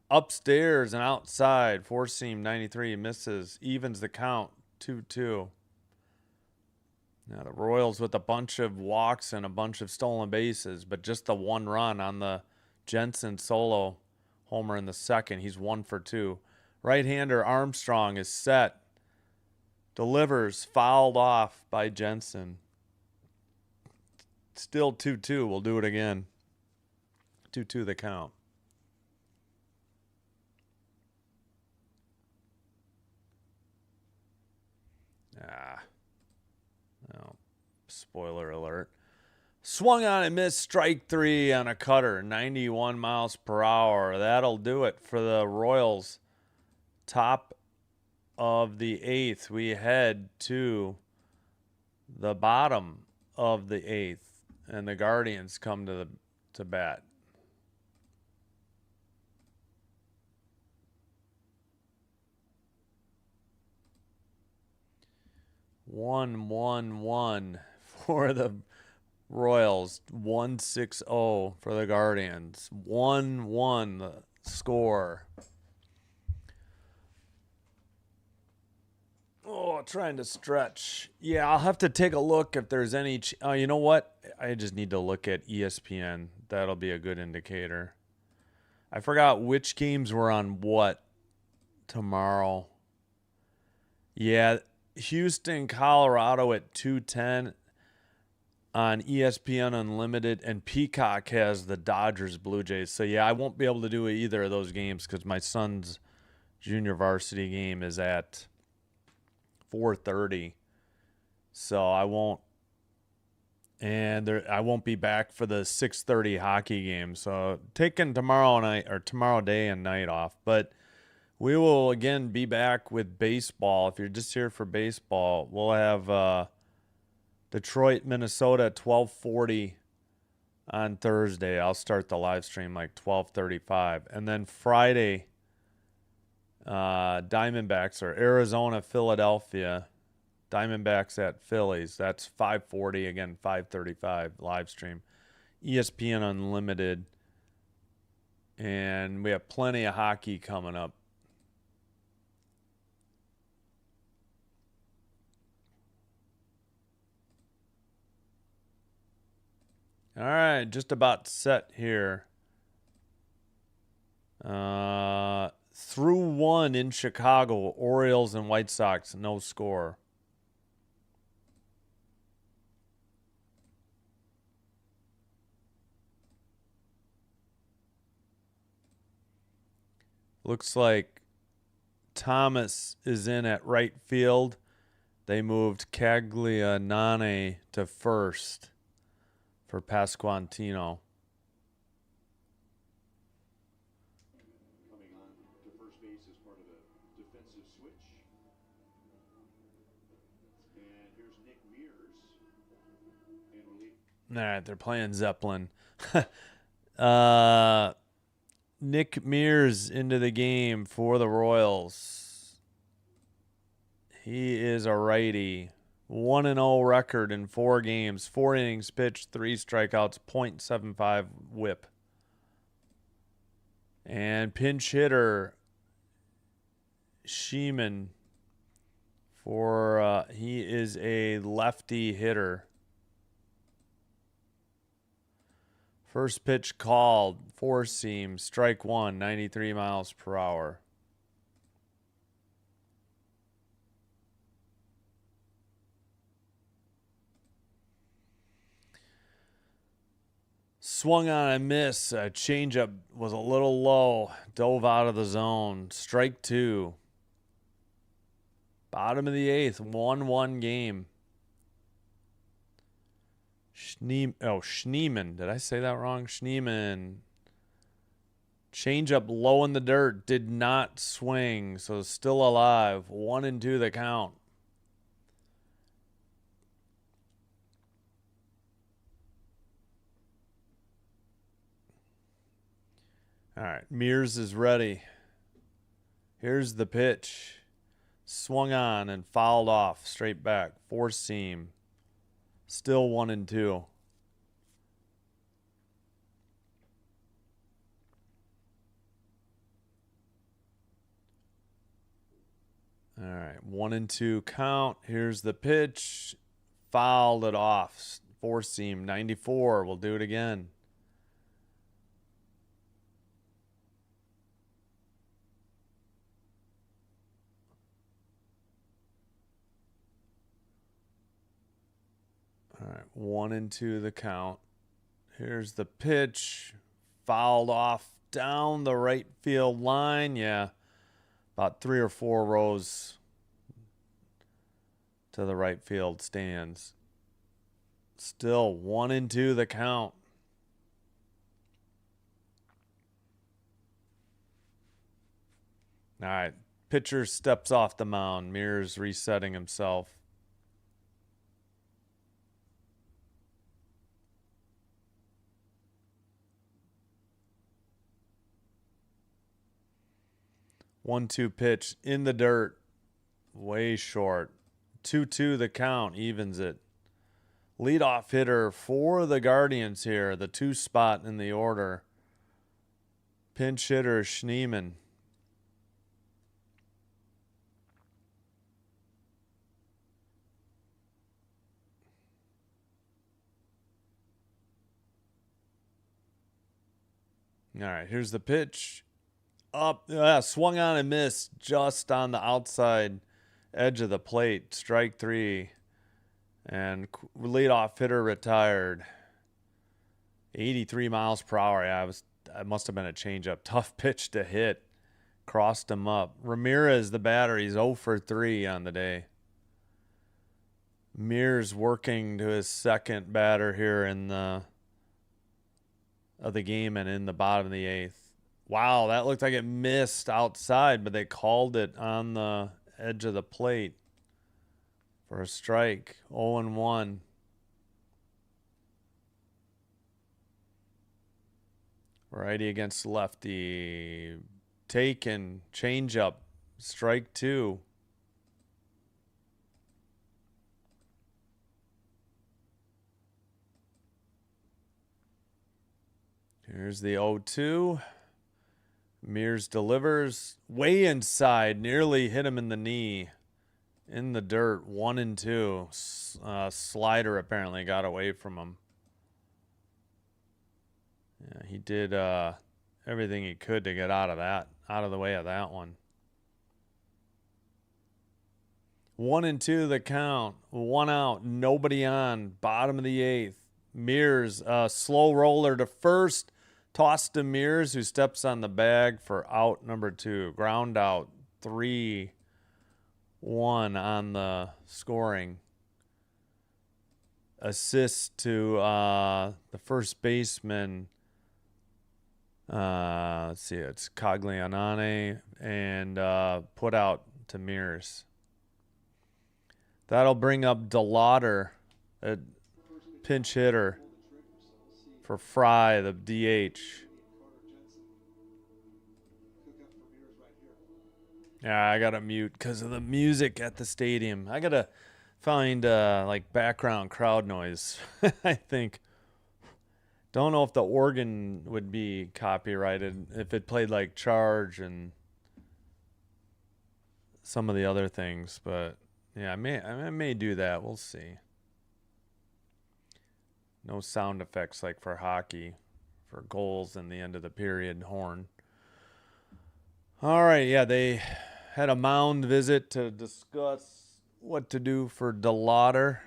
S1: Upstairs and outside, four seam 93 misses, evens the count 2-2. Now the Royals with a bunch of walks and a bunch of stolen bases, but just the 1 run on the Jensen solo homer in the second. He's 1 for 2. Right-hander Armstrong is set. Delivers, fouled off by Jensen. Still 2-2. We'll do it again. 2-2 the count. Oh, spoiler alert. Swung on and missed, strike 3 on a cutter, 91 miles per hour. That'll do it for the Royals. Top of the 8th. We head to the bottom of the 8th, and the Guardians come to bat. One for the Royals. 1-6-0 for the Guardians. 1-1 the score. Oh, trying to stretch. Yeah, I'll have to take a look if there's any. You know what? I just need to look at ESPN. That'll be a good indicator. I forgot which games were on what tomorrow. Yeah, Houston, Colorado at 2:10 on ESPN Unlimited, and Peacock has the Dodgers Blue Jays. So yeah, I won't be able to do either of those games because my son's junior varsity game is at 4:30. So I won't, and I won't be back for the 6:30 hockey game. So taking tomorrow night or tomorrow day and night off, but we will again be back with baseball. If you're just here for baseball, we'll have Detroit, Minnesota at 12:40 on Thursday. I'll start the live stream like 12:35. And then Friday, Diamondbacks or Arizona, Philadelphia. Diamondbacks at Phillies. That's 5:40, again 5:35 live stream. ESPN Unlimited. And we have plenty of hockey coming up. All right, just about set here. Through 1 in Chicago, Orioles and White Sox, no score. Looks like Thomas is in at right field. They moved Caglianone to first for Pasquantino.
S2: Coming on to first base as part of a defensive switch. And here's Nick Mears. And relief.
S1: All right, they're playing Zeppelin. Nick Mears into the game for the Royals. He is a righty. 1-0 record in 4 games. 4 innings pitched, 3 strikeouts, .75 whip. And pinch hitter Sheeman for he is a lefty hitter. First pitch called, four seam, strike one, 93 miles per hour. Swung on a miss. A changeup was a little low. Dove out of the zone. Strike two. Bottom of the eighth. 1-1 game. Schneeman. Did I say that wrong? Schneeman. Changeup low in the dirt. Did not swing. So still alive. 1-2 the count. All right, Mears is ready. Here's the pitch. Swung on and fouled off. Straight back. Four seam. Still 1-2. All right, 1-2 count. Here's the pitch. Fouled it off. Four seam. 94. We'll do it again. All right, 1-2 the count. Here's the pitch. Fouled off down the right field line. Yeah, about 3 or 4 rows to the right field stands. Still 1-2 the count. All right, pitcher steps off the mound. Mears resetting himself. One-two pitch in the dirt. Way short. 2-2 the count. Evens it. Leadoff hitter for the Guardians here. The 2 spot in the order. Pinch hitter Schneeman. All right, here's the pitch. Up, swung on and missed just on the outside edge of the plate. Strike 3. And leadoff hitter retired. 83 miles per hour. Yeah, it must have been a changeup. Tough pitch to hit. Crossed him up. Ramirez, the batter, he's 0 for 3 on the day. Mears working to his second batter here in the game and in the bottom of the 8th. Wow, that looked like it missed outside, but they called it on the edge of the plate for a strike. 0-1. Righty against lefty. Taken. Changeup. Strike 2. Here's the 0-2. Mears delivers. Way inside. Nearly hit him in the knee. In the dirt. 1-2. Slider apparently got away from him. Yeah, he did everything he could to get out of the way of that one. 1-2 the count. 1 out. Nobody on. Bottom of the 8th. Mears, slow roller to first. Toss to Mears, who steps on the bag for out number 2. Ground out. 3-1 on the scoring. Assist to the first baseman. Let's see, it's Caglianone, and put out to Mears. That'll bring up DeLauder, a pinch hitter for Fry, the DH. Yeah, I gotta mute because of the music at the stadium. I gotta find like background crowd noise. I think. Don't know if the organ would be copyrighted if it played like Charge and some of the other things, but yeah, I may do that. We'll see. No sound effects like for hockey. for goals in the end of the period horn. All right, yeah, they had a mound visit to discuss what to do for DeLauder.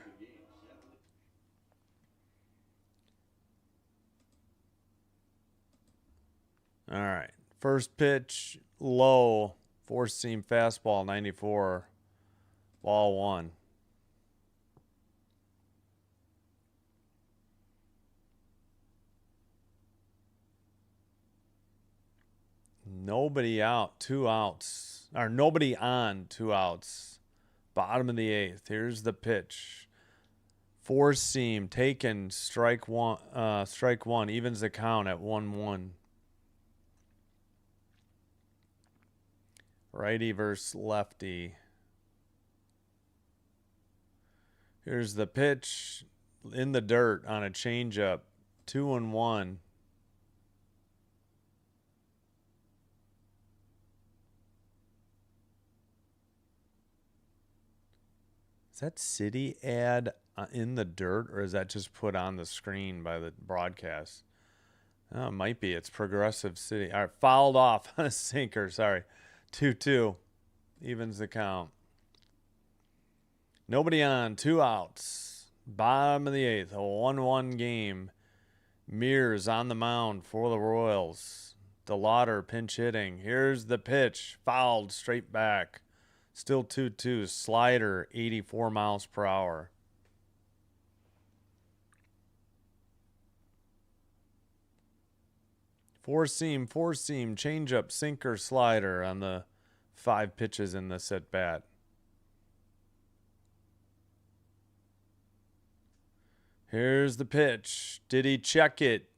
S1: All right, first pitch, low, four-seam fastball, 94, ball one. Nobody out, 2 outs. Or nobody on, 2 outs. Bottom of the 8th. Here's the pitch. Four seam taken, strike one, evens the count at 1-1. Righty versus lefty. Here's the pitch in the dirt on a changeup. 2-1. Is that city ad in the dirt, or is that just put on the screen by the broadcast? Oh, it might be. It's Progressive City. All right, fouled off on a sinker. Sorry. 2-2. Evens the count. Nobody on. 2 outs. Bottom of the 8th. A 1-1 game. Mears on the mound for the Royals. DeLauder pinch hitting. Here's the pitch. Fouled straight back. Still 2-2. Slider, 84 miles per hour. Four seam, changeup, sinker, slider on the 5 pitches in this at bat. Here's the pitch. Did he check it?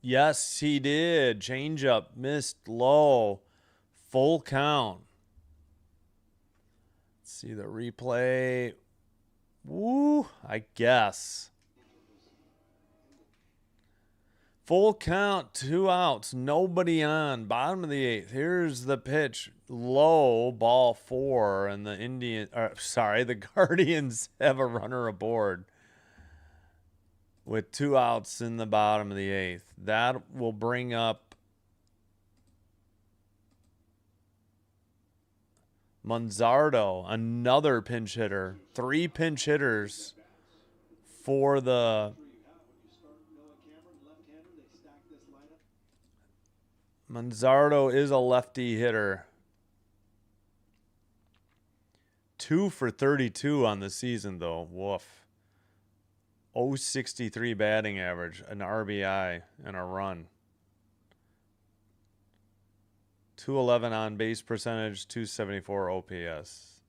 S1: Yes, he did. Changeup, missed low. Full count. Let's see the replay. Woo, I guess. Full count, 2 outs, nobody on. Bottom of the 8th. Here's the pitch. Low, ball 4, and the Guardians have a runner aboard with 2 outs in the bottom of the 8th. That will bring up Manzardo, another pinch hitter. 3 pinch hitters for the Manzardo is a lefty hitter. 2 for 32 on the season, though. Woof. 0.63 batting average, an RBI, and a run. 211 on base percentage, 274 OPS.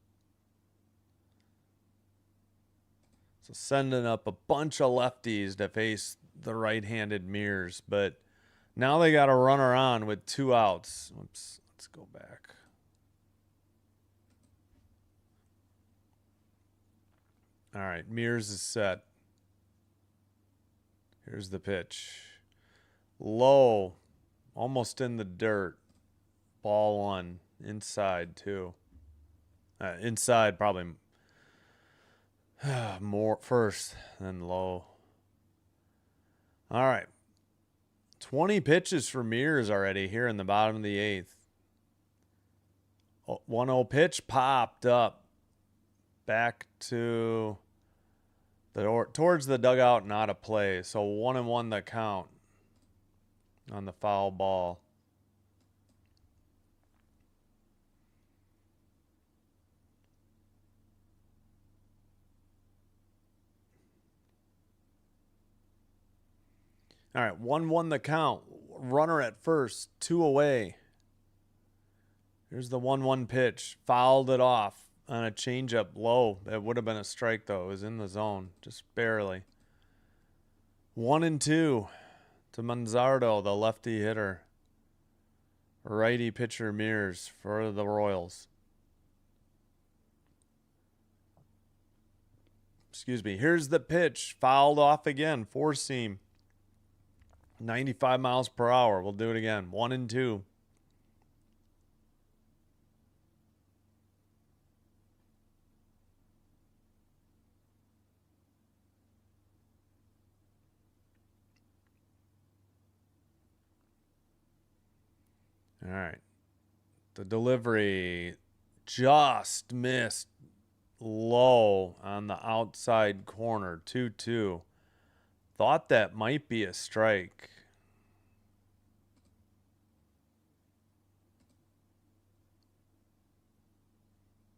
S1: So sending up a bunch of lefties to face the right-handed Mears, but now they got a runner on with 2 outs. Oops, let's go back. All right, Mears is set. Here's the pitch. Low, almost in the dirt. Ball 1, inside 2. Inside probably more first than low. All right. 20 pitches for Mears already here in the bottom of the 8th. 1-0 pitch popped up. Back to towards the dugout and out of play. So 1-1 the count on the foul ball. All right, 1-1 the count. Runner at first, 2 away. Here's the 1-1 pitch. Fouled it off on a changeup low. It would have been a strike, though. It was in the zone, just barely. 1-2 to Manzardo, the lefty hitter. Righty pitcher Mears for the Royals. Excuse me. Here's the pitch. Fouled off again. 4-seam. 95 miles per hour. We'll do it again. 1-2. All right. The delivery just missed low on the outside corner. 2-2. Thought that might be a strike.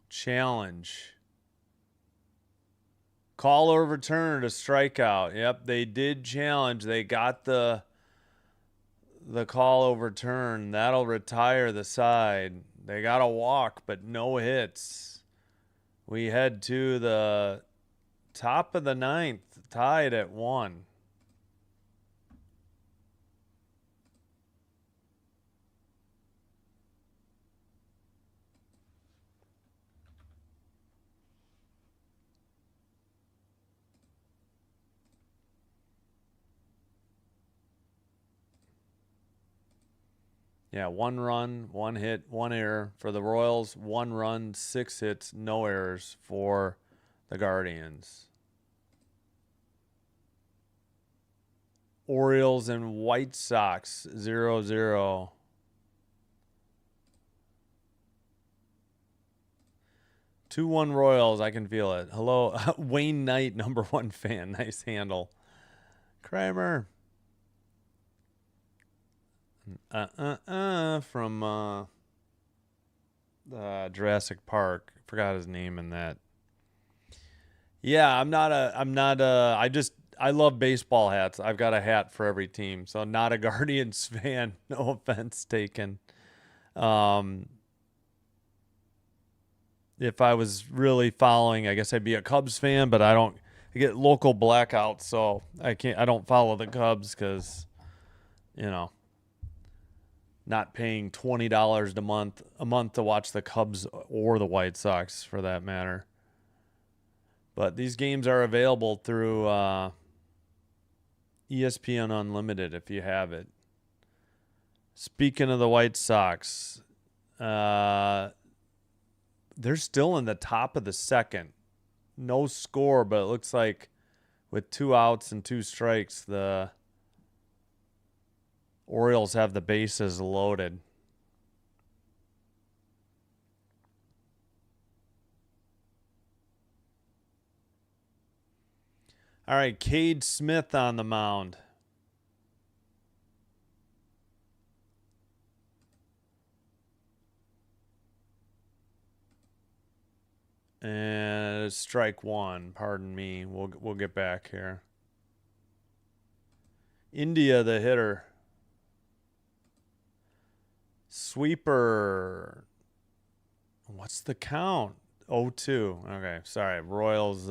S1: Challenge. Call overturned, a strikeout. Yep, they did challenge. They got the call overturned. That'll retire the side. They got a walk, but no hits. We head to the top of the ninth, tied at 1. Yeah, 1 run, 1 hit, 1 error for the Royals. 1 run, 6 hits, no errors for the Guardians. Orioles and White Sox 0-0. Two 2-1 Royals. I can feel it. Hello, Wayne Knight, #1 fan. Nice handle. Kramer. From Jurassic Park. Forgot his name in that. Yeah, I love baseball hats. I've got a hat for every team. So not a Guardians fan. No offense taken. If I was really following, I guess I'd be a Cubs fan, but I get local blackouts, so I don't follow the Cubs because, not paying $20 a month to watch the Cubs or the White Sox for that matter. But these games are available through ESPN Unlimited if you have it. Speaking of the White Sox, they're still in the top of the second. No score, but it looks like with 2 outs and 2 strikes, the Orioles have the bases loaded. All right, Cade Smith on the mound. And strike 1. Pardon me. We'll get back here. India, the hitter. Sweeper. What's the count? 0-2. Okay, sorry. Royals.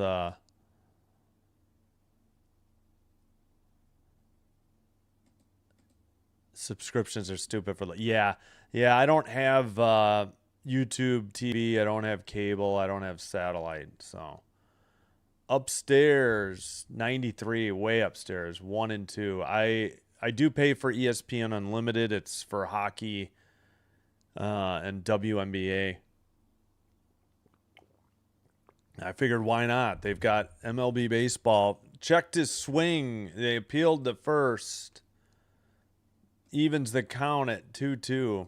S1: Subscriptions are stupid for. Yeah. I don't have YouTube TV. I don't have cable. I don't have satellite. So upstairs, 93, way upstairs, 1 and 2. I do pay for ESPN Unlimited. It's for hockey and WNBA. I figured why not? They've got MLB baseball. Checked his swing. They appealed to first. Evens the count at 2-2.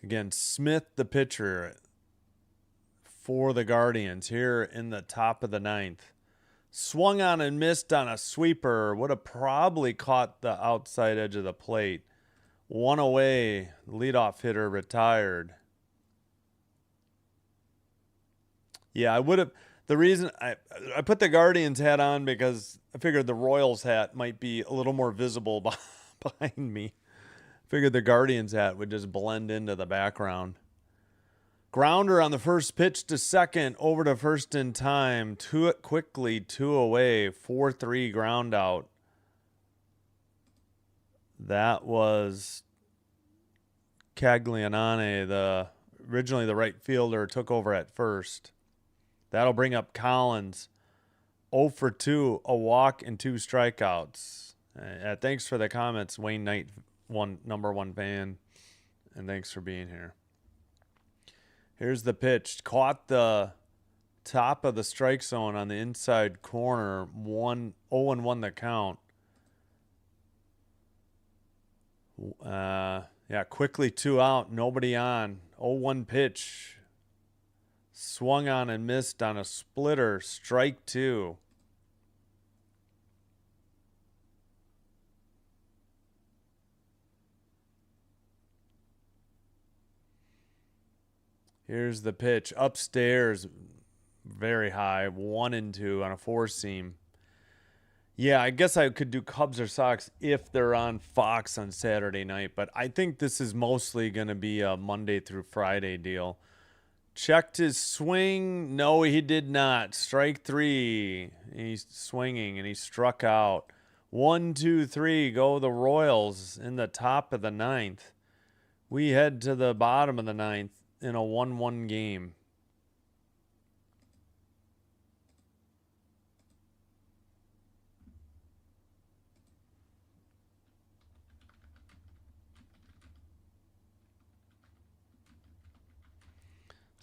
S1: Again, Smith, the pitcher for the Guardians here in the top of the ninth. Swung on and missed on a sweeper. Would have probably caught the outside edge of the plate. 1 away. Leadoff hitter retired. Yeah, I would have. The reason I put the Guardians hat on because I figured the Royals hat might be a little more visible behind me. Figured the Guardians hat would just blend into the background. Grounder on the first pitch to second, over to first in time. 2 quickly, 2 away, 4-3 ground out. That was Caglianone, originally the right fielder, took over at first. That'll bring up Collins. 0 for 2, a walk and 2 strikeouts. Thanks for the comments, Wayne Knight, #1 fan, and thanks for being here. Here's the pitch. Caught the top of the strike zone on the inside corner. 0-1 the count. Yeah, quickly 2 out, nobody on. 0-1 pitch. Swung on and missed on a splitter. Strike 2. Here's the pitch. Upstairs, very high. 1-2 on a 4-seam. Yeah, I guess I could do Cubs or Sox if they're on Fox on Saturday night, but I think this is mostly going to be a Monday through Friday deal. Checked his swing. No, he did not. Strike 3. He's swinging and he struck out. 1-2-3. Go the Royals in the top of the 9th. We head to the bottom of the 9th in a 1-1 game.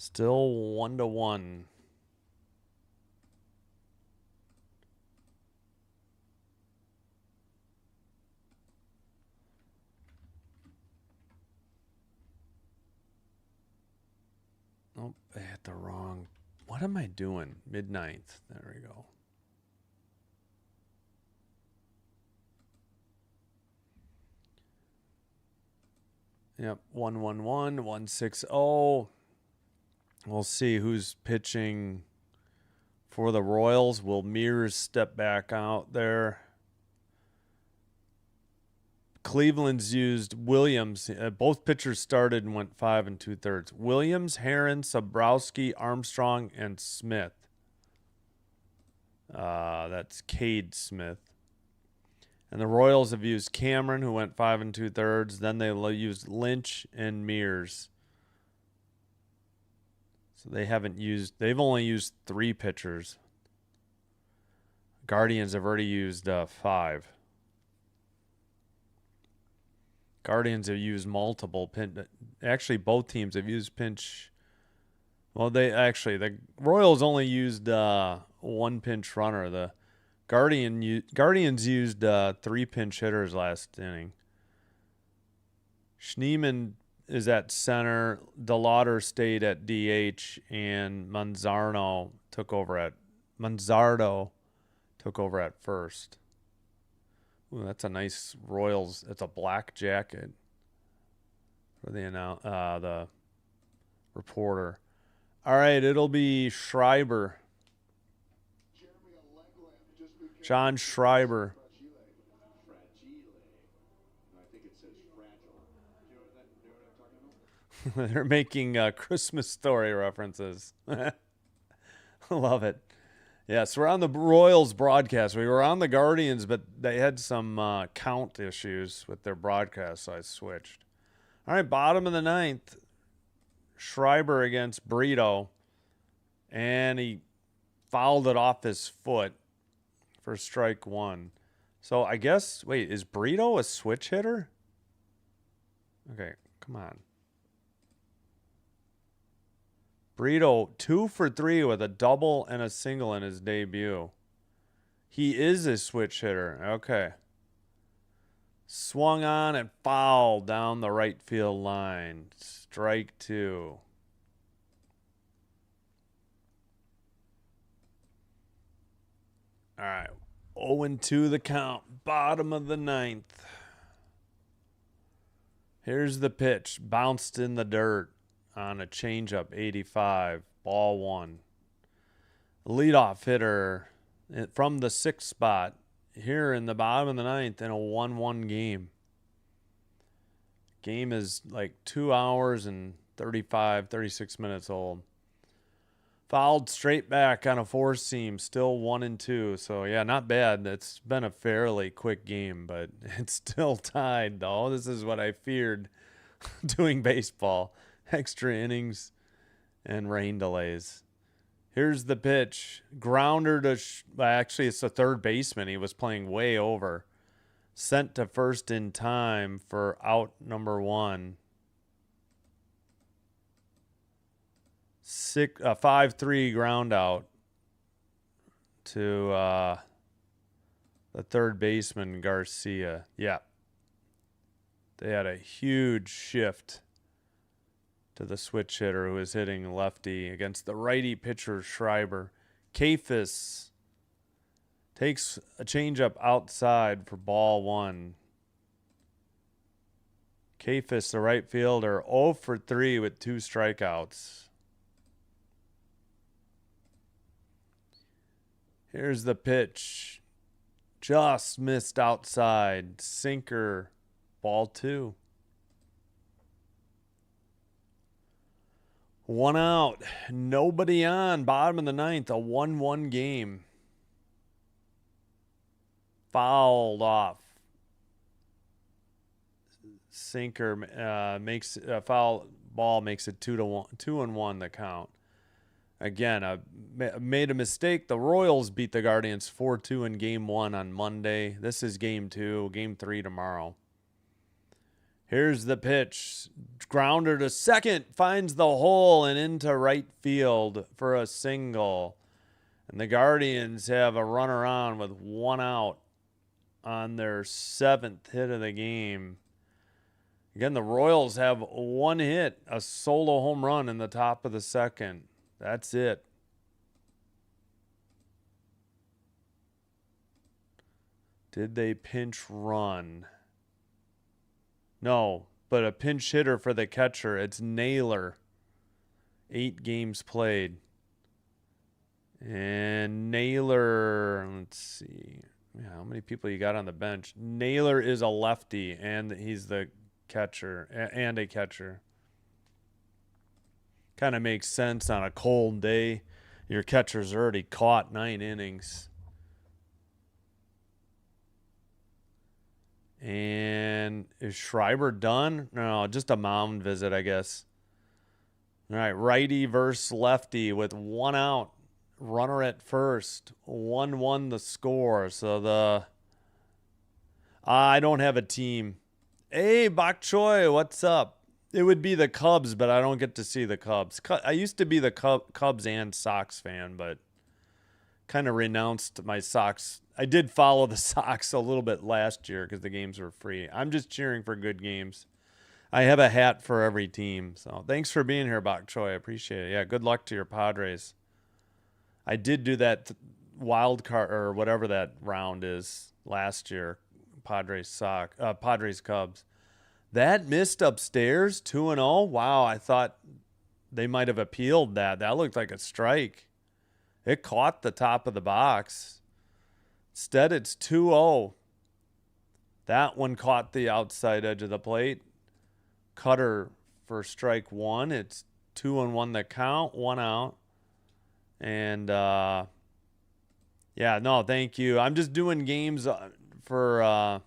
S1: Still 1-1. Oh, I hit the wrong. What am I doing? Mid-9th. There we go. Yep, 1-1-1, 1-6-0. We'll see who's pitching for the Royals. Will Mears step back out there? Cleveland's used Williams. Both pitchers started and went 5 2/3. Williams, Heron, Sobrowski, Armstrong, and Smith. That's Cade Smith. And the Royals have used Cameron, who went 5 2/3. Then they used Lynch and Mears. So they've only used 3 pitchers. Guardians have already used 5. Guardians have used multiple pinch. Actually, both teams have used pinch. Well, the Royals only used 1 pinch runner. The Guardians used 3 pinch hitters last inning. Schneemann is at center. DeLauder stayed at DH, and Manzardo took over at first. Ooh, that's a nice Royals. It's a black jacket for the reporter. All right, it'll be Schreiber. John Schreiber. They're making Christmas Story references. Love it. Yes, we're on the Royals broadcast. We were on the Guardians, but they had some count issues with their broadcast, so I switched. All right, bottom of the 9th. Schreiber against Brito, and he fouled it off his foot for strike 1. So I guess, wait, is Brito a switch hitter? Okay, come on. Brito, 2 for 3 with a double and a single in his debut. He is a switch hitter. Okay. Swung on and fouled down the right field line. Strike 2. All right. 0-2 the count. Bottom of the 9th. Here's the pitch. Bounced in the dirt on a changeup, 85. Ball 1. Leadoff hitter from the 6th spot here in the bottom of the 9th in a 1-1 game. Game is like 2 hours and 36 minutes old. Fouled straight back on a 4-seam, still 1-2. So, yeah, not bad. It's been a fairly quick game, but it's still tied, though. This is what I feared doing baseball. Extra innings and rain delays. Here's the pitch. Grounder to actually, it's the third baseman. He was playing way over. Sent to first in time for out number 1. 5-3 ground out to the third baseman, Garcia. Yeah. They had a huge shift to the switch hitter who was hitting lefty against the righty pitcher Schreiber. Kafis takes a changeup outside for ball 1. Kafis, the right fielder, 0 for 3 with 2 strikeouts. Here's the pitch. Just missed outside. Sinker, ball 2. 1 out. Nobody on. Bottom of the 9th. A 1-1 game. Fouled off. Sinker makes a foul ball, makes it 2-1 the count. Again, I made a mistake. The Royals beat the Guardians 4-2 in game 1 on Monday. This is game 2, game 3 tomorrow. Here's the pitch. Grounder to second, finds the hole and into right field for a single. And the Guardians have a runner on with 1 out on their 7th hit of the game. Again, the Royals have 1 hit, a solo home run in the top of the 2nd. That's it. Did they pinch run? No, but a pinch hitter for the catcher. It's Naylor. 8 games played. And Naylor, let's see. How many people you got on the bench? Naylor is a lefty, and he's the catcher, and a catcher. Kind of makes sense on a cold day. Your catcher's already caught 9 innings. And is Schreiber done? No, just a mound visit, I guess. All right, righty versus lefty with 1 out. Runner at first. 1-1 the score. So I don't have a team. Hey, Bok Choy, what's up? It would be the Cubs, but I don't get to see the Cubs. I used to be the Cubs and Sox fan, but kind of renounced my Sox. I did follow the Sox a little bit last year because the games were free. I'm just cheering for good games. I have a hat for every team. So thanks for being here, Bok Choy. I appreciate it. Yeah, good luck to your Padres. I did do that wild card or whatever that round is last year. Padres Cubs. That missed upstairs, 2-0. Wow, I thought they might have appealed that. That looked like a strike. It caught the top of the box. Instead, it's 2-0. That one caught the outside edge of the plate. Cutter for strike 1. It's 2-1 the count, 1 out. And, yeah, no, thank you. I'm just doing games for...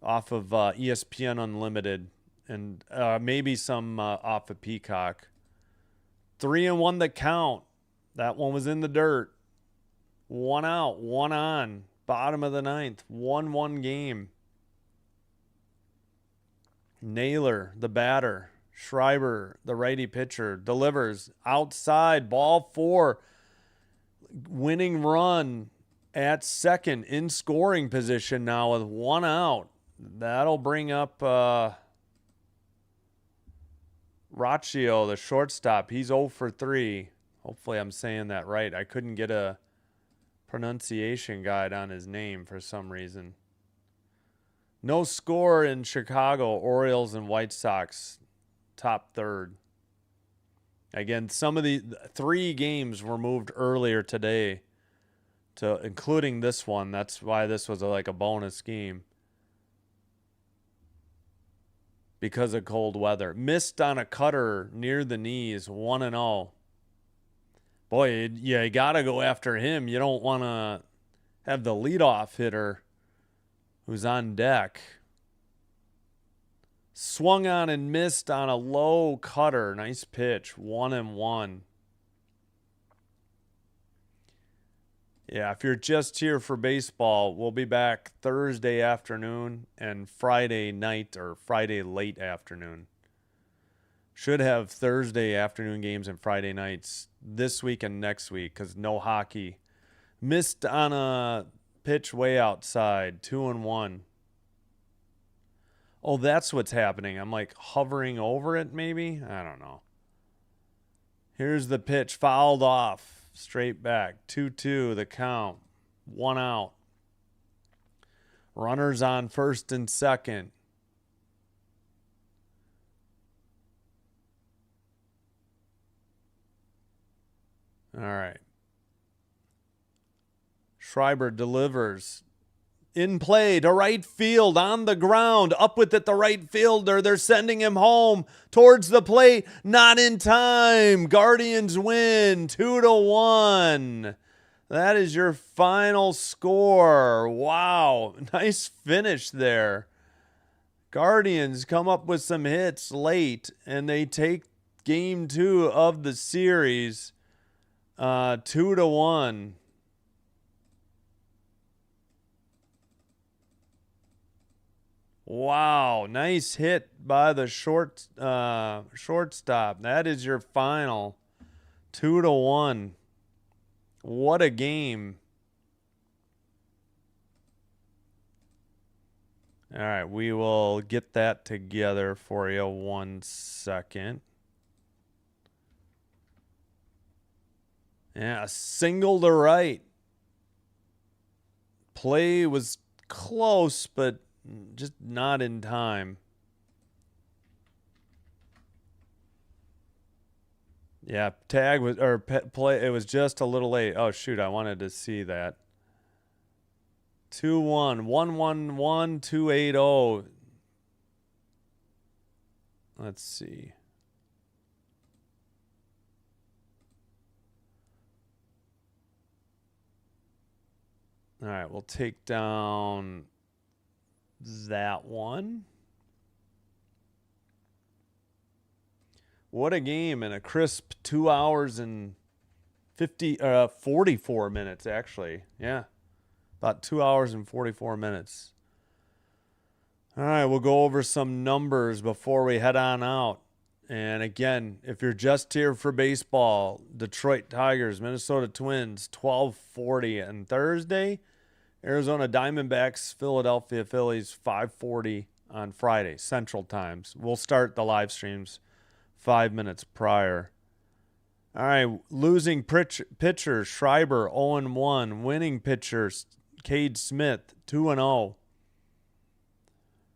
S1: off of ESPN Unlimited and maybe some off of Peacock. 3-1 the count. That one was in the dirt. 1 out, 1 on. Bottom of the 9th. 1-1 game. Naylor, the batter. Schreiber, the righty pitcher, delivers outside. Ball 4. Winning run at second in scoring position now with 1 out. That'll bring up Raccio, the shortstop. He's 0 for 3. Hopefully I'm saying that right. I couldn't get a pronunciation guide on his name for some reason. No score in Chicago. Orioles and White Sox top 3rd. Again, some of the 3 games were moved earlier today, including this one. That's why this was like a bonus game. Because of cold weather. Missed on a cutter near the knees, 1-0. Boy, you got to go after him. You don't want to have the leadoff hitter who's on deck. Swung on and missed on a low cutter. Nice pitch, 1-1. Yeah, if you're just here for baseball, we'll be back Thursday afternoon and Friday night or Friday late afternoon. Should have Thursday afternoon games and Friday nights this week and next week because no hockey. Missed on a pitch way outside, 2-1. Oh, that's what's happening. I'm like hovering over it, maybe? I don't know. Here's the pitch. Fouled off. Straight back. 2-2, the count. 1 out. Runners on first and second. All right. Schreiber delivers. In play to right field, on the ground, up with it, the right fielder. They're sending him home towards the plate. Not in time. Guardians win 2-1. That is your final score. Wow. Nice finish there. Guardians come up with some hits late, and they take game 2 of the series 2-1. Wow, nice hit by the shortstop. That is your final 2-1. What a game. All right, we will get that together for you 1 second. Yeah, a single to right. Play was close, but just not in time. Yeah, tag was or play. It was just a little late. Oh shoot, I wanted to see that. 2-1, 1-1-1, 2-8-0. Let's see. All right, we'll take down that one. What a game, and a crisp 2 hours and 44 minutes, actually. Yeah, about 2 hours and 44 minutes. All right, we'll go over some numbers before we head on out. And again, if you're just here for baseball, Detroit Tigers, Minnesota Twins, 12:40 on Thursday. Arizona Diamondbacks, Philadelphia Phillies, 5:40 on Friday, Central Times. We'll start the live streams 5 minutes prior. All right, losing pitcher, Schreiber, 0-1. Winning pitcher, Cade Smith, 2-0.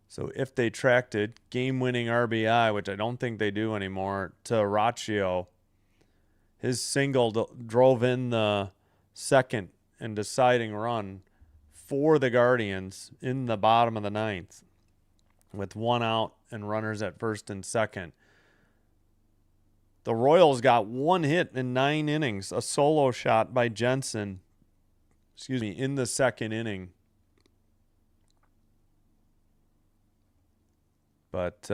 S1: So if they tracked it, game-winning RBI, which I don't think they do anymore, to Raccio. His single drove in the second and deciding run for the Guardians in the bottom of the ninth with 1 out and runners at first and second. The Royals got 1 hit in 9 innings, a solo shot by Jensen, in the second inning. But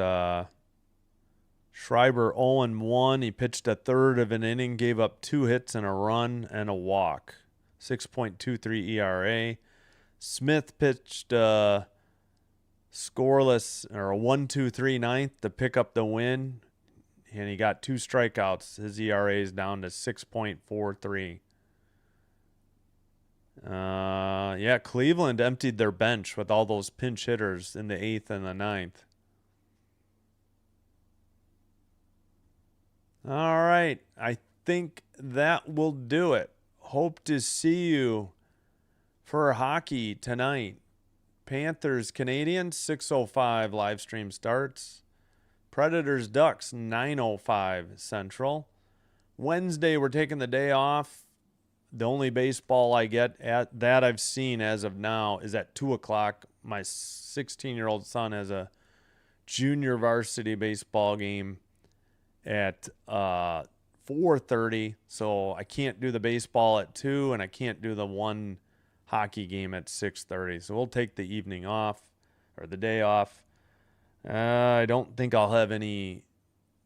S1: Schreiber 0-1. He pitched a third of an inning, gave up 2 hits and a run and a walk. 6.23 ERA. Smith pitched scoreless or a 1-2-3 ninth to pick up the win, and he got 2 strikeouts. His ERA is down to 6.43. Yeah, Cleveland emptied their bench with all those pinch hitters in the 8th and the 9th. All right, I think that will do it. Hope to see you for hockey tonight. Panthers, Canadians, 6:05 live stream starts. Predators, Ducks, 9:05 Central. Wednesday, we're taking the day off. The only baseball I get at that I've seen as of now is at 2 o'clock. My 16-year-old son has a junior varsity baseball game at 4:30, so I can't do the baseball at 2, and I can't do the one hockey game at 6:30. So we'll take the evening off, or the day off. I don't think I'll have any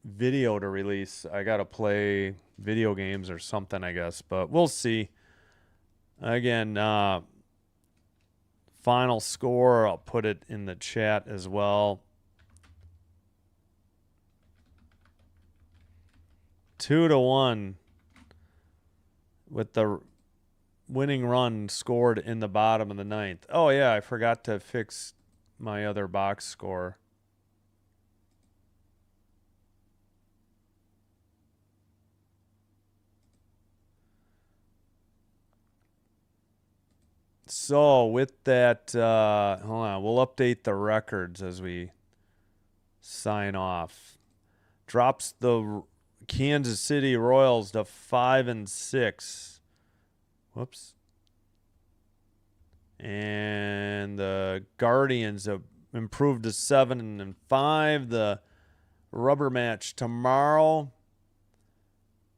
S1: video to release. I got to play video games or something, I guess, but we'll see. Again, final score, I'll put it in the chat as well. 2-1 with the winning run scored in the bottom of the ninth. Oh, yeah, I forgot to fix my other box score. So with that, hold on, we'll update the records as we sign off. Drops the Kansas City Royals to 5-6. Whoops. And the Guardians have improved to 7-5. The rubber match tomorrow.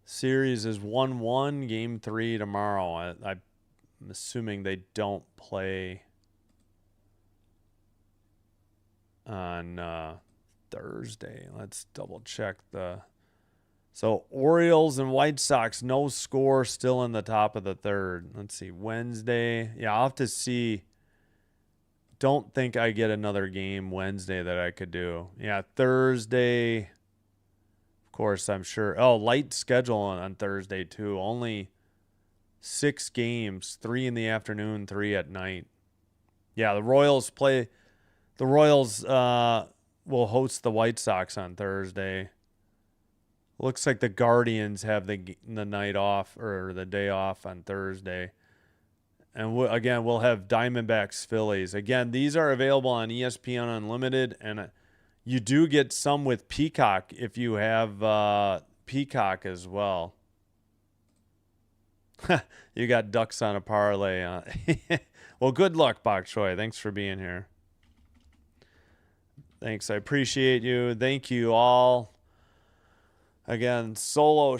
S1: Series is 1-1. Game 3 tomorrow. I'm assuming they don't play on Thursday. Let's double check the. So Orioles and White Sox, no score, still in the top of the third. Let's see, Wednesday. Yeah, I'll have to see. Don't think I get another game Wednesday that I could do. Yeah, Thursday. Of course, I'm sure. Oh, light schedule on Thursday too. Only 6 games, 3 in the afternoon, 3 at night. Yeah, the Royals will host the White Sox on Thursday. Looks like the Guardians have the night off or the day off on Thursday. And we'll have Diamondbacks Phillies. Again, these are available on ESPN Unlimited, and you do get some with Peacock if you have Peacock as well. You got Ducks on a parlay. Well, good luck, Bok Choy. Thanks for being here. Thanks. I appreciate you. Thank you all. Again, solo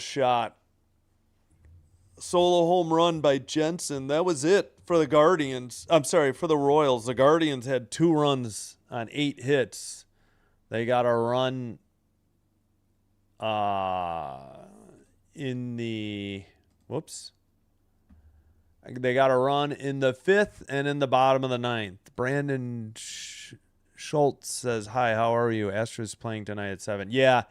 S1: home run by Jensen. That was it for the Guardians. I'm sorry, for the Royals. The Guardians had 2 runs on 8 hits. They got a run in the They got a run in the 5th and in the bottom of the 9th. Brandon Schultz says, "Hi, how are you? Astros playing tonight at 7." Yeah,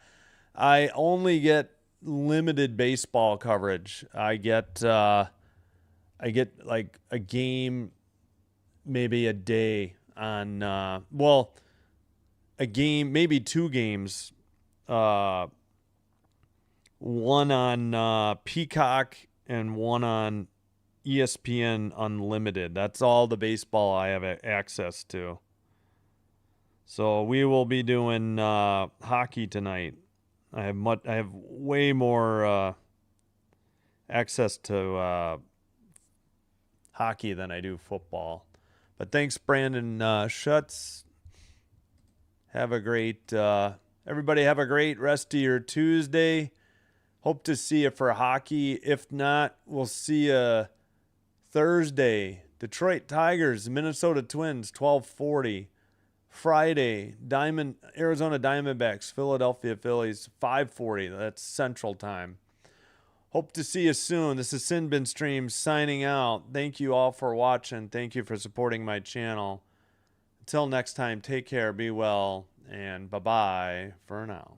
S1: I only get limited baseball coverage. I get like a game, maybe a day on a game, maybe 2 games. One on Peacock and one on ESPN Unlimited. That's all the baseball I have access to. So we will be doing hockey tonight. I have way more access to hockey than I do football. But thanks, Brandon Schutz. Have a great everybody. Have a great rest of your Tuesday. Hope to see you for hockey. If not, we'll see you Thursday. Detroit Tigers, Minnesota Twins, 12:40. Friday, Arizona Diamondbacks, Philadelphia Phillies, 5:40. That's Central Time. Hope to see you soon. This is Sinbin Stream signing out. Thank you all for watching. Thank you for supporting my channel. Until next time, take care, be well, and bye-bye for now.